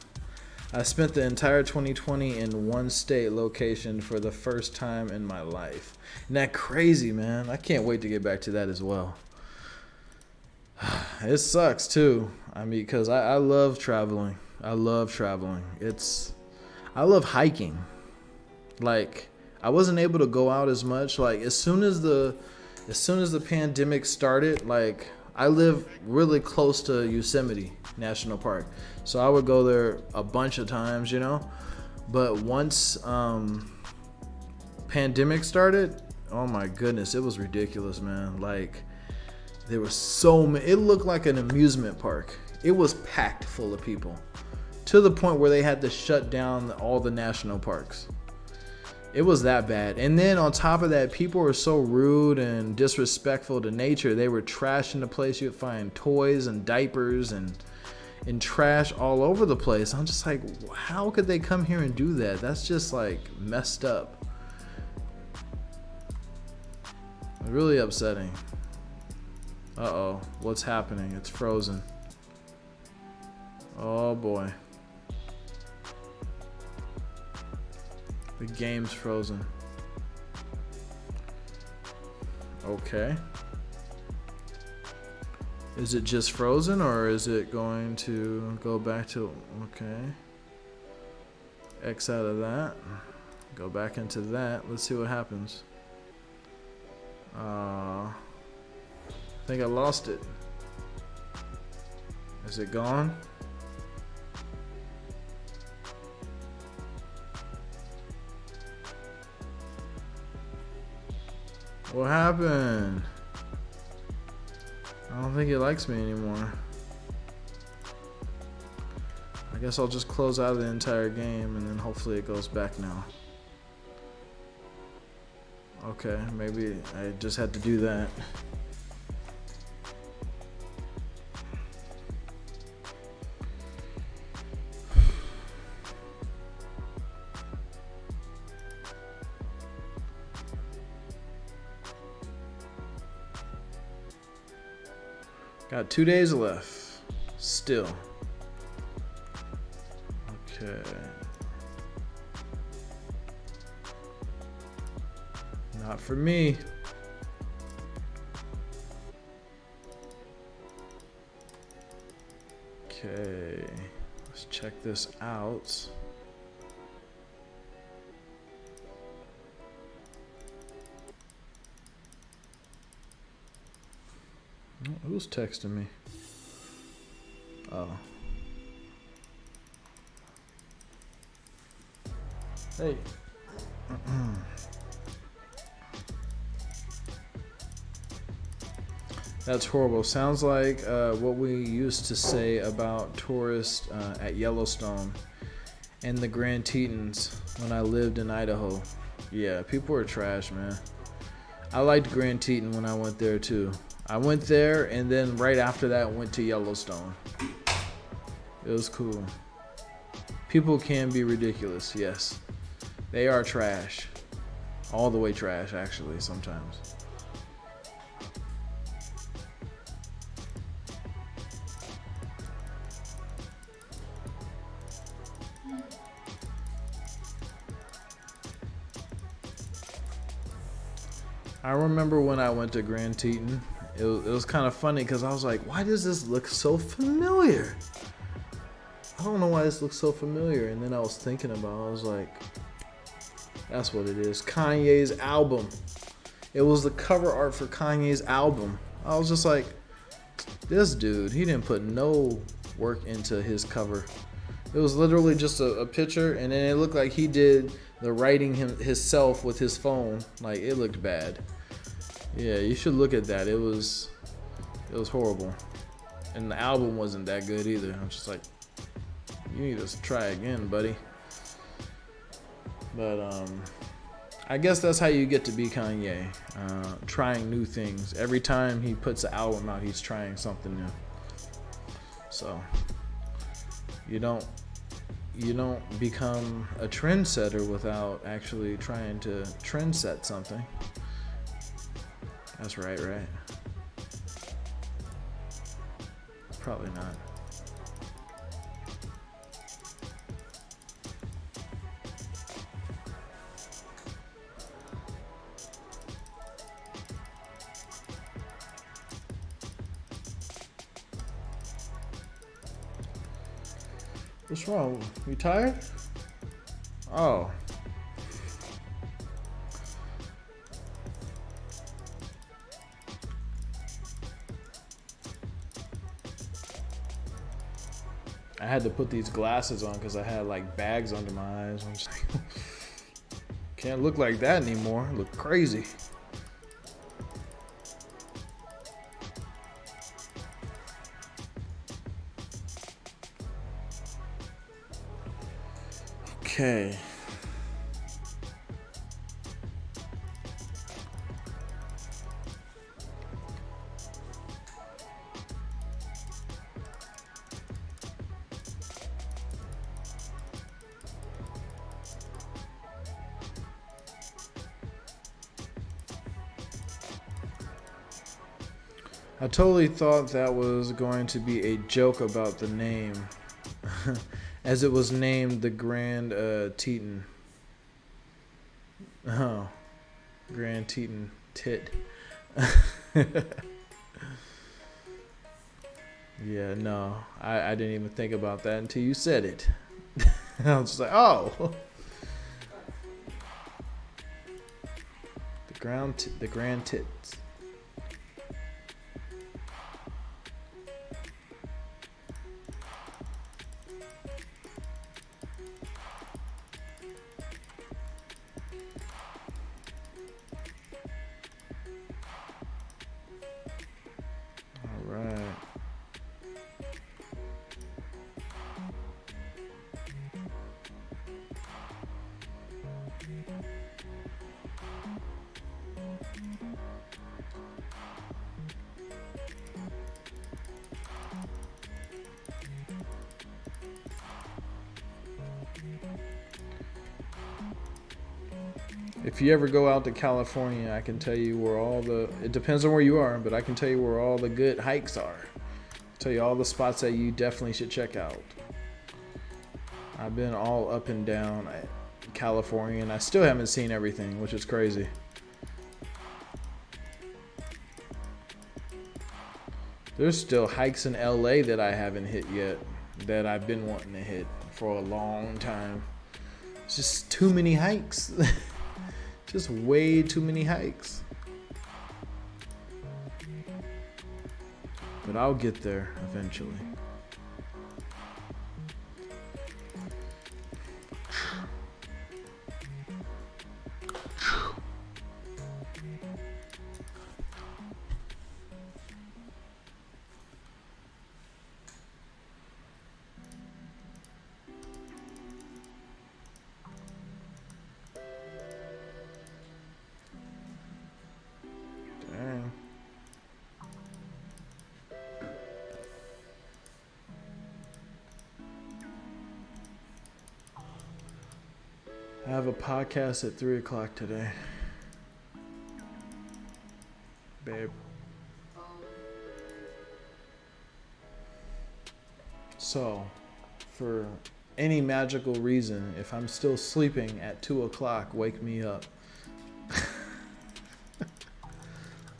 I spent the entire 2020 in one state location for the first time in my life. Isn't that crazy, man? I can't wait to get back to that as well. It sucks too. I mean, because I love traveling. I love traveling. I love hiking. Like, I wasn't able to go out as much. Like, as soon as the pandemic started, like, I live really close to Yosemite National Park, so I would go there a bunch of times, you know. But once pandemic started, oh my goodness, it was ridiculous, man. Like, there were so many. It looked like an amusement park. It was packed full of people, to the point where they had to shut down all the national parks. It was that bad. And then on top of that, people were so rude and disrespectful to nature. They were trashing the place. You'd find toys and diapers and trash all over the place. I'm just like, how could they come here and do that? That's just like messed up. Really upsetting. Uh-oh, what's happening? It's frozen. Oh boy. The game's frozen. Okay. Is it just frozen or is it going to go back to, okay. X out of that. Go back into that. Let's see what happens. I think I lost it. Is it gone? What happened? I don't think it likes me anymore. I guess I'll just close out of the entire game and then hopefully it goes back now. Okay, maybe I just had to do that. Got 2 days left. Still. Okay. Not for me. Okay. Let's check this out. Who's texting me? Oh. Hey. That's horrible. Sounds like what we used to say about tourists at Yellowstone and the Grand Tetons when I lived in Idaho. Yeah, people are trash, man. I liked Grand Teton when I went there too. I went there and then right after that went to Yellowstone. It was cool. People can be ridiculous, yes. They are trash. All the way trash, actually, sometimes. I remember when I went to Grand Teton, it was kind of funny because I was like, why does this look so familiar? I don't know why this looks so familiar. And then I was thinking about it, I was like, that's what it is. Kanye's album. It was the cover art for Kanye's album. I was just like, this dude, he didn't put no work into his cover. It was literally just a picture, and then it looked like he did the writing himself with his phone. Like, it looked bad. Yeah, you should look at that. It was horrible. And the album wasn't that good either. I'm just like, you need to try again, buddy. But I guess that's how you get to be Kanye. Trying new things. Every time he puts an album out, he's trying something new. So you don't become a trendsetter without actually trying to trend set something. That's right? Probably not. What's wrong? You tired? Oh. I had to put these glasses on because I had like bags under my eyes. I'm just like, can't look like that anymore. Look crazy. Okay. I totally thought that was going to be a joke about the name, as it was named the Grand Teton. Oh, Grand Teton Tit. Yeah, no, I didn't even think about that until you said it. I was just like, oh. The grand tits. All right. If you ever go out to California, I can tell you where it depends on where you are, but I can tell you where all the good hikes are. I'll tell you all the spots that you definitely should check out. I've been all up and down California, and I still haven't seen everything, which is crazy. There's still hikes in LA that I haven't hit yet, that I've been wanting to hit for a long time. It's just too many hikes. Just way too many hikes. But I'll get there eventually. I have a podcast at 3 o'clock today. Babe. So, for any magical reason, if I'm still sleeping at 2 o'clock, wake me up.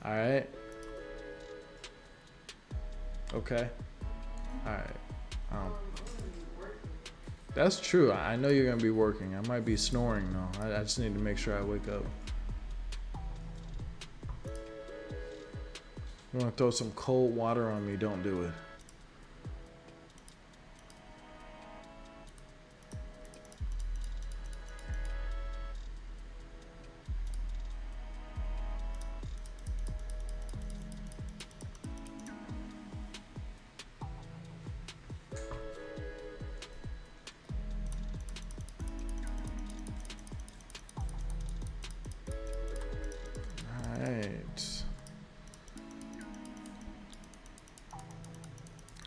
Alright? Okay? Alright. That's true. I know you're going to be working. I might be snoring though. I just need to make sure I wake up. You want to throw some cold water on me? Don't do it.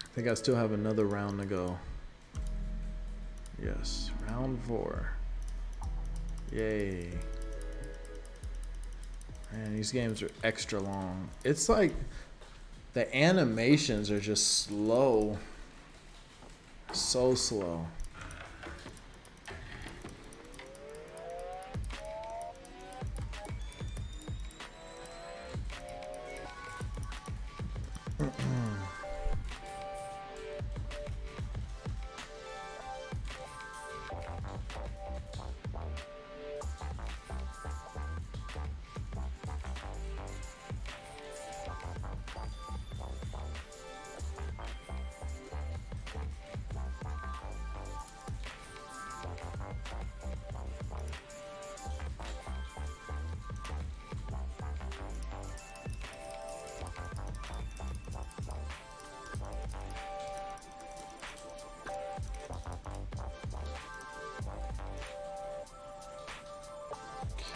I think I still have another round to go. Yes, round 4. Yay. Man, these games are extra long. It's like the animations are just slow. So slow.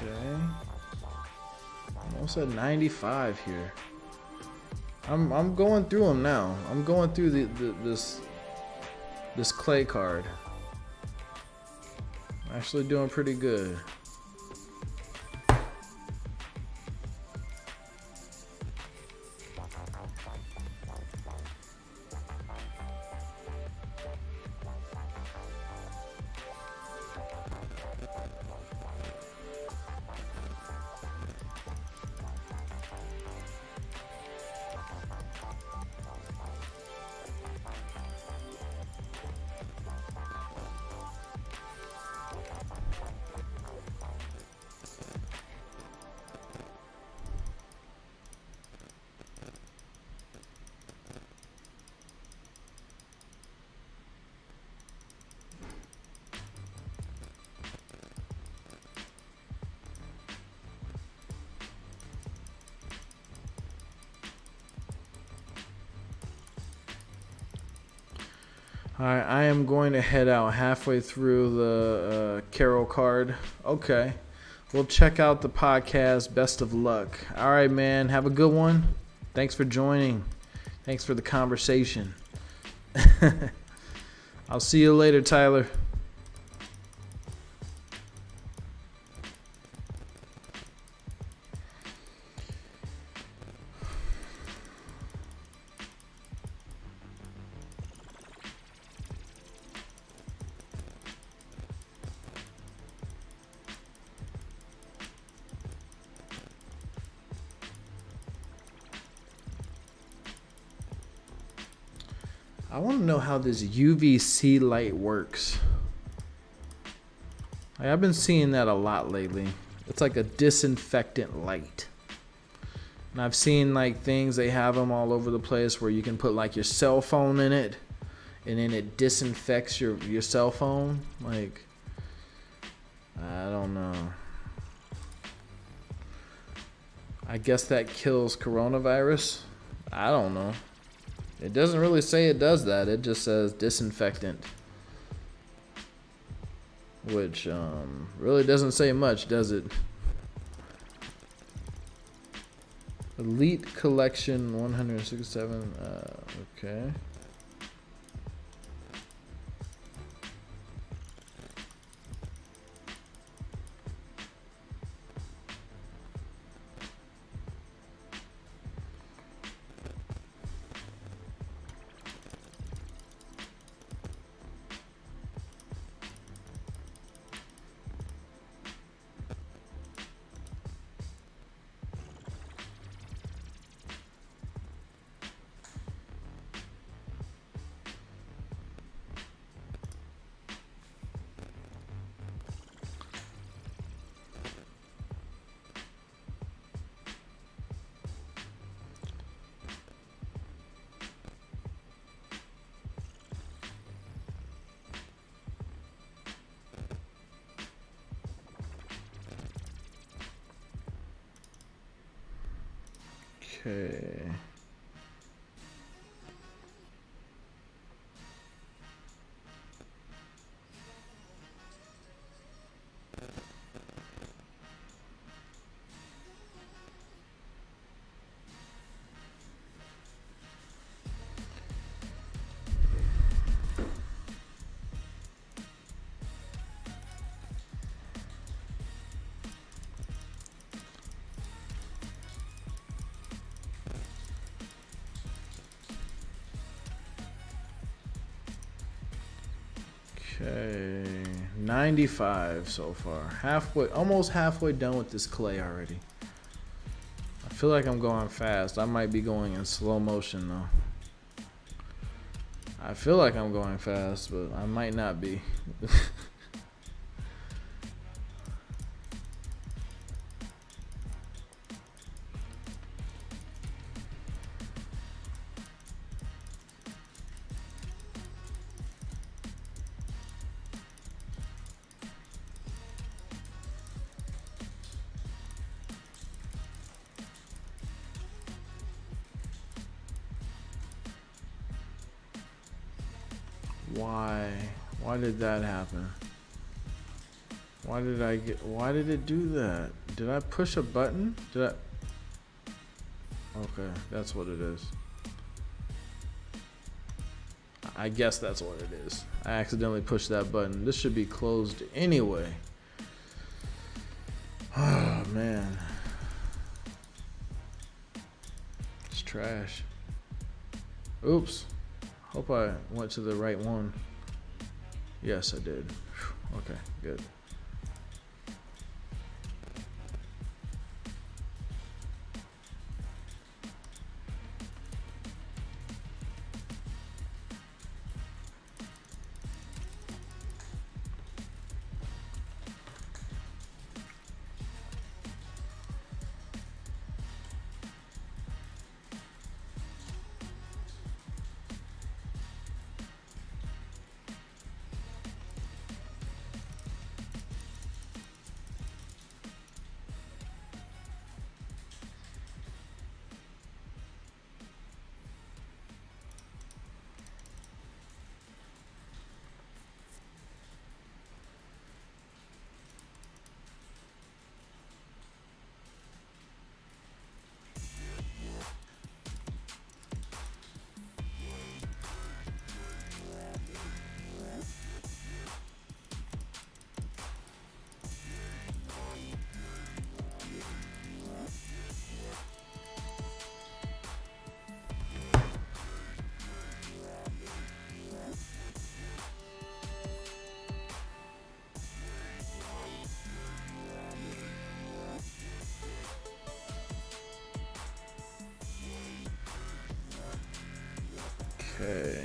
Okay. Almost at 95 here. I'm going through them now. I'm going through this clay card. I'm actually doing pretty good. Alright, I am going to head out halfway through the Carol card. Okay. We'll check out the podcast. Best of luck. Alright, man. Have a good one. Thanks for joining. Thanks for the conversation. I'll see you later, Tyler. I want to know how this UVC light works. I've been seeing that a lot lately. It's like a disinfectant light. And I've seen like things, they have them all over the place where you can put like your cell phone in it and then it disinfects your cell phone. Like, I don't know. I guess that kills coronavirus. I don't know. It doesn't really say it does that. It just says disinfectant. Which really doesn't say much, does it? Elite Collection 167. Okay. Okay. Okay, 95 so far. Halfway, almost halfway done with this clay already. I feel like I'm going fast. I might be going in slow motion though. I feel like I'm going fast, but I might not be. Why did that happen? Why did it do that? Did I push a button? Okay, that's what it is. I guess that's what it is. I accidentally pushed that button. This should be closed anyway. Oh man. It's trash. Oops. Hope I went to the right one. Yes, I did. Okay, good. Okay.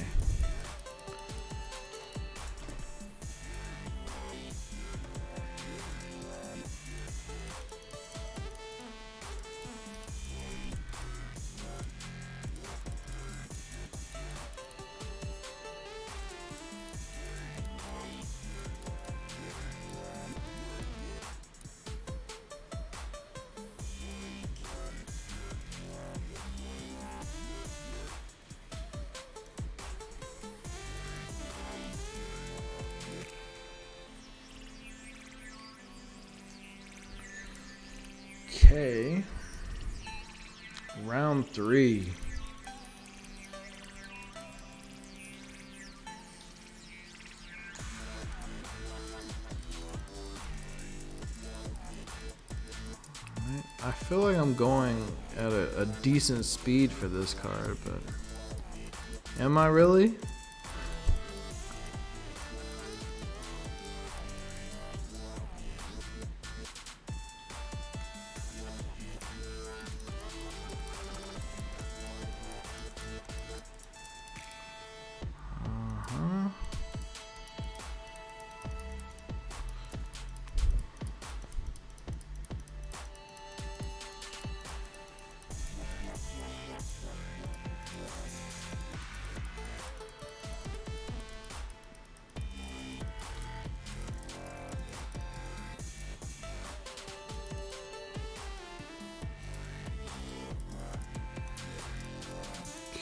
Okay. Round 3. I feel like I'm going at a decent speed for this card, but am I really?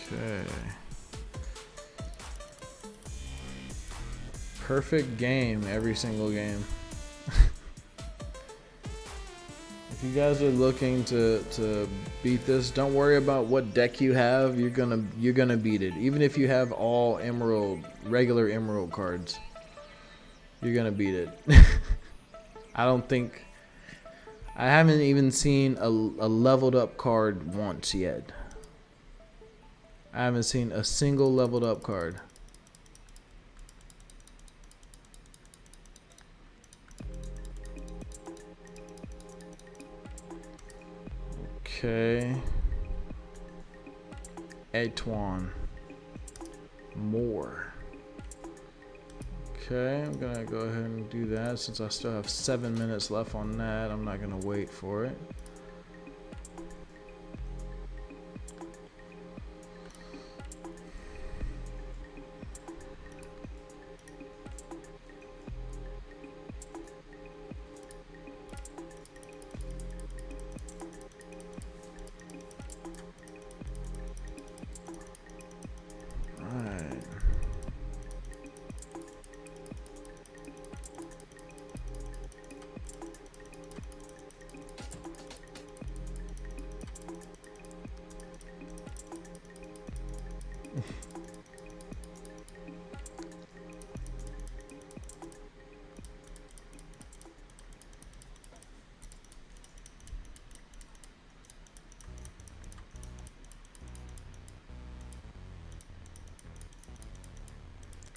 Okay. Perfect game every single game. If you guys are looking to beat this, don't worry about what deck you have. You're gonna beat it. Even if you have all regular emerald cards, you're gonna beat it. I haven't even seen a leveled up card once yet. I haven't seen a single leveled up card. Okay. Etwan. More. Okay, I'm gonna go ahead and do that since I still have 7 minutes left on that. I'm not gonna wait for it.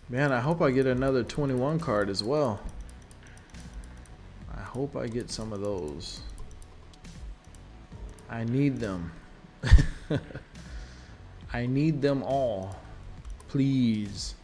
Man, I hope I get another 21 card as well. I hope I get some of those. I need them. I need them all. Please.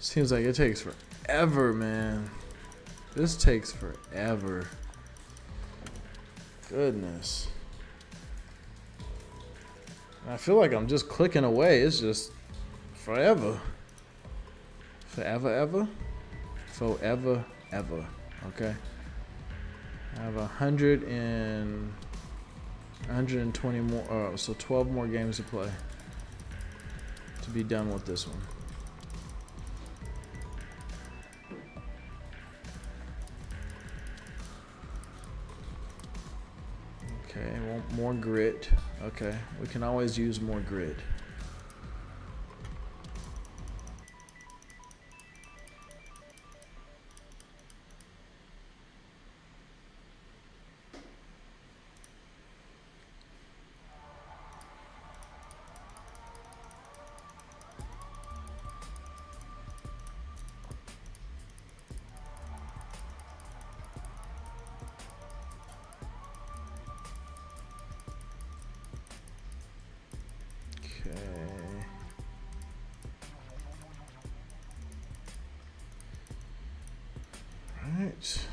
Seems like it takes forever, man. This takes forever. Goodness. I feel like I'm just clicking away. It's just forever. Forever, ever? Forever, ever. Okay. I have 120 more, so 12 more games to play to be done with this one. Okay, want more grit. Okay, we can always use more grit. Right.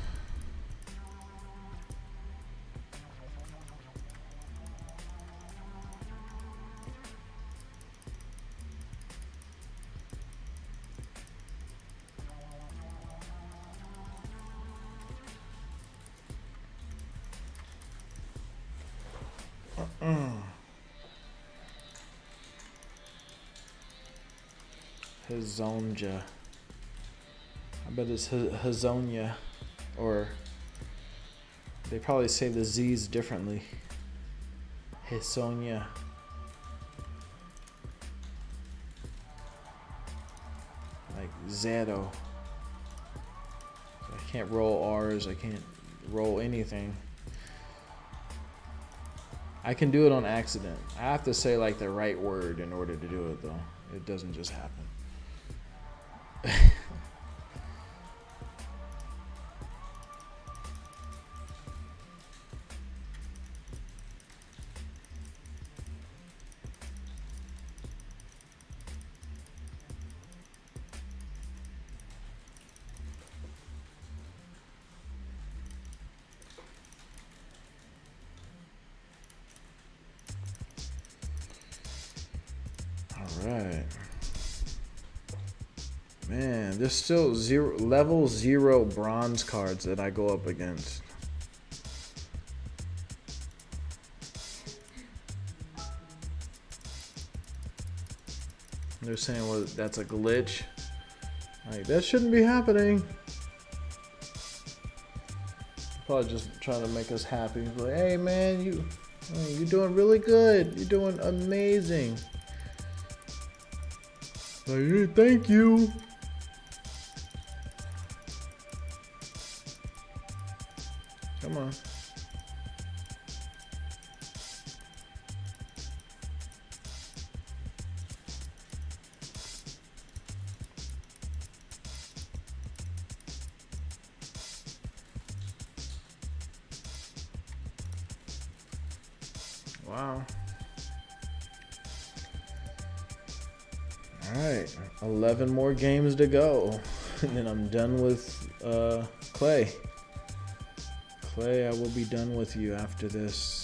Hazonja. I bet it's Hazonia, or they probably say the Z's differently. Hazonia. Like Zato. I can't roll R's, I can't roll anything. I can do it on accident. I have to say like the right word in order to do it though. It doesn't just happen. Alright. Man, there's still level 0 bronze cards that I go up against. They're saying, well, that's a glitch. Like, that shouldn't be happening. Probably just trying to make us happy. Like, hey man, you're doing really good. You're doing amazing. Like, hey, thank you. Come on. Wow. Alright, 11 more games to go. And then I'm done with Clay. Clay, I will be done with you after this.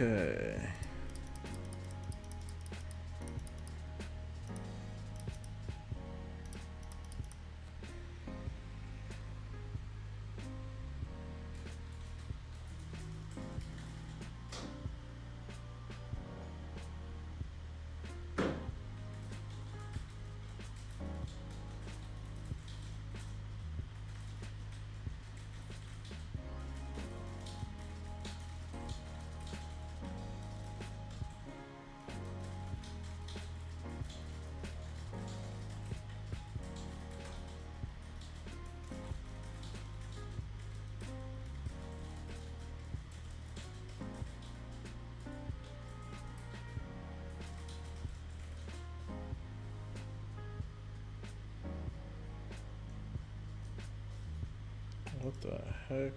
Okay. What the heck?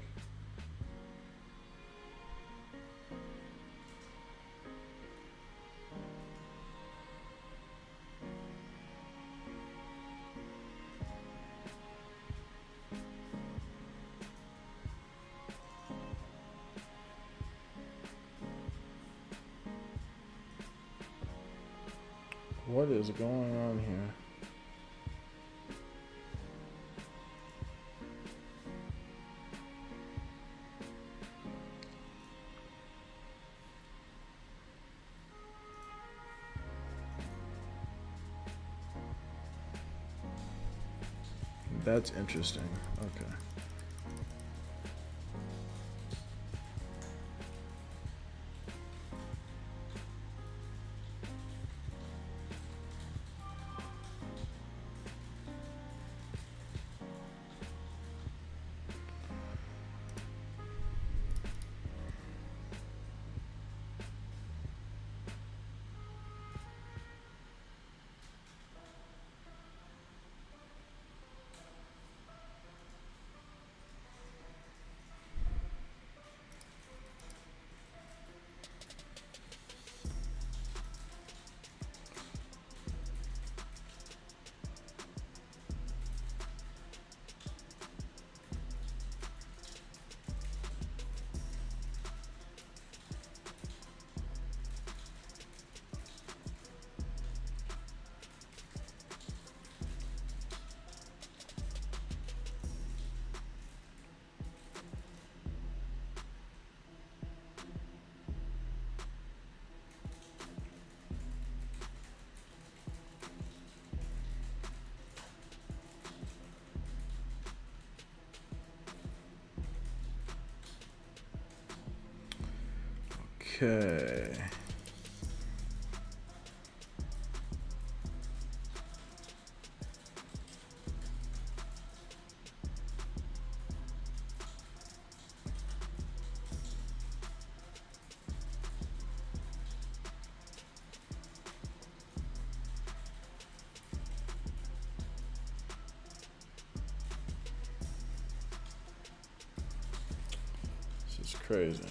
What is going on here? That's interesting. Okay. Okay. This is crazy.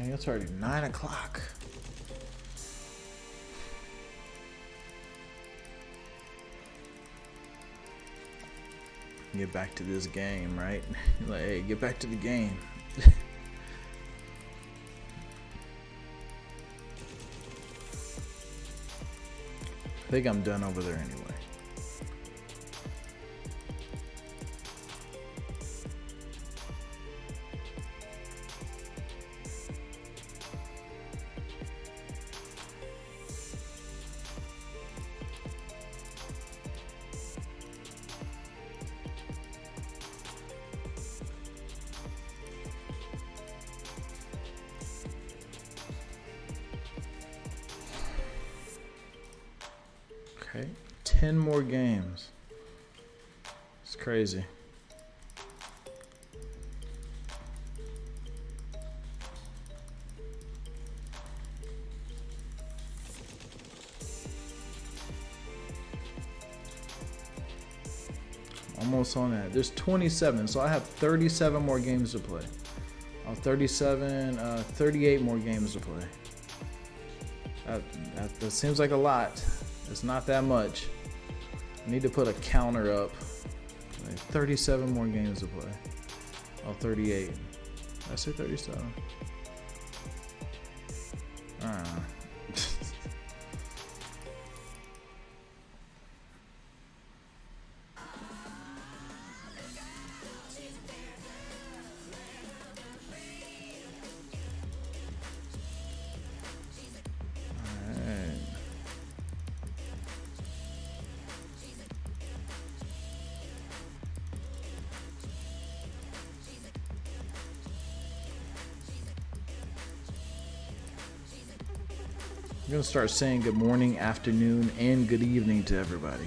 Dang, it's already 9 o'clock. Get back to this game, right? Like, hey, get back to the game. I think I'm done over there anyway. Okay, 10 more games. It's crazy. Almost on that. There's 27, so I have 37 more games to play. 38 more games to play. That seems like a lot. It's not that much. I need to put a counter up. Like 37 more games to play. Oh, 38. I say 37. I'm gonna start saying good morning, afternoon, and good evening to everybody.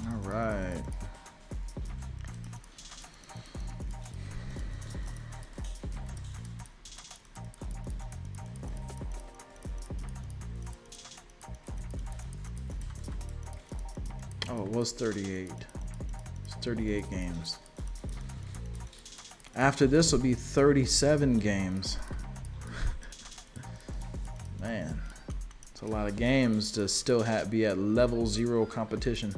All right. Oh, it was 38. It's 38 games. After this will be 37 games. Man, it's a lot of games to still be at level 0 competition.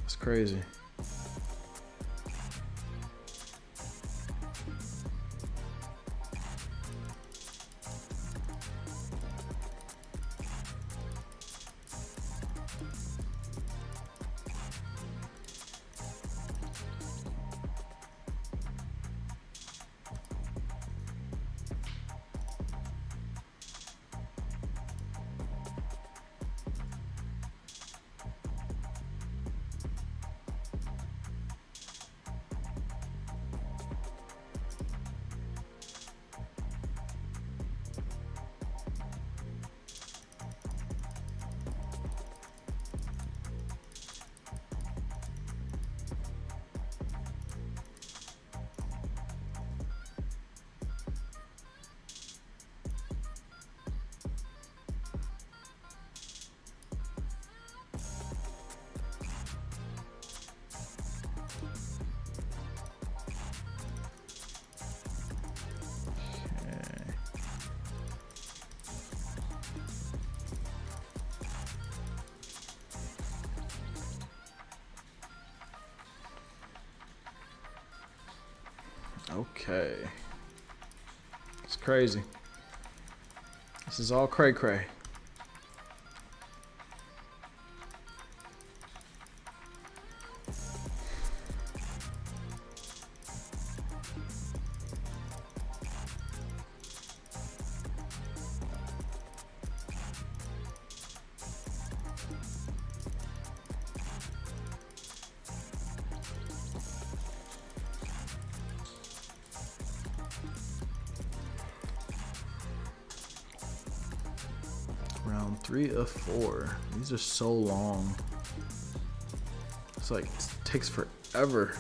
It's crazy. Okay. It's crazy. This is all cray cray. Round 3 of 4. These are so long. It's like, it takes forever.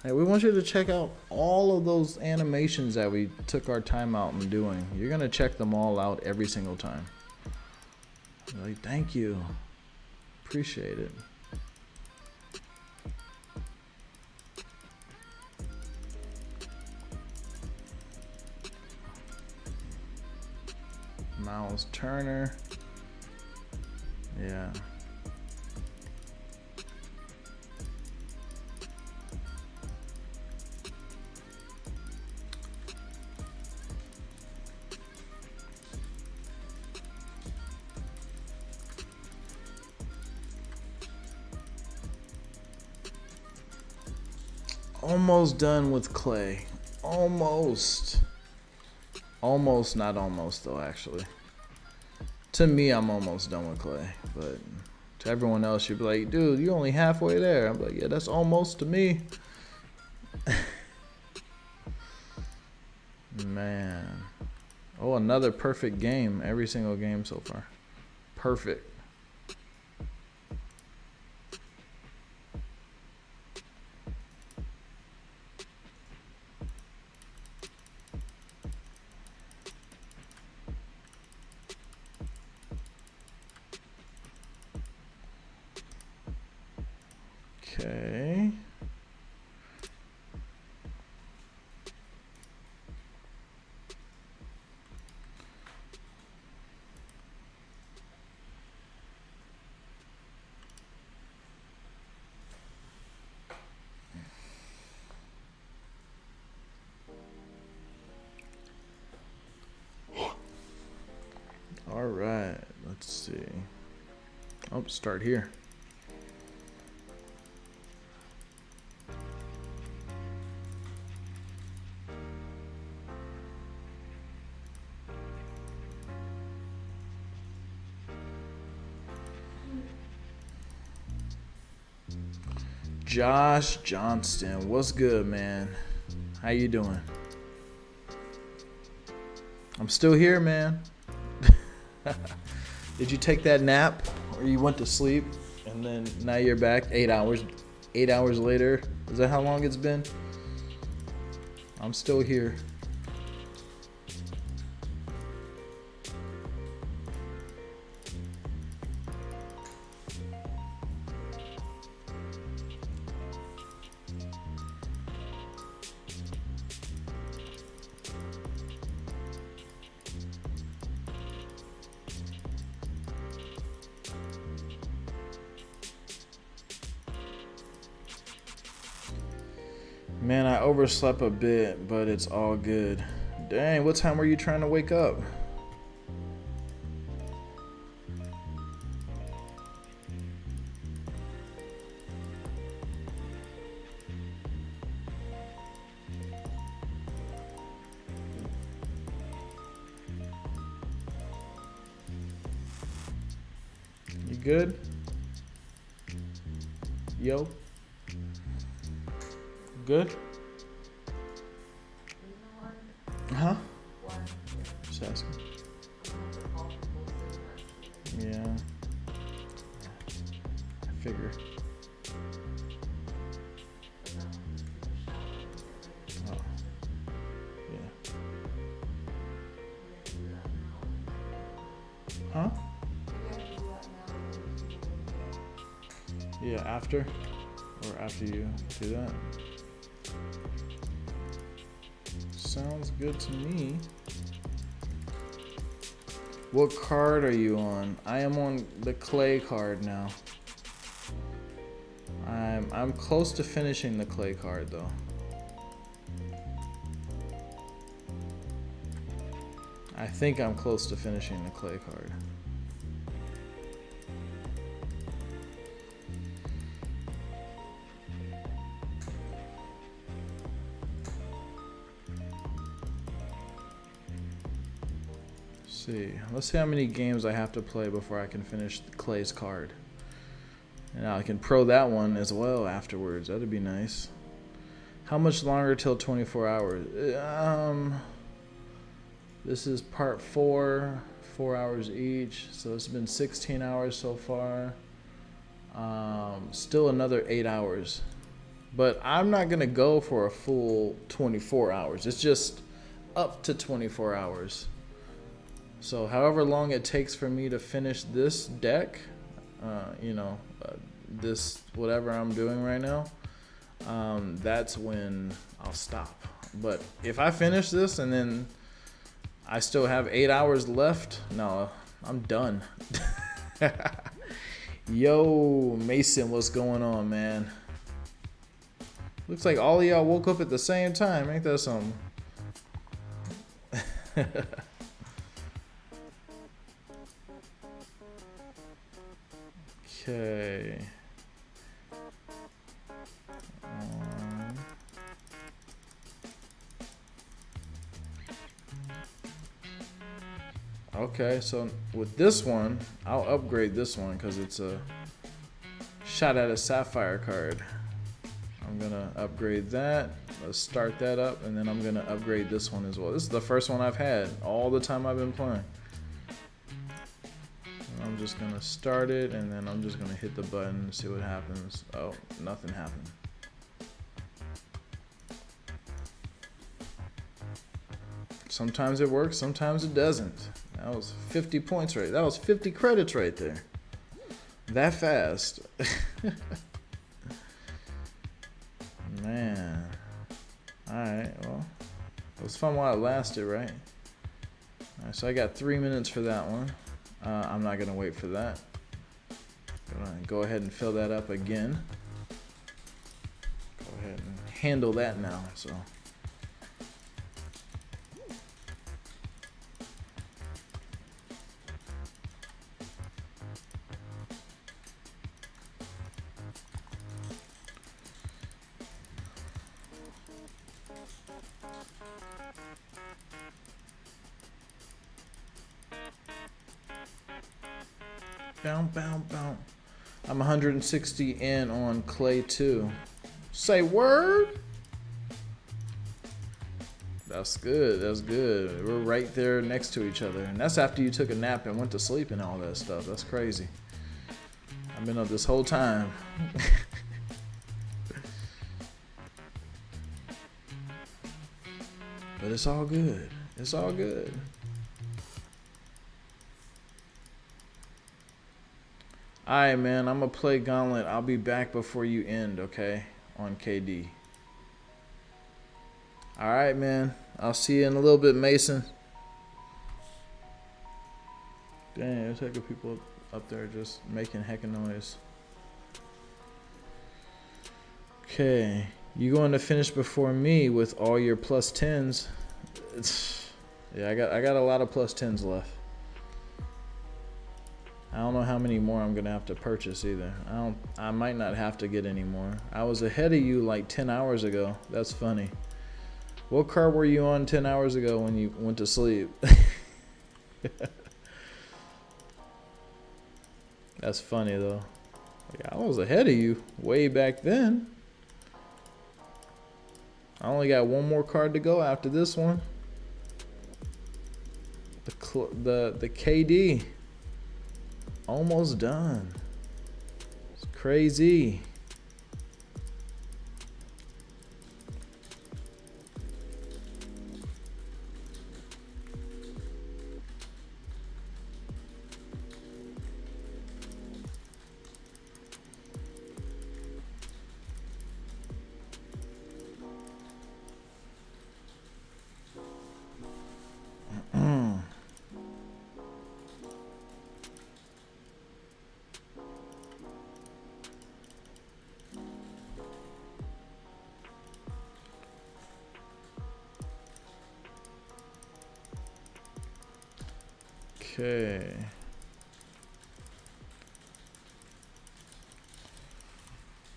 Hey, we want you to check out all of those animations that we took our time out in doing. You're gonna check them all out every single time. You're like, thank you. Appreciate it. Miles Turner. Yeah. Almost done with clay. Almost. Almost, not almost though, actually. To me, I'm almost done with clay. But to everyone else, you'd be like, dude, you're only halfway there. I'm like, yeah, that's almost to me. Man. Oh, another perfect game. Every single game so far. Perfect. Okay. All right, let's see. Oh, start here. Josh Johnston, what's good, man? How you doing? I'm still here, man. Did you take that nap or you went to sleep and then now you're back 8 hours? 8 hours later? Is that how long it's been? I'm still here. Man, I overslept a bit, but it's all good. Dang, what time were you trying to wake up? You good? Yo? Good? Huh? Just asking. Yeah. I figure. Oh. Yeah. Huh? Yeah, after? Or after you do that? Sounds good to me. What card are you on? I am on the clay card now. I'm close to finishing the clay card though. I think I'm close to finishing the clay card. Let's see how many games I have to play before I can finish Clay's card. And I can pro that one as well afterwards. That'd be nice. How much longer till 24 hours? This is part 4, 4 hours each. So it's been 16 hours so far. Still another 8 hours. But I'm not gonna go for a full 24 hours. It's just up to 24 hours. So however long it takes for me to finish this deck, this whatever I'm doing right now, that's when I'll stop. But if I finish this and then I still have 8 hours left, no, I'm done. Yo, Mason, what's going on, man? Looks like all of y'all woke up at the same time. Ain't that something? Okay. Okay, so with this one, I'll upgrade this one because it's a shot at a sapphire card. I'm gonna upgrade that. Let's start that up, and then I'm gonna upgrade this one as well. This is the first one I've had all the time I've been playing. I'm just gonna start it, and then I'm just gonna hit the button and see what happens. Oh, nothing happened. Sometimes it works, sometimes it doesn't. That was 50 points right. That was 50 credits right there. That fast. Man. Alright, well. It was fun while it lasted, right? Alright, so I got 3 minutes for that one. I'm not gonna wait for that. Gonna go ahead and fill that up again. Go ahead and handle that now. So. Bow, bow, bow. I'm 160 in on Clay 2. Say word? That's good. That's good. We're right there next to each other. And that's after you took a nap and went to sleep and all that stuff. That's crazy. I've been up this whole time. But it's all good. It's all good. Alright, man, I'm gonna play Gauntlet. I'll be back before you end, okay? On KD. Alright, man. I'll see you in a little bit, Mason. Dang, there's heck of people up there just making heckin' noise. Okay. You going to finish before me with all your plus 10s. Yeah, I got a lot of plus 10s left. I don't know how many more I'm gonna have to purchase either. I might not have to get any more. I was ahead of you like 10 hours ago. That's funny. What car were you on 10 hours ago when you went to sleep? That's funny though. Like, I was ahead of you way back then. I only got one more card to go after this one. The KD. Almost done. It's crazy. Okay.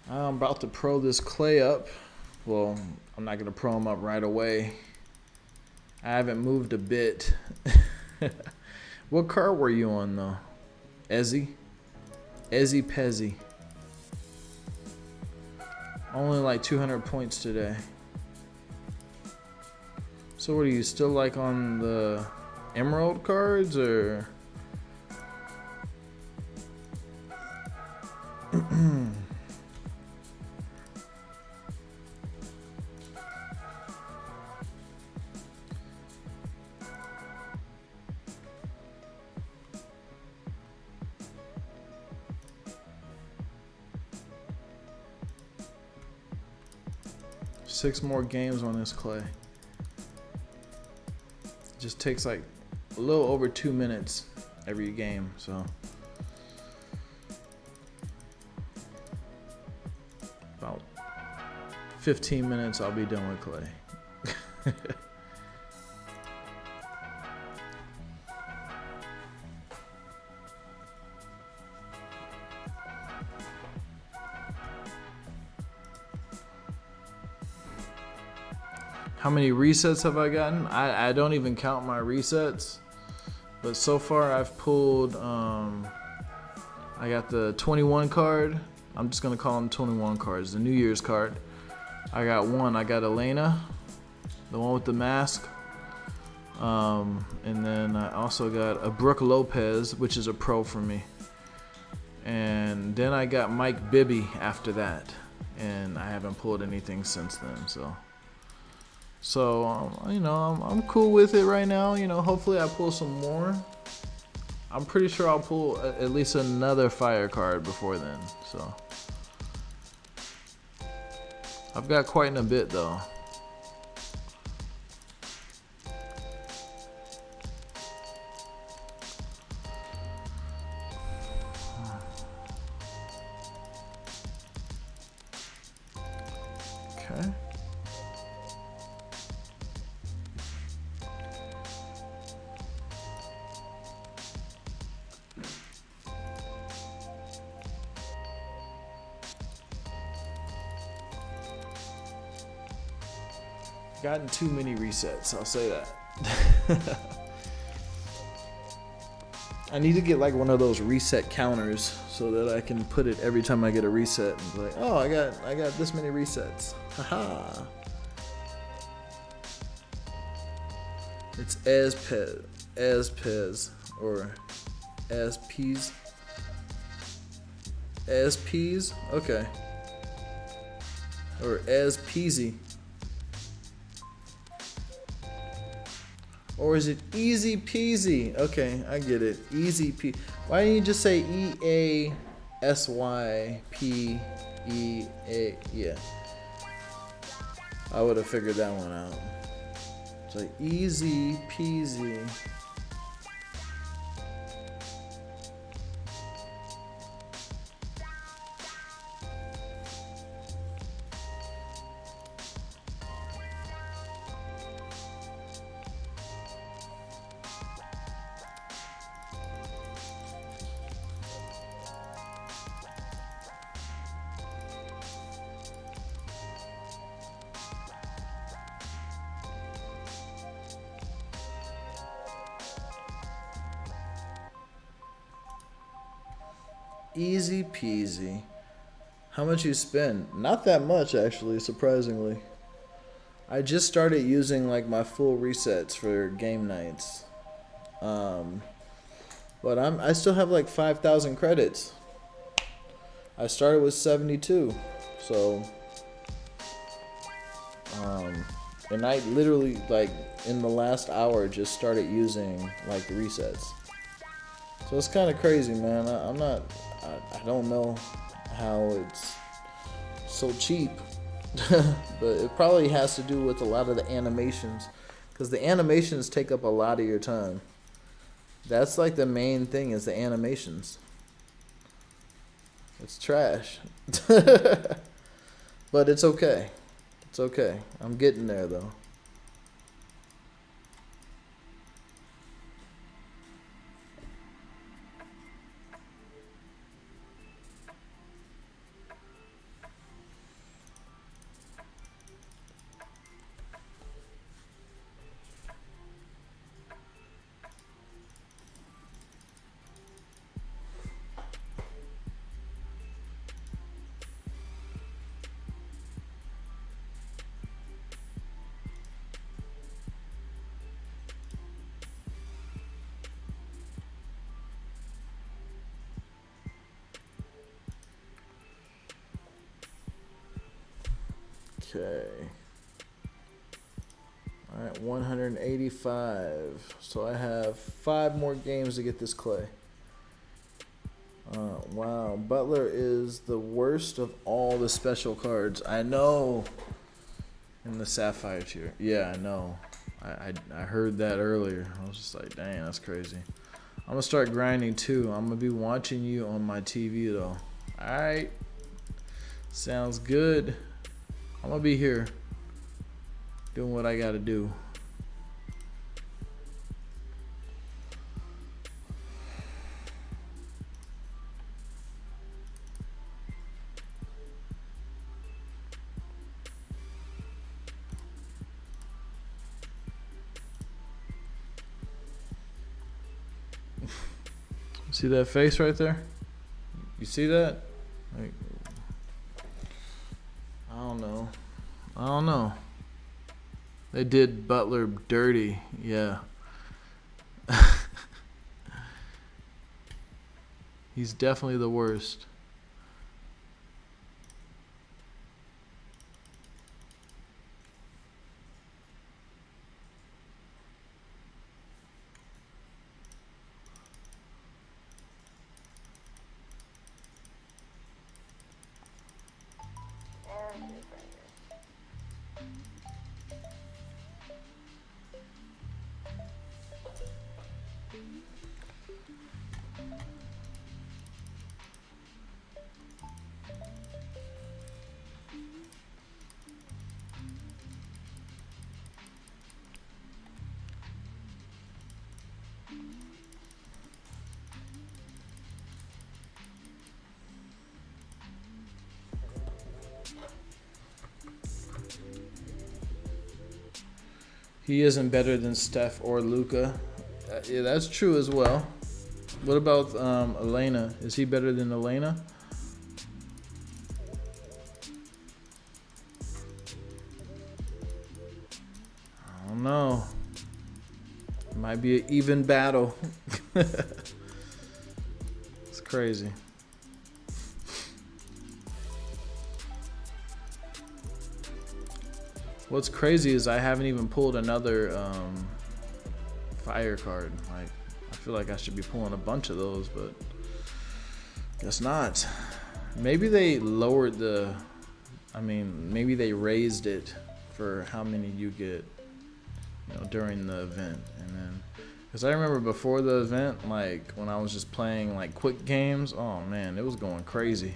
I'm about to pro this clay up. Well, I'm not gonna pro him up right away. I haven't moved a bit. What card were you on though? Ezzy? Ezzy Pezzy. Only like 200 points today. So what are you still like on the Emerald cards or? Six more games on this clay. It just takes like a little over 2 minutes every game, so about 15 minutes I'll be done with clay. How many resets have I gotten? I don't even count my resets, but so far I've pulled, I got the 21 card. I'm just gonna call them 21 cards, the New Year's card. I got one, I got Elena, the one with the mask. And then I also got a Brooke Lopez, which is a pro for me. And then I got Mike Bibby after that. And I haven't pulled anything since then, so you know, I'm cool with it right now. You know, hopefully I pull some more. I'm pretty sure I'll pull at least another fire card before then. So I've got quite a bit though. Okay. Gotten too many resets, I'll say that. I need to get like one of those reset counters so that I can put it every time I get a reset and be like, oh, I got this many resets. Haha. It's Pez or P's. Okay. Or Peasy. Or is it easy peasy? Okay, I get it. Easy peasy. Why didn't you just say EASYPEA? Yeah. I would have figured that one out. It's like easy peasy. Easy peasy. How much you spend? Not that much actually, surprisingly. I just started using like my full resets for game nights. But I still have like 5,000 credits. I started with 72. So and I literally like in the last hour just started using like the resets. So it's kind of crazy, man. I don't know how it's so cheap, but it probably has to do with a lot of the animations, because the animations take up a lot of your time. That's like the main thing is the animations. It's trash, but it's okay. It's okay. I'm getting there though. Okay. All right, 185. So I have 5 more games to get this clay. Wow, Butler is the worst of all the special cards. I know. In the Sapphire tier. Yeah, I know. I heard that earlier. I was just like, dang, that's crazy. I'm going to start grinding too. I'm going to be watching you on my TV though. Alright. Sounds good. I'm going to be here doing what I got to do. See that face right there? You see that? Like, I don't know. I don't know. They did Butler dirty. Yeah. He's definitely the worst. He isn't better than Steph or Luka. Yeah, that's true as well. What about Elena? Is he better than Elena? I don't know. It might be an even battle. It's crazy. What's crazy is I haven't even pulled another fire card. Like, I feel like I should be pulling a bunch of those, but guess not. Maybe they lowered the, maybe they raised it for how many you get, during the event. And then, because I remember before the event, like when I was just playing like quick games, oh man, it was going crazy.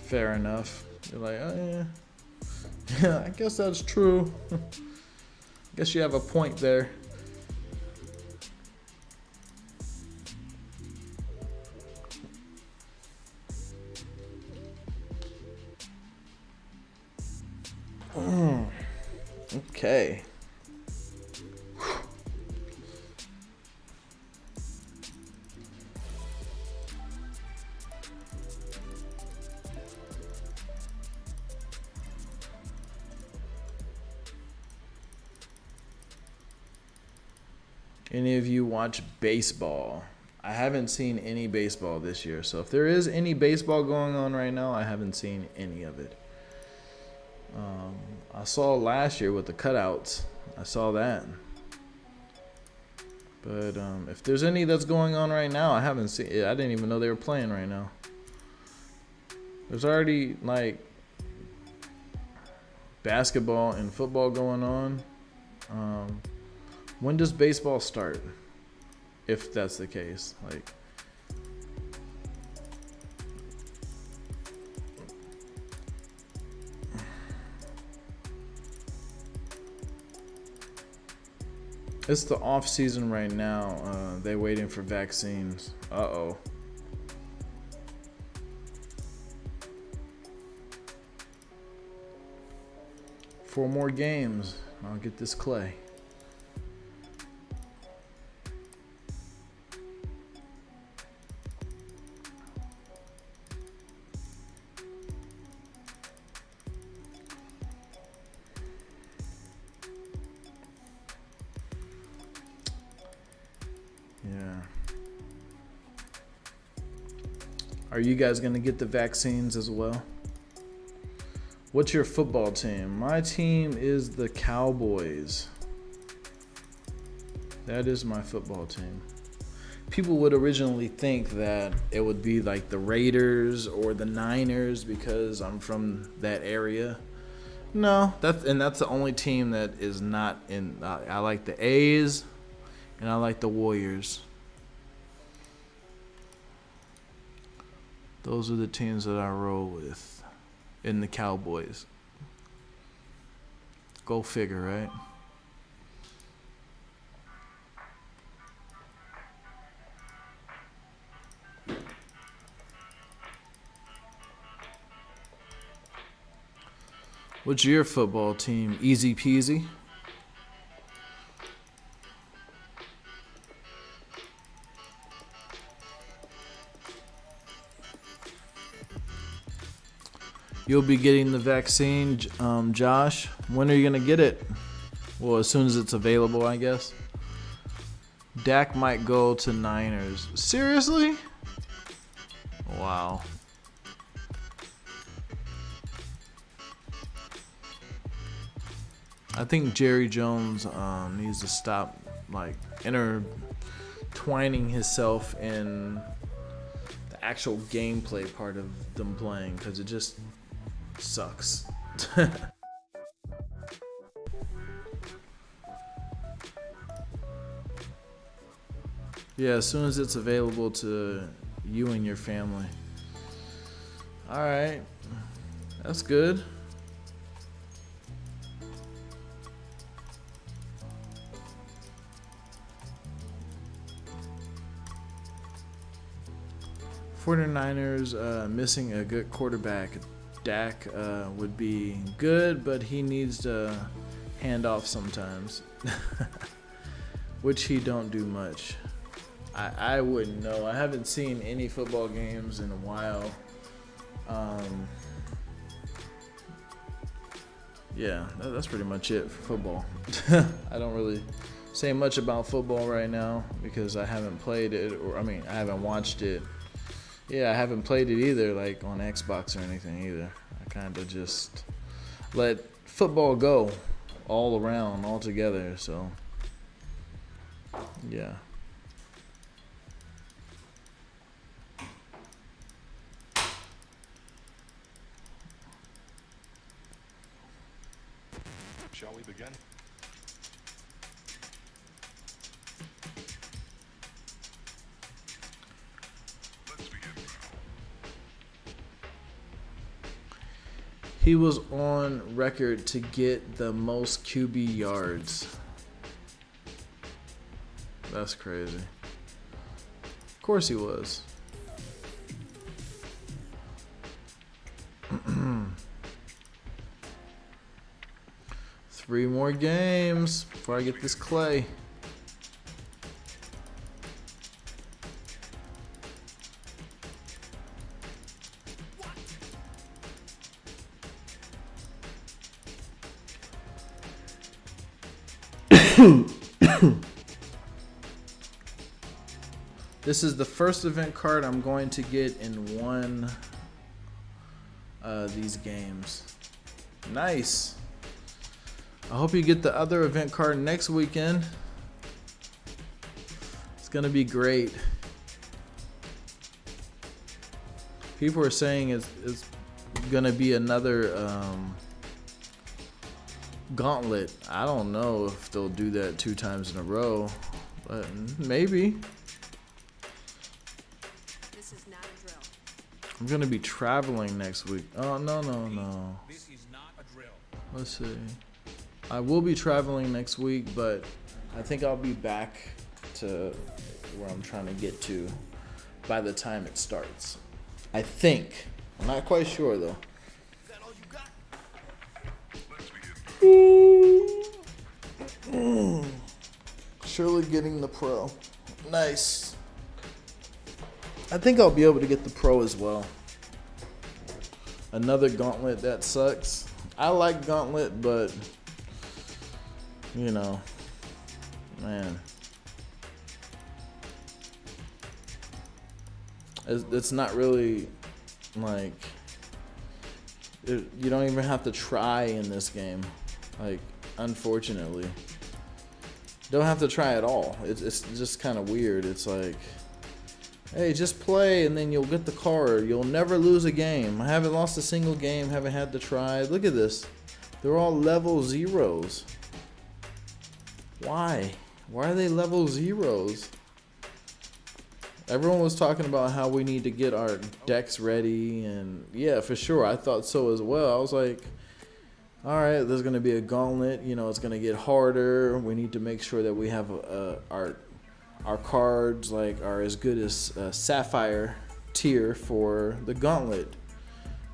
Fair enough. You're like, oh yeah. Yeah, I guess that's true. Guess you have a point there. Okay. Any of you watch baseball? I haven't seen any baseball this year. So if there is any baseball going on right now, I haven't seen any of it. I saw last year with the cutouts. I saw that. But if there's any that's going on right now, I haven't seen it. I didn't even know they were playing right now. There's already like basketball and football going on. When does baseball start? If that's the case, like. It's the off season right now. They're waiting for vaccines. Uh-oh. Four more games. I'll get this clay. Are you guys gonna get the vaccines as well? What's your football team? My team is the Cowboys. That is my football team. People would originally think that it would be like the Raiders or the Niners because I'm from that area. No, that's the only team that is not in. I like the A's and I like the Warriors. Those are the teams that I roll with. In the Cowboys. Go figure, right? What's your football team? Easy peasy? You'll be getting the vaccine, Josh. When are you going to get it? Well, as soon as it's available, I guess. Dak might go to Niners. Seriously? Wow. I think Jerry Jones needs to stop like intertwining himself in the actual gameplay part of them playing, because it just sucks. Yeah, as soon as it's available to you and your family. All right, that's good. '49ers missing a good quarterback. Dak would be good, but he needs to hand off sometimes, which he don't do much. I wouldn't know. I haven't seen any football games in a while. Yeah, that's pretty much it for football. I don't really say much about football right now because I haven't played it, or I haven't watched it. Yeah, I haven't played it either, like on Xbox or anything either. I kind of just let football go all around, all together, so yeah. Shall we begin? He was on record to get the most QB yards. That's crazy. Of course he was. 3 more games before I get this clay. This is the first event card I'm going to get in one these games. Nice. I hope you get the other event card next weekend. It's gonna be great. People are saying it's gonna be another gauntlet. I don't know if they'll do that 2 times in a row, but maybe. This is not a drill. I'm gonna be traveling next week. Oh no. This is not a drill. Let's see. I will be traveling next week, but I think I'll be back to where I'm trying to get to by the time it starts. I think. I'm not quite sure though. Is that all you got? Surely getting the pro. Nice. I think I'll be able to get the pro as well. Another gauntlet that sucks. I like gauntlet, but you know, man. It's not really like you don't even have to try in this game. Like, unfortunately, don't have to try at all. It's just kind of weird. It's like, hey, just play and then you'll get the card. You'll never lose a game. I haven't lost a single game. Haven't had to try. Look at this. They're all level zeros. Why? Why are they level zeros? Everyone was talking about how we need to get our decks ready, and yeah, for sure, I thought so as well. I was like, all right, there's gonna be a gauntlet. You know, it's gonna get harder. We need to make sure that we have our cards like are as good as Sapphire tier for the gauntlet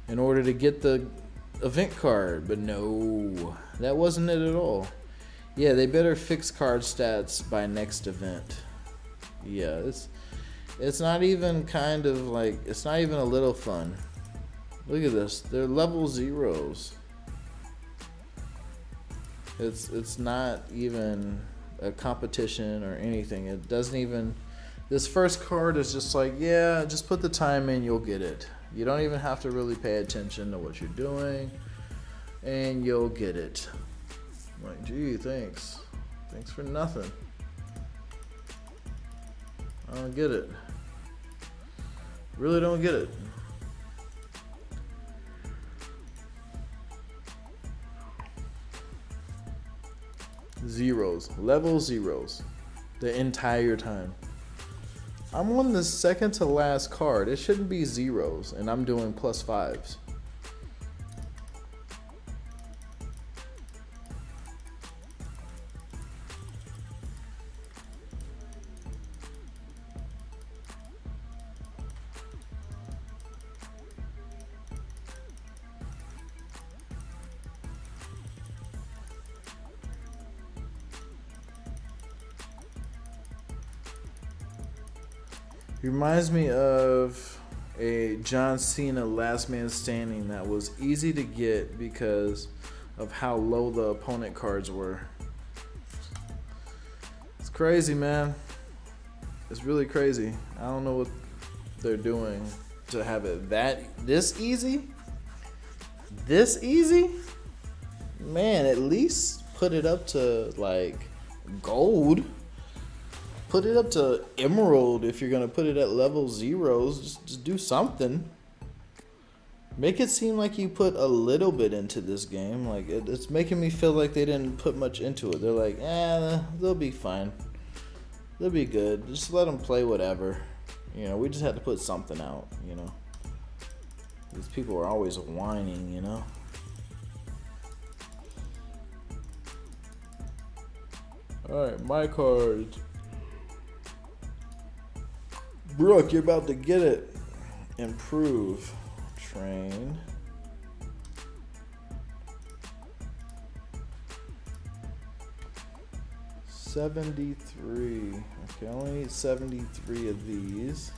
in order to get the event card. But no, that wasn't it at all. Yeah, they better fix card stats by next event. Yeah, it's not even kind of like, it's not even a little fun. Look at this. They're level zeros. It's not even a competition or anything. It doesn't even, this first card is just like, yeah, just put the time in, you'll get it. You don't even have to really pay attention to what you're doing, and you'll get it. I'm like, gee, thanks. Thanks for nothing. I don't get it. Really don't get it. Zeros. Level zeros. The entire time. I'm on the second to last card. It shouldn't be zeros, and I'm doing +5s. Reminds me of a John Cena Last Man Standing that was easy to get because of how low the opponent cards were. It's crazy, man. It's really crazy. I don't know what they're doing to have it this easy. This easy? Man, at least put it up to like gold. Put it up to emerald if you're gonna put it at level zeros. Just do something. Make it seem like you put a little bit into this game. Like it's making me feel like they didn't put much into it. They're like, they'll be fine. They'll be good. Just let them play whatever. You know, we just had to put something out. You know, these people are always whining. You know. All right, my cards. Brooke, you're about to get it. Improve. Train. $73. Okay, I only need 73 of these.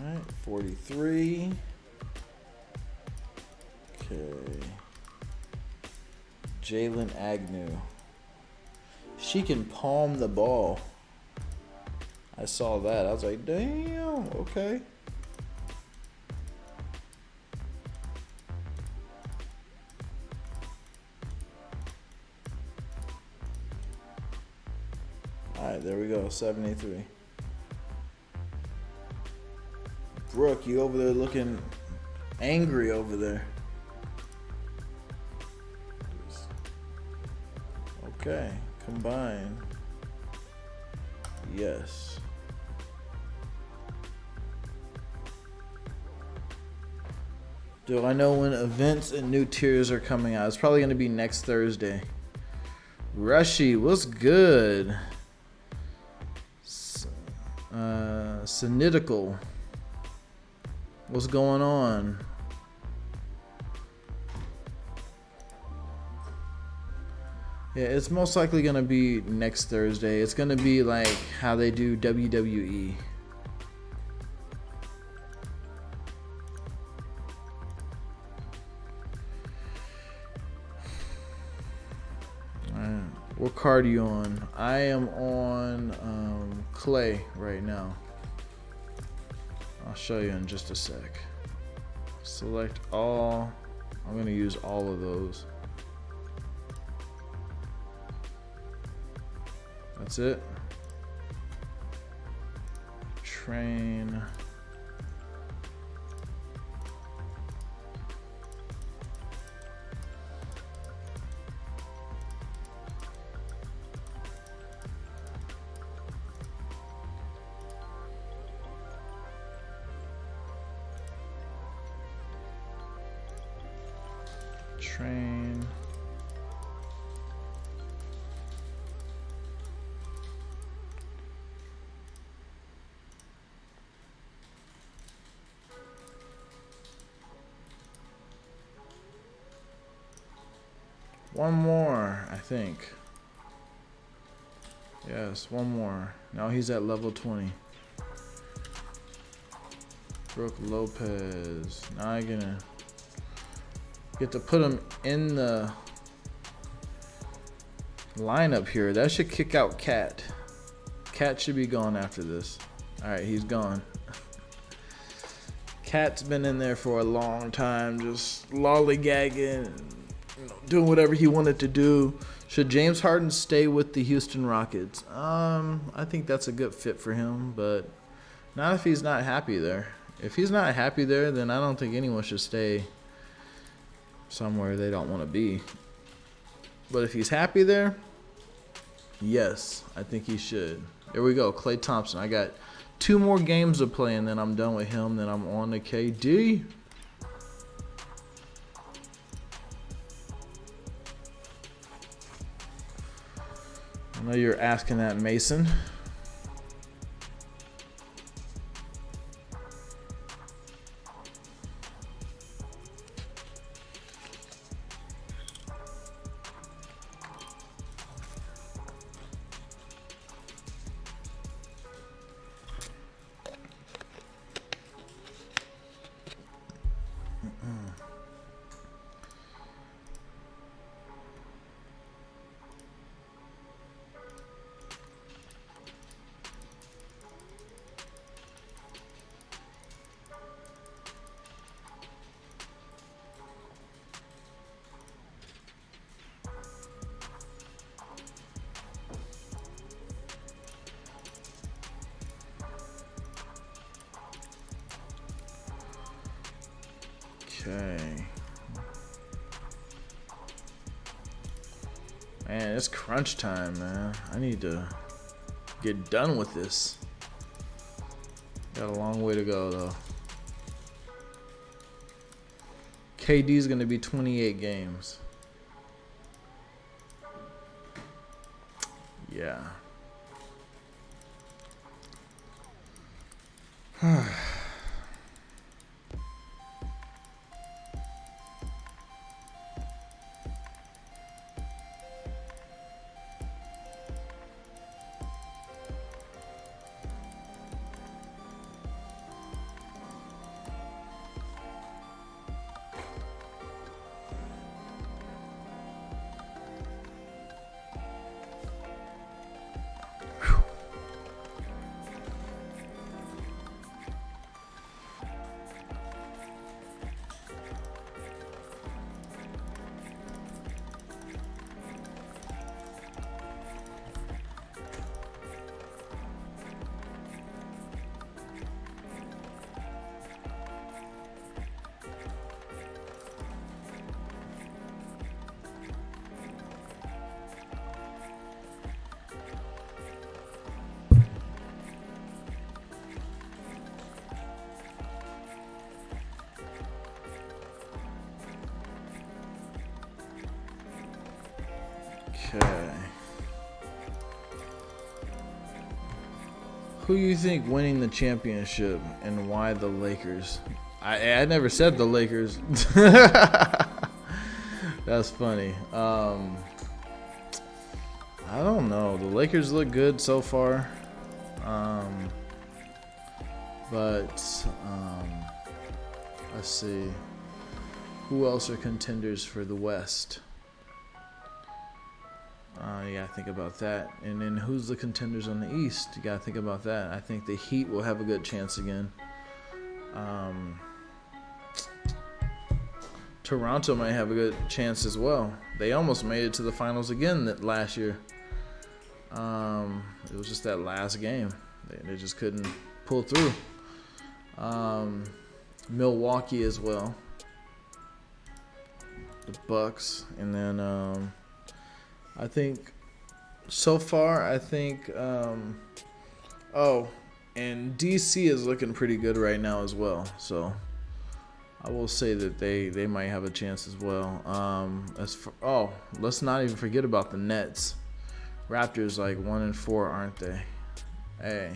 All right, 43. Okay. Jalen Agnew. She can palm the ball. I saw that. I was like, damn, okay. All right, there we go, 73. Brooke, you over there looking angry over there. Okay, combine. Yes. Do I know when events and new tiers are coming out? It's probably going to be next Thursday. Rushy, what's good? Synitical. What's going on? Yeah, it's most likely gonna be next Thursday. It's gonna be like how they do WWE. Alright, what card are you on? I am on Clay right now. I'll show you in just a sec. Select all. I'm gonna use all of those. That's it. Train. Train. One more, I think. Yes, one more. Now he's at level 20. Brooke Lopez. Now I'm gonna get to put him in the lineup here. That should kick out Cat. Cat should be gone after this. Alright, he's gone. Cat's been in there for a long time, just lollygagging, doing whatever he wanted to do. Should James Harden stay with the Houston Rockets? I think that's a good fit for him, but not if he's not happy there. If he's not happy there, then I don't think anyone should stay somewhere they don't want to be. But if he's happy there, yes, I think he should. There we go, Klay Thompson. I got 2 more games to play, and then I'm done with him. Then I'm on to KD. I know you're asking that, Mason. Okay. Man, it's crunch time, man. I need to get done with this. Got a long way to go, though. KD's gonna be 28 games. Yeah. Okay. Who you think winning the championship and why the Lakers? I never said the Lakers. That's funny. I don't know. The Lakers look good so far. But let's see. Who else are contenders for the West? You gotta think about that. And then who's the contenders on the East? You gotta think about that. I think the Heat will have a good chance again. Toronto might have a good chance as well. They almost made it to the finals again last year. It was just that last game. They just couldn't pull through. Milwaukee as well. The Bucks. And then I think so far, and DC is looking pretty good right now as well. So I will say that they might have a chance as well. Let's not even forget about the Nets. Raptors like 1-4, aren't they? Hey,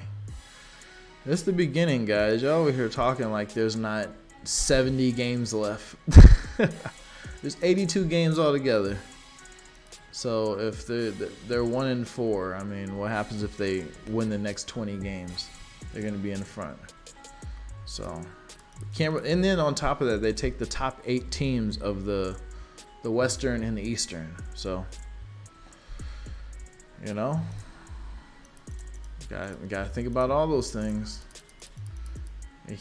it's the beginning, guys. Y'all over here talking like there's not 70 games left. There's 82 games altogether. So if they're 1-4, I mean, what happens if they win the next 20 games? They're going to be in front. So, and then on top of that, they take the top 8 teams of the Western and the Eastern. So, you know, we got to think about all those things.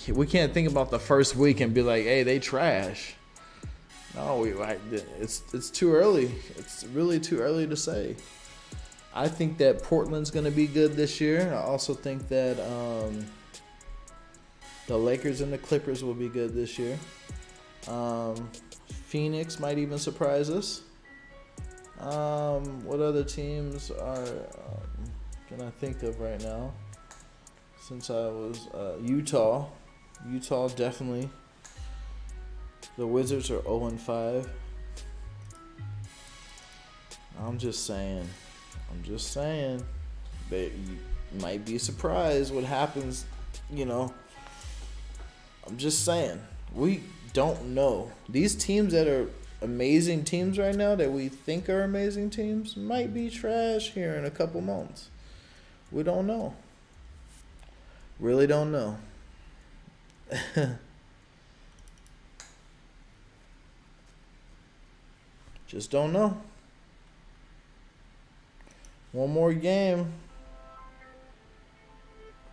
We can't think about the first week and be like, hey, they trash. No, it's too early. It's really too early to say. I think that Portland's going to be good this year. I also think that the Lakers and the Clippers will be good this year. Phoenix might even surprise us. What other teams can I think of right now? Since I was Utah definitely. The Wizards are 0-5. I'm just saying. You might be surprised what happens, you know. I'm just saying. We don't know. These teams that are amazing teams right now, that we think are amazing teams, might be trash here in a couple months. We don't know. Really don't know. Just don't know. One more game.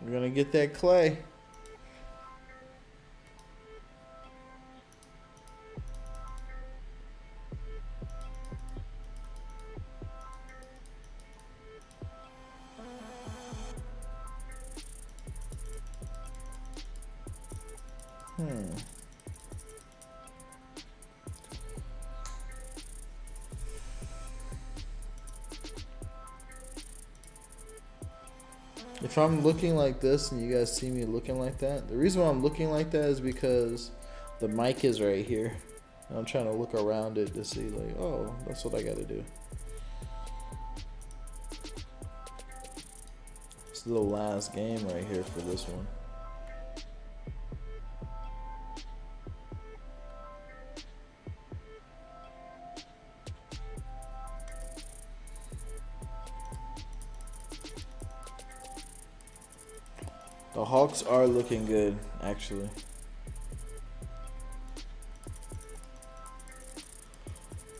We're going to get that Clay. If I'm looking like this and you guys see me looking like that, the reason why I'm looking like that is because the mic is right here. And I'm trying to look around it to see like, oh, that's what I got to do. It's the last game right here for this one. The Hawks are looking good, actually.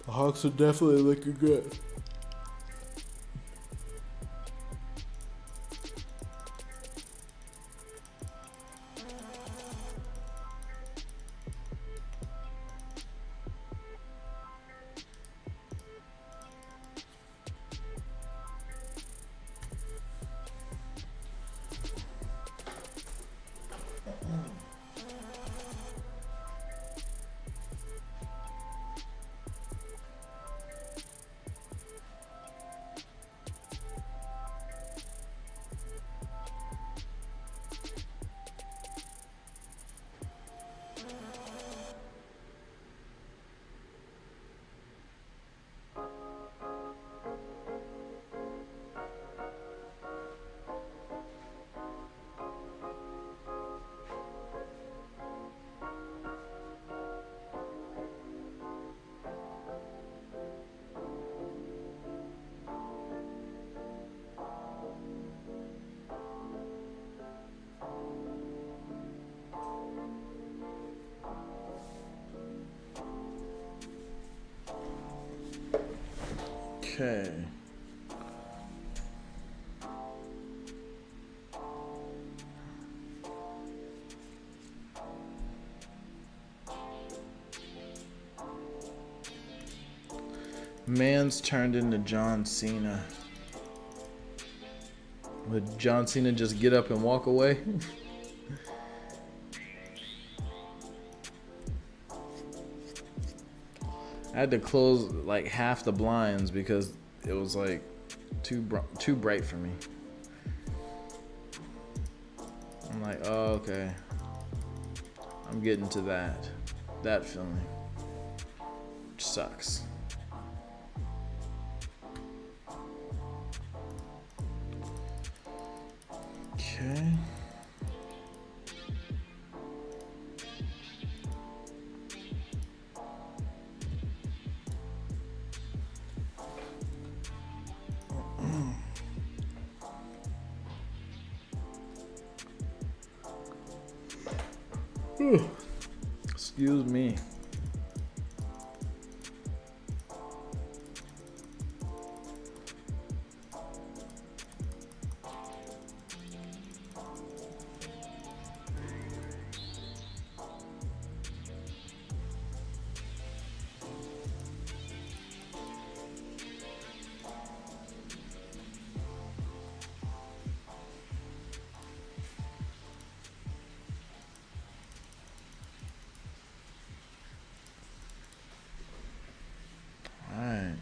The Hawks are definitely looking good. Okay. Man's turned into John Cena. Would John Cena just get up and walk away? I had to close like half the blinds because it was like too bright for me. I'm like, oh, okay. I'm getting to that feeling, which sucks. Okay. Excuse me. Alright.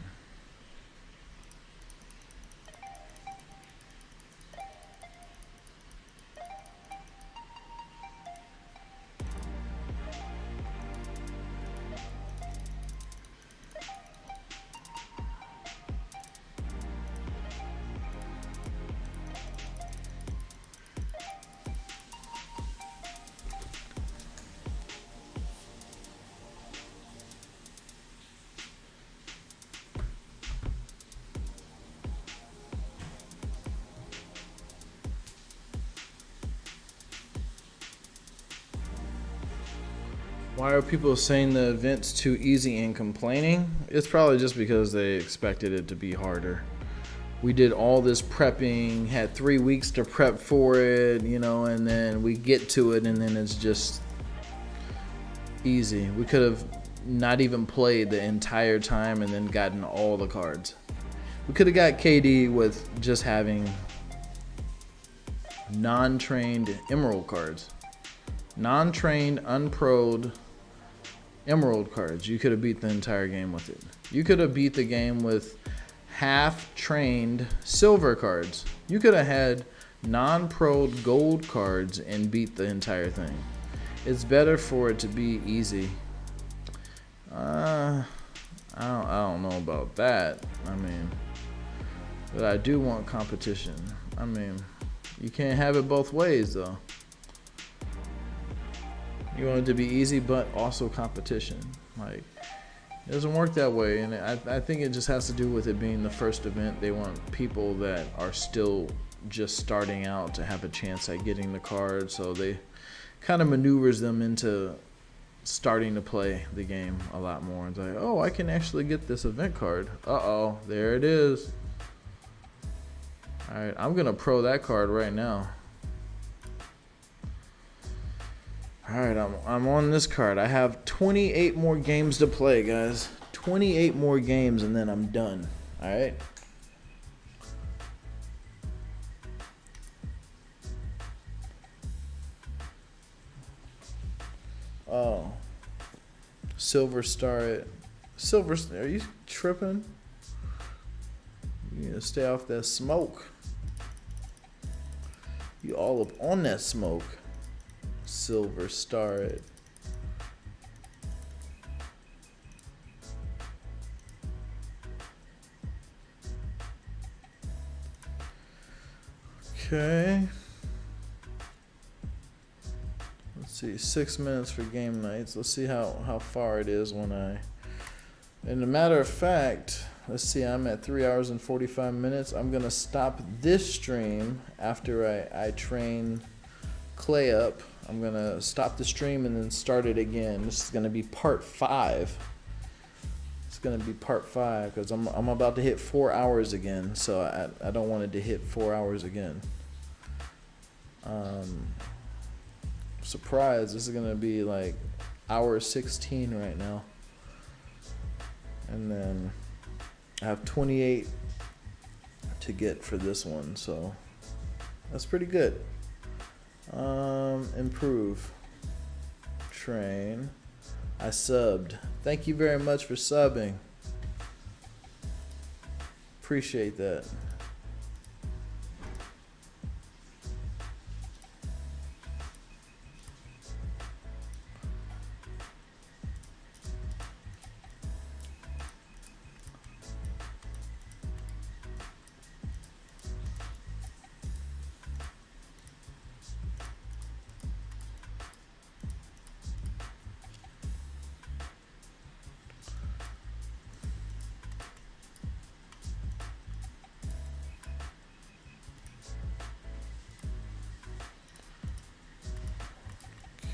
Why are people saying the event's too easy and complaining? It's probably just because they expected it to be harder. We did all this prepping, had 3 weeks to prep for it, you know, and then we get to it and then it's just easy. We could have not even played the entire time and then gotten all the cards. We could have got KD with just having non-trained Emerald cards. Non-trained, unpro'd Emerald cards. You could have beat the entire game with it. You could have beat the game with half-trained Silver cards. You could have had non-pro'd Gold cards and beat the entire thing. It's better for it to be easy. I don't know about that. I mean, but I do want competition. I mean, you can't have it both ways though. You want it to be easy, but also competition. Like, it doesn't work that way, and I think it just has to do with it being the first event. They want people that are still just starting out to have a chance at getting the card, so they kind of maneuvers them into starting to play the game a lot more. It's like, oh, I can actually get this event card. Uh-oh, there it is. All right, I'm gonna pro that card right now. Alright, I'm on this card. I have 28 more games to play, guys. 28 more games and then I'm done. Alright? Oh. Silver Star. Silver Star. Are you tripping? You need to stay off that smoke. You all up on that smoke. Silver Star it. Okay. Let's see, 6 minutes for game nights. Let's see how far it is when I. And a matter of fact, let's see, I'm at 3 hours and 45 minutes. I'm gonna stop this stream after I train Clay up. I'm gonna stop the stream and then start it again. This is gonna be part 5. It's gonna be part 5 because I'm about to hit 4 hours again, so I don't want it to hit 4 hours again. Surprise! This is gonna be like hour 16 right now, and then I have 28 to get for this one, so that's pretty good. Improve. Train. I subbed. Thank you very much for subbing. Appreciate that.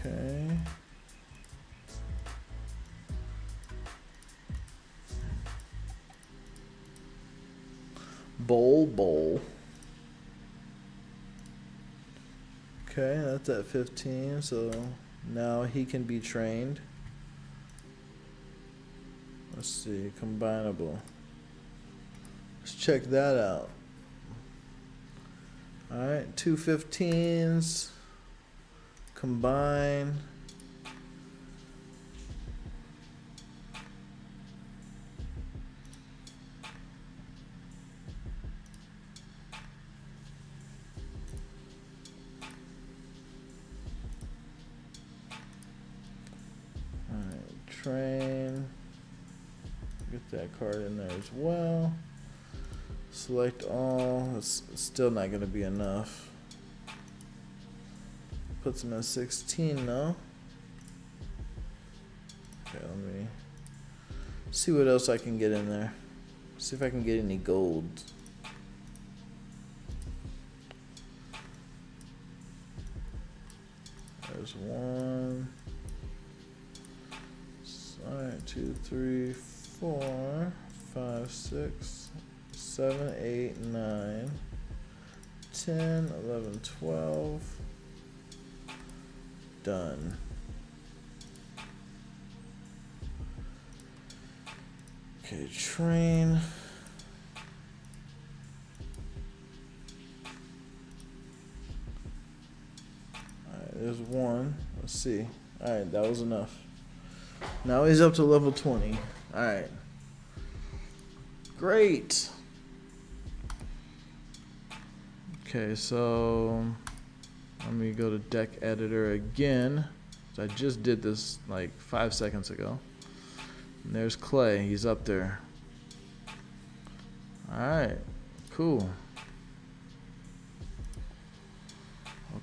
Okay. Bowl. Okay, that's at 15, so now he can be trained. Let's see, combinable. Let's check that out. Alright, 2 15s. Combine. Alright, train. Get that card in there as well. Select all. It's still not going to be enough. Puts him at 16 now. Okay, let me see what else I can get in there. See if I can get any gold. There's 1. Alright, 2, 3, 4, 5, 6, 7, 8, 9, 10, 11, 12. Done. Okay, train. Alright, there's 1. Let's see. Alright, that was enough. Now he's up to level 20. Alright. Great. Okay, so let me go to deck editor again. I just did this like 5 seconds ago. And there's Clay. He's up there. Alright. Cool.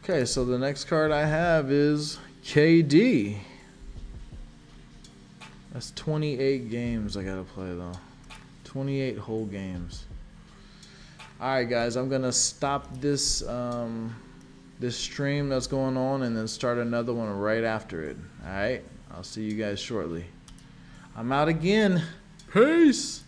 Okay, so the next card I have is KD. That's 28 games I gotta play though. 28 whole games. Alright guys, I'm gonna stop this this stream that's going on and then start another one right after it. Alright, I'll see you guys shortly. I'm out again. Peace.